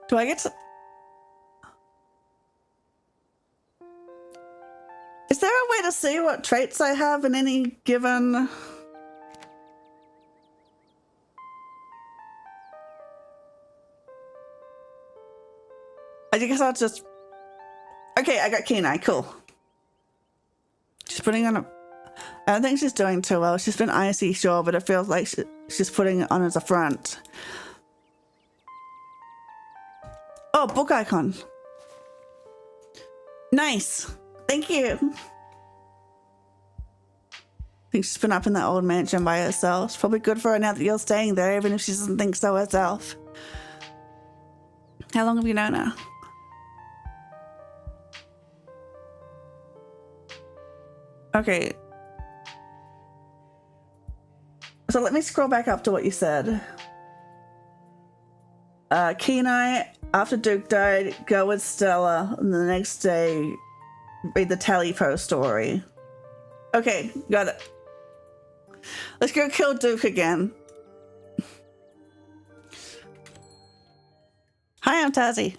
Do I get to... Is there a way to see what traits I have in any given... I guess I'll just... Okay, I got keen eye. Cool. She's putting on a... I don't think she's doing too well. She's been icy, sure, but it feels like she's putting it on as a front. Oh, book icon. Nice. Thank you. I think she's been up in that old mansion by herself. It's probably good for her now that you're staying there, even if she doesn't think so herself. How long have you known her? Okay. So let me scroll back up to what you said. Kenai, after Duke died, go with Stella, and the next day read the Talipo story. Okay, got it. Let's go kill Duke again. Hi, I'm Tazzy.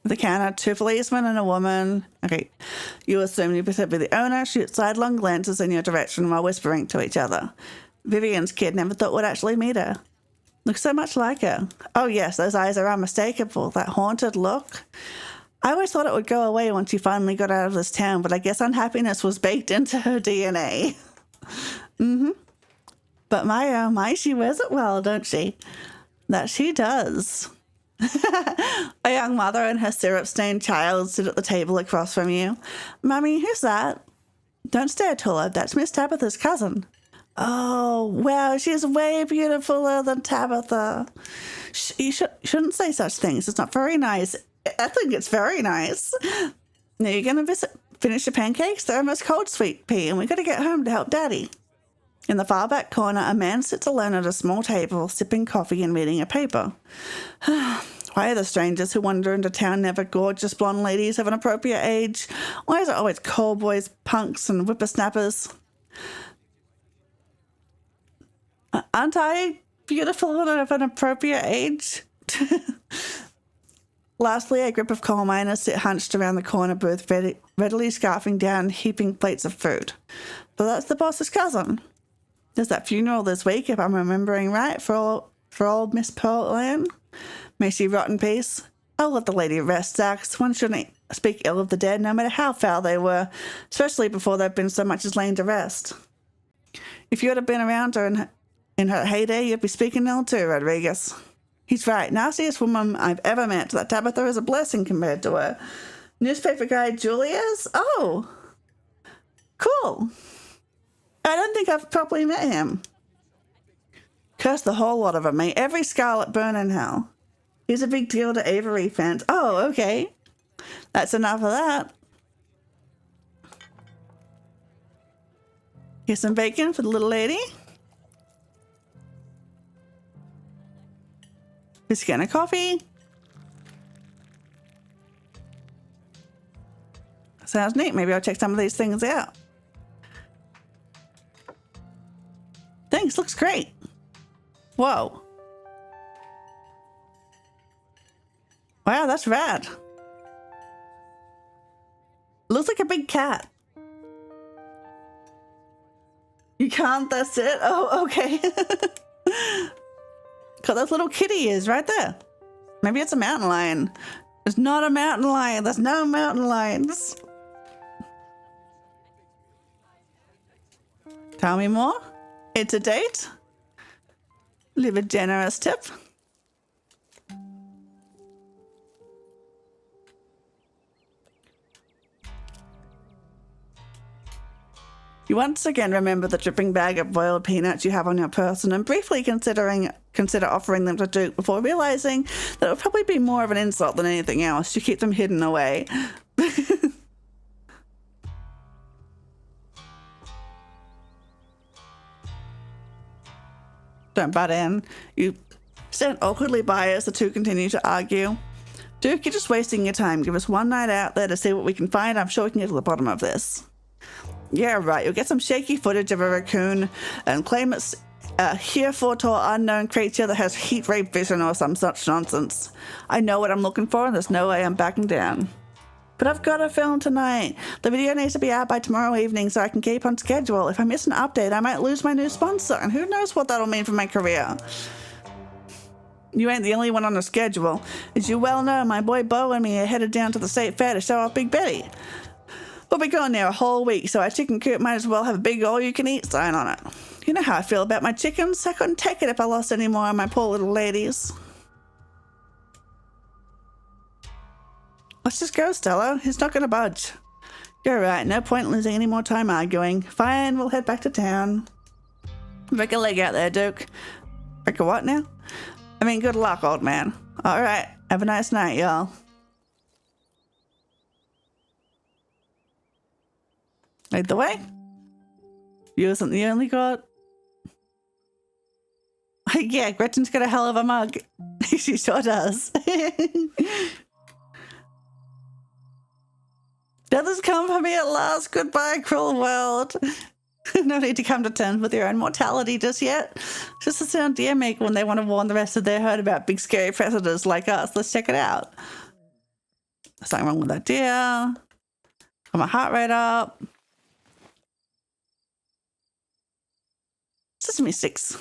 The counter, 2 policemen and a woman. Okay, you assume you pretend to be the owner, shoot sidelong glances in your direction while whispering to each other. Vivian's kid never thought would actually meet her. Looks so much like her. Oh yes, those eyes are unmistakable, that haunted look. I always thought it would go away once she finally got out of this town, but I guess unhappiness was baked into her DNA. But my oh my, she wears it well, don't she? That she does. A young mother and her syrup-stained child sit at the table across from you. Mummy, who's that? Don't stare, Tulla. That's Miss Tabitha's cousin. Oh, wow, she's way beautifuler than Tabitha. You shouldn't say such things. It's not very nice. I think it's very nice. Now you're going to finish your pancakes? They're almost cold, sweet pea, and we got to get home to help Daddy. In the far back corner, a man sits alone at a small table, sipping coffee and reading a paper. Why are the strangers who wander into town never gorgeous blonde ladies of an appropriate age? Why is it always cowboys, punks, and whippersnappers? Aren't I beautiful and of an appropriate age? Lastly, a group of coal miners sit hunched around the corner booth, readily scarfing down heaping plates of food. So that's the boss's cousin. There's that funeral this week, if I'm remembering right, for old Miss Portland. May she rot in peace. I'll let the lady rest, Zax. One shouldn't speak ill of the dead, no matter how foul they were, especially before they've been so much as lain to rest. If you had been around her in her heyday, you'd be speaking ill too, Rodriguez. He's right. Nastiest woman I've ever met. That Tabitha is a blessing compared to her. Newspaper guy Julius? Oh, cool. I don't think I've properly met him. Curse the whole lot of them, mate. Every Scarlet burn in hell. He's a big deal to Avery fans. Oh, okay. That's enough of that. Here's some bacon for the little lady. Biscuit and a coffee. Sounds neat. Maybe I'll check some of these things out. Thanks, looks great. Whoa. Wow, that's rad. Looks like a big cat. You can't, that's it? Oh, okay. Got those little kitty ears right there. Maybe it's a mountain lion. It's not a mountain lion. There's no mountain lions. Tell me more. It's a date. Leave a generous tip. You once again remember the dripping bag of boiled peanuts you have on your person and briefly considering consider offering them to Duke before realizing that it would probably be more of an insult than anything else to keep them hidden away. Don't butt in. You stand awkwardly by as the two continue to argue. Duke, you're just wasting your time. Give us one night out there to see what we can find. I'm sure we can get to the bottom of this. Yeah, right. You'll get some shaky footage of a raccoon and claim it's a heretofore unknown creature that has heat ray vision or some such nonsense. I know what I'm looking for and there's no way I'm backing down. But I've got to film tonight. The video needs to be out by tomorrow evening so I can keep on schedule. If I miss an update, I might lose my new sponsor, and who knows what that'll mean for my career. You ain't the only one on the schedule. As you well know, my boy Bo and me are headed down to the state fair to show off Big Betty. We'll be going there a whole week, so our chicken coop might as well have a big all-you-can-eat sign on it. You know how I feel about my chickens. I couldn't take it if I lost any more of my poor little ladies. Let's just go, Stella. He's not going to budge. You're right. No point losing any more time arguing. Fine, we'll head back to town. Break a leg out there, Duke. Break a what now? I mean, good luck, old man. All right. Have a nice night, y'all. Lead the way. You isn't the only god. Yeah, Gretchen's got a hell of a mug. She sure does. Death has come for me at last. Goodbye, cruel world. No need to come to terms with your own mortality just yet. Just the sound deer make when they want to warn the rest of their herd about big scary predators like us. Let's check it out. There's nothing wrong with that deer. Got my heart rate up. Sesame sticks.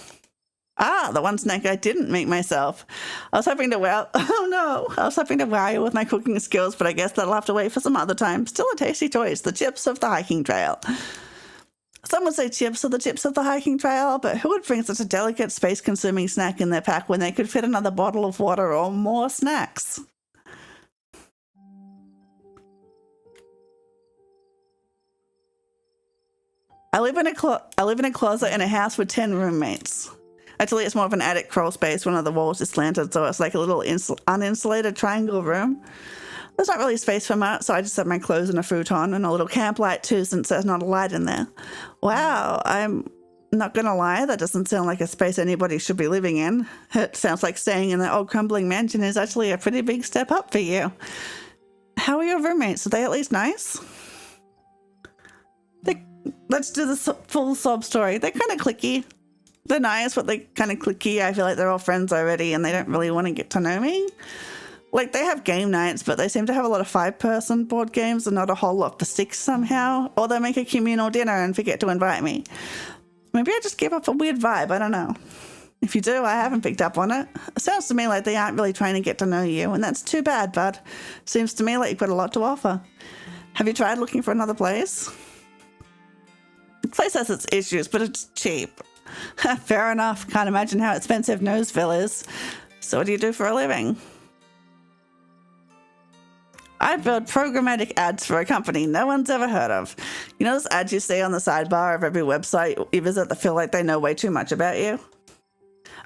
Ah, the one snack I didn't make myself. I was hoping to wow you with my cooking skills, but I guess that'll have to wait for some other time. Still a tasty choice, the chips of the hiking trail. Some would say chips are the chips of the hiking trail, but who would bring such a delicate, space-consuming snack in their pack when they could fit another bottle of water or more snacks? I live in a closet in a house with 10 roommates. Actually, it's more of an attic crawl space. One of the walls is slanted, so it's like a little uninsulated triangle room. There's not really space for much, so I just have my clothes in a futon and a little camp light too, since there's not a light in there. Wow, I'm not gonna lie, that doesn't sound like a space anybody should be living in. It sounds like staying in that old crumbling mansion is actually a pretty big step up for you. How are your roommates? Are they at least nice? Let's do the full sob story. They're kind of cliquey. They're nice, but they're kind of cliquey. I feel like they're all friends already and they don't really want to get to know me. Like, they have game nights, but they seem to have a lot of 5-person board games and not a whole lot for 6 somehow. Or they make a communal dinner and forget to invite me. Maybe I just give up a weird vibe. I don't know. If you do, I haven't picked up on it. It sounds to me like they aren't really trying to get to know you, and that's too bad, bud. Seems to me like you've got a lot to offer. Have you tried looking for another place? The place has its issues, but it's cheap. Fair enough. Can't imagine how expensive Noseville is. So what do you do for a living? I build programmatic ads for a company no one's ever heard of. You know those ads you see on the sidebar of every website you visit that feel like they know way too much about you?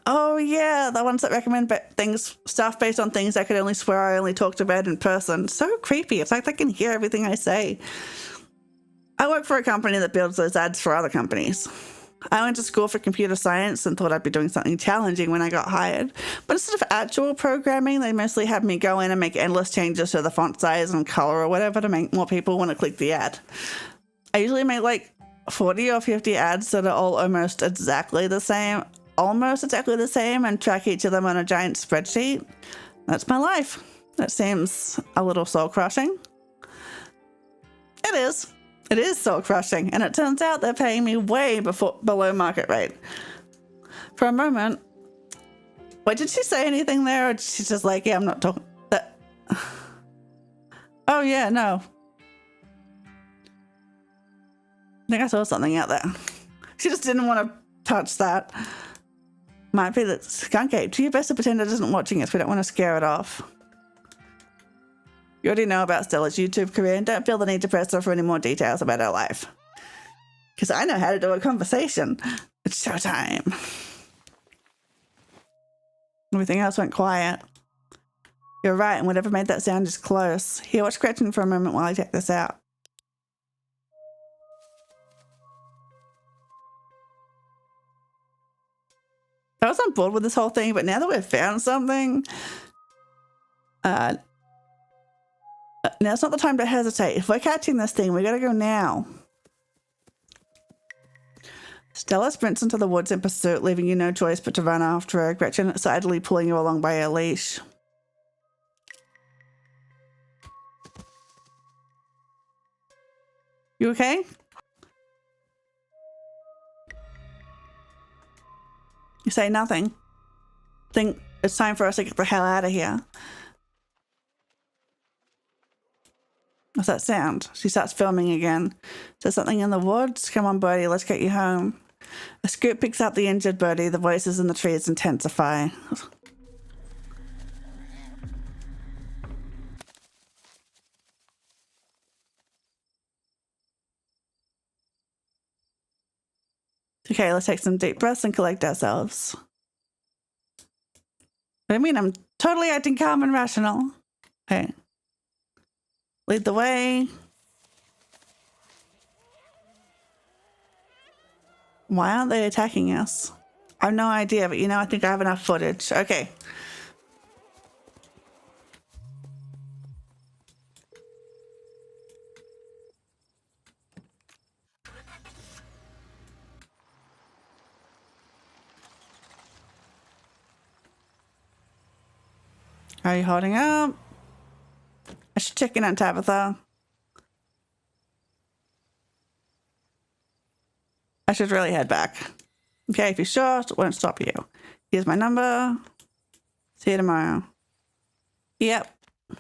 Oh yeah, the ones that recommend stuff based on things I could only swear I only talked about in person. So creepy. It's like they can hear everything I say. I work for a company that builds those ads for other companies. I went to school for computer science and thought I'd be doing something challenging when I got hired. But instead of actual programming, they mostly had me go in and make endless changes to the font size and color or whatever to make more people want to click the ad. I usually make like 40 or 50 ads that are all almost exactly the same, and track each of them on a giant spreadsheet. That's my life. That seems a little soul-crushing. It is. It is soul-crushing, and it turns out they're paying me way below market rate. For a moment, wait, did she say anything there, or she's just like, yeah, I'm not talking that? Oh yeah, no. I think I saw something out there. She just didn't want to touch that. Might be that skunk ape. Do your best to pretend it isn't watching us. We don't want to scare it off. You already know about Stella's YouTube career and don't feel the need to press her for any more details about her life. Because I know how to do a conversation. It's showtime. Everything else went quiet. You're right, and whatever made that sound is close. Here, watch Gretchen for a moment while I check this out. I was on board with this whole thing, but now that we've found something, now's not the time to hesitate. If we're catching this thing, we gotta go now. Stella sprints into the woods in pursuit, leaving you no choice but to run after her, Gretchen excitedly pulling you along by her leash. You okay? You say nothing. Think it's time for us to get the hell out of here. What's that sound? She starts filming again. Is there something in the woods? Come on, Birdie, let's get you home. A scoop picks up the injured Birdie. The voices in the trees intensify. Okay, let's take some deep breaths and collect ourselves. I mean, I'm totally acting calm and rational. Okay. Lead the way. Why aren't they attacking us? I have no idea, but you know, I think I have enough footage. Okay. Are you holding up? I should check in on Tabitha. I should really head back. Okay, if you're short, won't stop you. Here's my number. See you tomorrow. Yep. As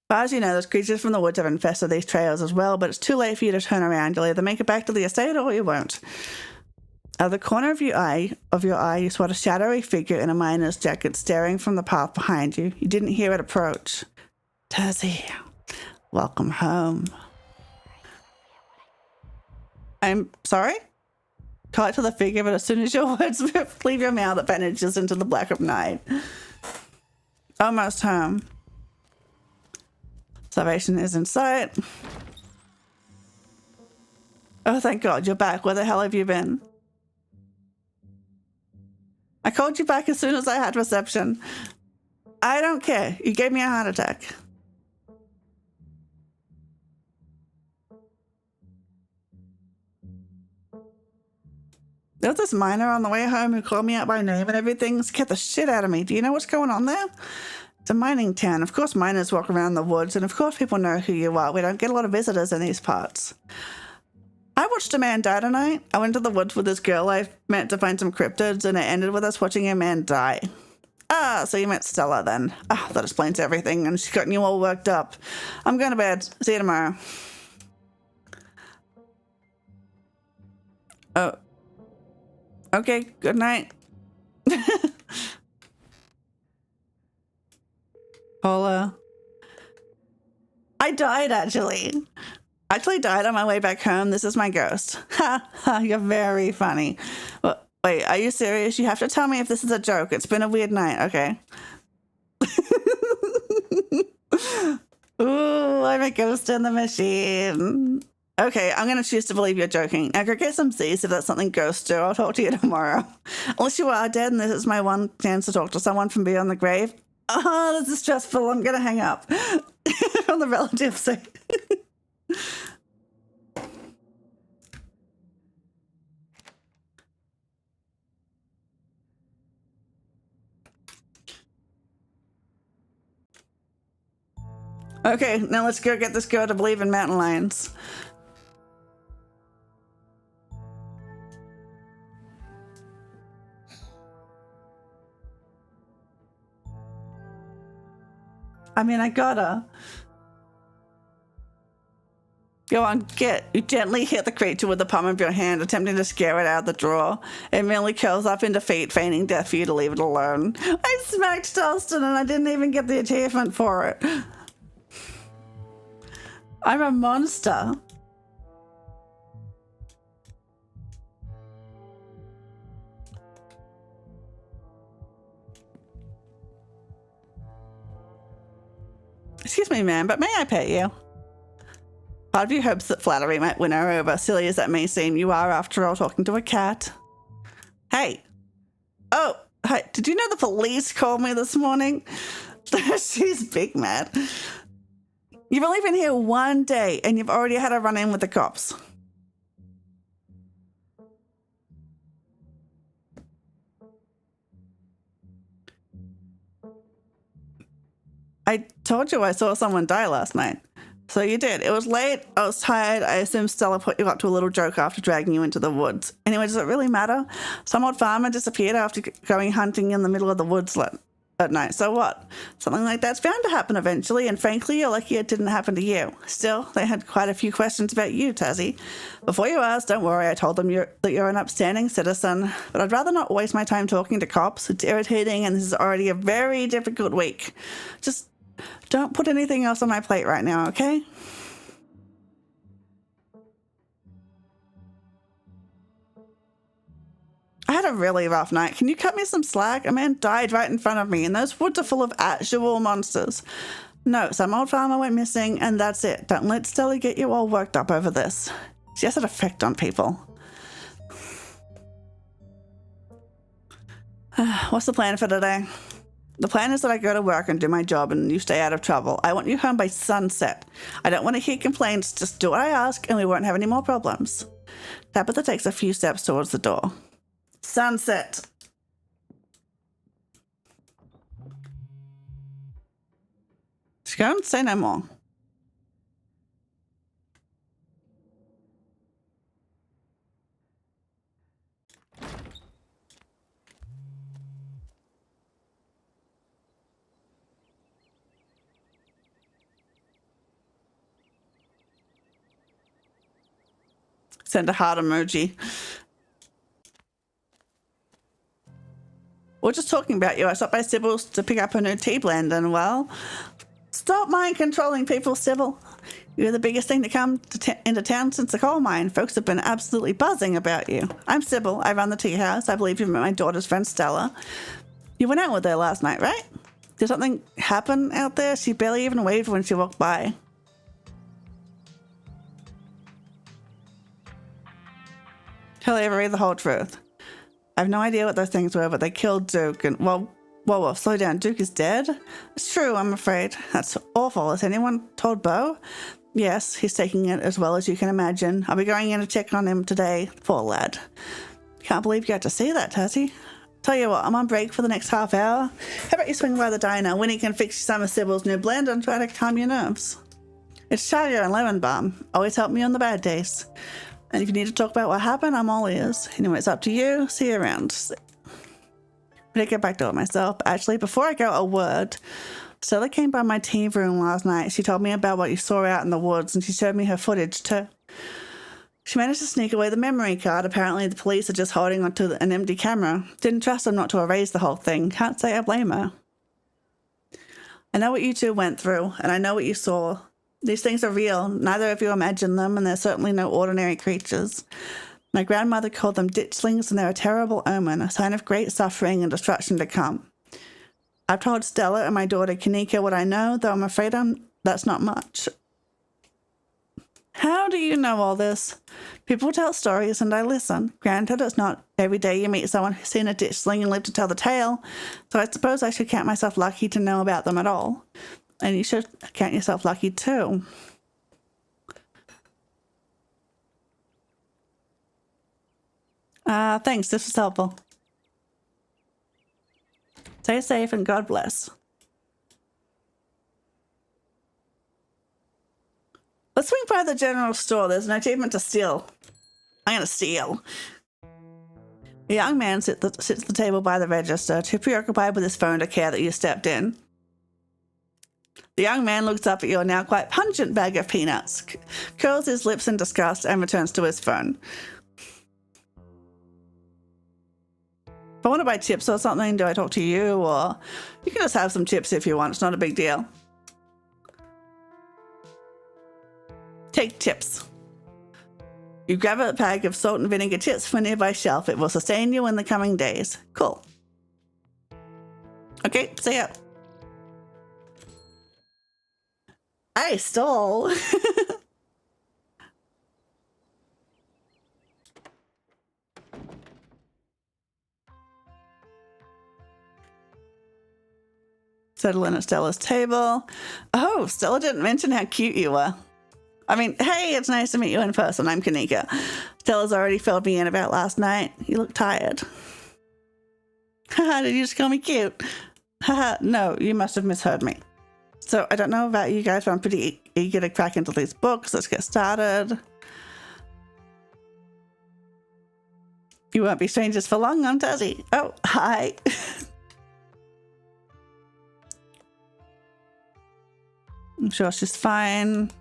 far as you know, those creatures from the woods have infested these trails as well, but it's too late for you to turn around. You'll either make it back to the estate or you won't. Out of the corner of your eye, you spot a shadowy figure in a miner's jacket staring from the path behind you. You didn't hear it approach. Tazzy, welcome home. I'm sorry? Call it to the figure, but as soon as your words leave your mouth, it vanishes into the black of night. Almost home. Salvation is in sight. Oh, thank God, you're back. Where the hell have you been? I called you back as soon as I had reception. I don't care. You gave me a heart attack. There was this miner on the way home who called me out by name and everything. Scared the shit out of me. Do you know what's going on there? It's a mining town. Of course miners walk around the woods, and of course people know who you are. We don't get a lot of visitors in these parts. I watched a man die tonight. I went to the woods with this girl I met to find some cryptids, and it ended with us watching a man die. Ah, so you met Stella then. Ah, that explains everything, and she's gotten you all worked up. I'm going to bed. See you tomorrow. Oh. Okay, good night. Paula. I died, actually. Actually died on my way back home. This is my ghost. Ha ha, you're very funny. Well, wait, are you serious? You have to tell me if this is a joke. It's been a weird night, okay? Ooh, I'm a ghost in the machine. Okay, I'm going to choose to believe you're joking. Now go get some Z's if that's something ghosts do. I'll talk to you tomorrow. Unless you are dead and this is my one chance to talk to someone from beyond the grave. Oh, this is stressful. I'm going to hang up. On the relative sake. Okay, now let's go get this girl to believe in mountain lions. I mean, I gotta. Go on, you gently hit the creature with the palm of your hand, attempting to scare it out of the drawer. It merely curls up in defeat, feigning death for you to leave it alone. I smacked Dustin and I didn't even get the achievement for it. I'm a monster. Excuse me, ma'am, but may I pay you? Part of you hopes that flattery might win her over. Silly as that may seem, you are, after all, talking to a cat. Hey. Oh, hey, did you know the police called me this morning? She's big mad. You've only been here 1 day, and you've already had a run-in with the cops. I told you I saw someone die last night. So you did. It was late. I was tired. I assume Stella put you up to a little joke after dragging you into the woods. Anyway, does it really matter? Some old farmer disappeared after going hunting in the middle of the woods at night. So what? Something like that's bound to happen eventually, and frankly, you're lucky it didn't happen to you. Still, they had quite a few questions about you, Tazzy. Before you asked, don't worry, I told them that you're an upstanding citizen, but I'd rather not waste my time talking to cops. It's irritating, and this is already a very difficult week. Just don't put anything else on my plate right now, okay? I had a really rough night. Can you cut me some slack? A man died right in front of me, and those woods are full of actual monsters. No, some old farmer went missing, and that's it. Don't let Stella get you all worked up over this. She has an effect on people. What's the plan for today? The plan is that I go to work and do my job and you stay out of trouble. I want you home by sunset. I don't want to hear complaints. Just do what I ask and we won't have any more problems. Tabitha takes a few steps towards the door. Sunset. Just go and say no more. Send a heart emoji. We're just talking about you. I stopped by Sybil's to pick up a new tea blend and, well, stop mind controlling people, Sybil. You're the biggest thing to come into town since the coal mine. Folks have been absolutely buzzing about you. I'm Sybil. I run the tea house. I believe you met my daughter's friend, Stella. You went out with her last night, right? Did something happen out there? She barely even waved when she walked by. Tell Avery the whole truth. I have no idea what those things were, but they killed Duke and, whoa, slow down. Duke is dead? It's true, I'm afraid. That's awful. Has anyone told Beau? Yes, he's taking it as well as you can imagine. I'll be going in to check on him today. Poor lad. Can't believe you got to see that, Tassie. Tell you what, I'm on break for the next half hour. How about you swing by the diner? Winnie can fix you some of Sybil's new blend and try to calm your nerves. It's Charlie and lemon balm. Always help me on the bad days. And if you need to talk about what happened, I'm all ears. Anyway, it's up to you. See you around. I did get back to it myself. Actually, before I go, a word. Stella came by my tea room last night. She told me about what you saw out in the woods, and she showed me her footage too. She managed to sneak away the memory card. Apparently, the police are just holding onto an empty camera. Didn't trust them not to erase the whole thing. Can't say I blame her. I know what you two went through, and I know what you saw. These things are real. Neither of you imagined them, and they're certainly no ordinary creatures. My grandmother called them ditchlings, and they're a terrible omen, a sign of great suffering and destruction to come. I've told Stella and my daughter Kanika what I know, though I'm afraid that's not much. How do you know all this? People tell stories, and I listen. Granted, it's not every day you meet someone who's seen a ditchling and lived to tell the tale, so I suppose I should count myself lucky to know about them at all. And you should count yourself lucky too. Thanks, this was helpful. Stay safe and God bless. Let's swing by the general store. There's an achievement to steal. I'm gonna steal. A young man sits at the table by the register, too preoccupied with his phone to care that you stepped in. The young man looks up at your now quite pungent bag of peanuts, curls his lips in disgust, and returns to his phone. If I want to buy chips or something, do I talk to you? Or you can just have some chips if you want. It's not a big deal. Take chips. You grab a bag of salt and vinegar chips from a nearby shelf. It will sustain you in the coming days. Cool. Okay, see ya. Hey, stall. Settle in at Stella's table. Oh, Stella didn't mention how cute you were. I mean, hey, it's nice to meet you in person. I'm Kanika. Stella's already filled me in about last night. You look tired. Haha, did you just call me cute? Haha, no, you must have misheard me. So I don't know about you guys, but I'm pretty eager to crack into these books. Let's get started. You won't be strangers for long, I'm Tazzy. Oh, hi. I'm sure she's fine.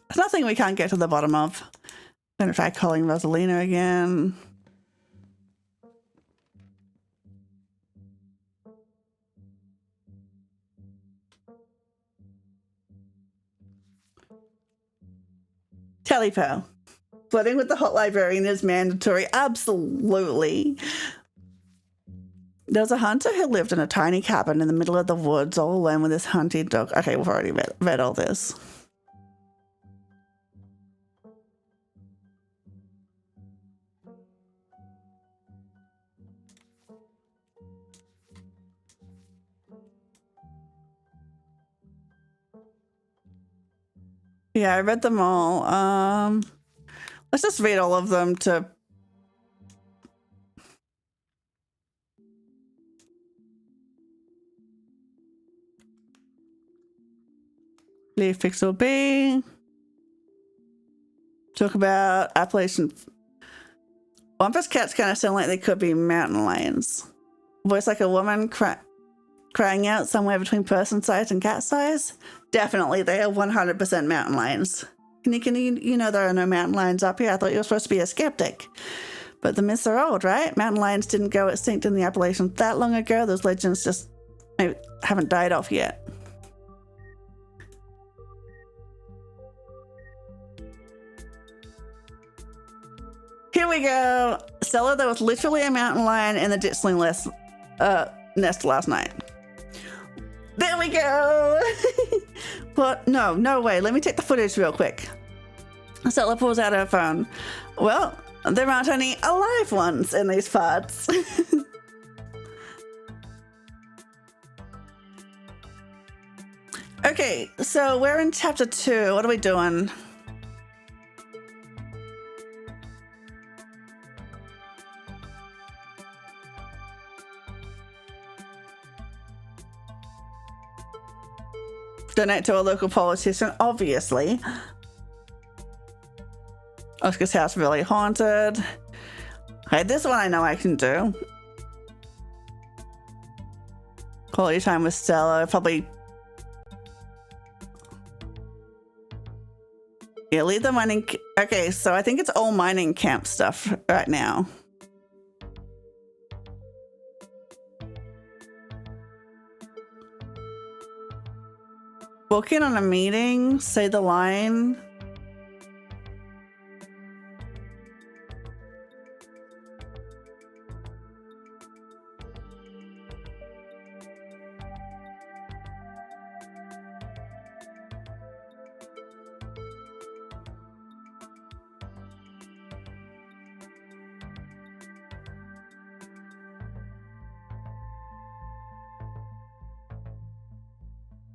There's nothing we can't get to the bottom of. I'm gonna try calling Rosalina again. Telepo. Flirting with the hot librarian is mandatory. Absolutely. There was a hunter who lived in a tiny cabin in the middle of the woods all alone with his hunting dog. Okay, we've already read all this. Yeah, I read them all. Let's just read all of them to... Leave Pixel B. Talk about Appalachian... Wampus cats kind of sound like they could be mountain lions. Voice like a woman crying out somewhere between person size and cat size. Definitely, they are 100% mountain lions. You know there are no mountain lions up here. I thought you were supposed to be a skeptic. But the myths are old, right? Mountain lions didn't go extinct in the Appalachians that long ago. Those legends just haven't died off yet. Here we go. Stella, there was literally a mountain lion in the ditchling nest last night. There we go. What? No way. Let me take the footage real quick. Stella pulls out her phone. Well, there aren't any alive ones in these parts. Okay, so we're in chapter 2. What are we doing? Donate to a local politician, obviously. Oscar's house really haunted. Okay, this one I know I can do. Quality time with Stella, probably. Yeah, leave the mining. Okay, so I think it's all mining camp stuff right now. Book in on a meeting, say the line.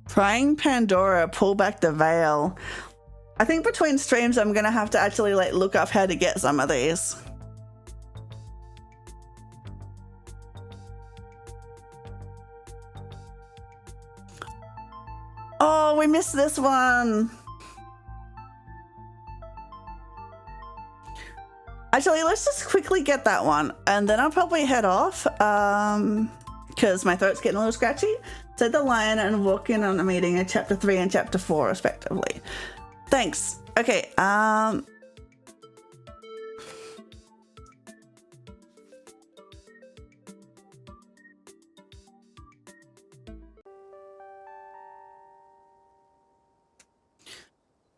Prying Pandora, pull back the veil. I think between streams I'm gonna have to actually like look up how to get some of these. Oh, we missed this one. Actually, let's just quickly get that one and then I'll probably head off because my throat's getting a little scratchy. Said the lion and walk in on a meeting in chapter 3 and chapter 4 respectively. Thanks. Okay,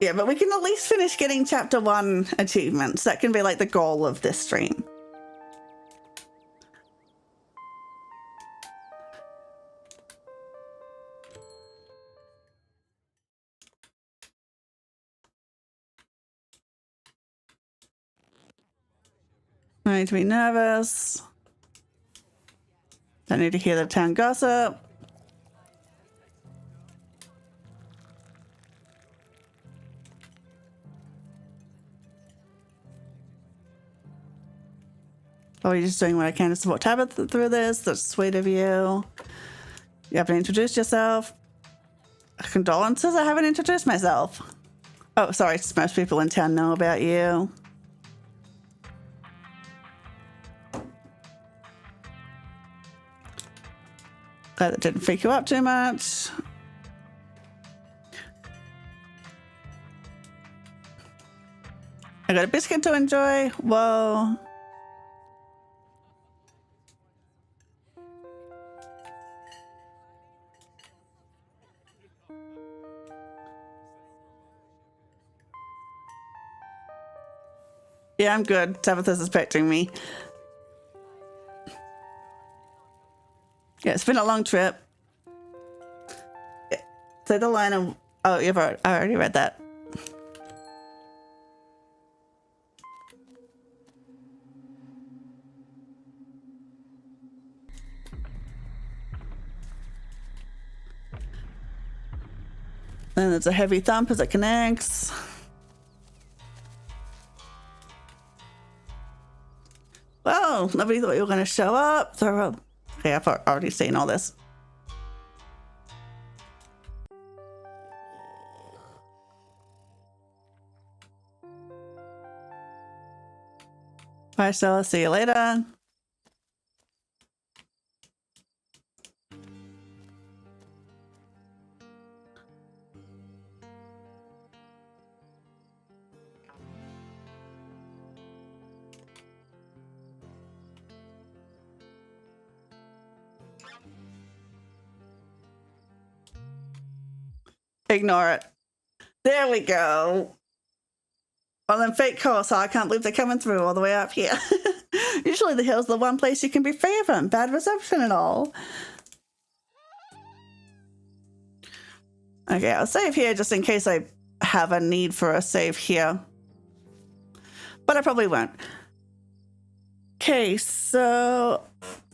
Yeah, but we can at least finish getting chapter 1 achievements. That can be like the goal of this stream. I need to be nervous. I need to hear the town gossip. Oh, you're just doing what I can to support Tabitha through this. That's sweet of you. You haven't introduced yourself. Condolences, I haven't introduced myself. Oh, sorry, most people in town know about you. Glad that didn't freak you up too much. I got a biscuit to enjoy. Whoa. Yeah, I'm good. Tabitha's expecting me. Yeah, it's been a long trip. Yeah. Say the line of... Oh, I already read that. Then there's a heavy thump as it connects. Well, nobody thought you were going to show up. So, okay, I've already seen all this. Bye, Stella. See you later. Ignore it. There we go. Well, then fake course. I can't believe they're coming through all the way up here. Usually the hill's the one place you can be free from bad reception and all. Okay, I'll save here just in case I have a need for a save here. But I probably won't. Okay, so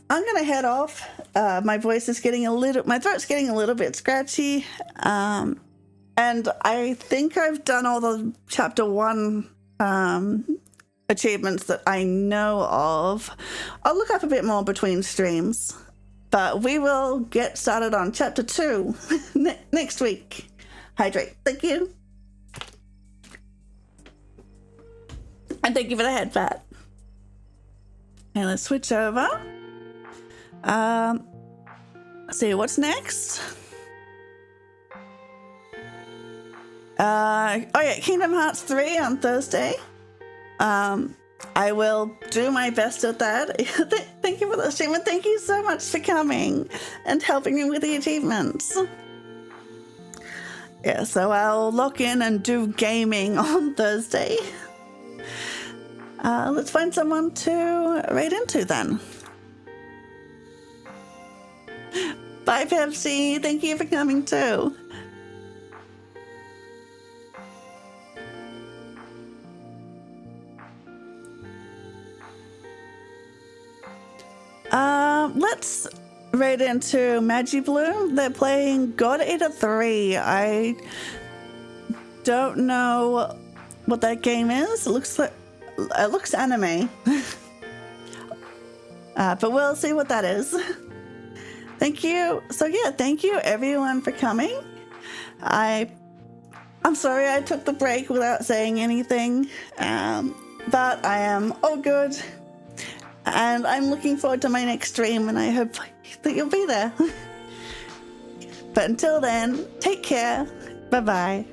I'm gonna head off. My voice is getting my throat's getting a little bit scratchy. And I think I've done all the chapter 1 achievements that I know of. I'll look up a bit more between streams, but we will get started on chapter 2 next week. Hydrate. Thank you. And thank you for the head pat. And let's switch over. Let's see, what's next? Oh yeah, Kingdom Hearts 3 on Thursday. I will do my best at that. Thank you for the stream, and thank you so much for coming and helping me with the achievements. Yeah, so I'll lock in and do gaming on Thursday. Let's find someone to raid into then. Bye, Pepsi. Thank you for coming too. Let's raid into Magibloom. They're playing God Eater 3. I don't know what that game is. It looks anime. But we'll see what that is. Thank you. So yeah, thank you everyone for coming. I'm sorry I took the break without saying anything, but I am all good. And I'm looking forward to my next stream, and I hope that you'll be there. But until then, take care. Bye-bye.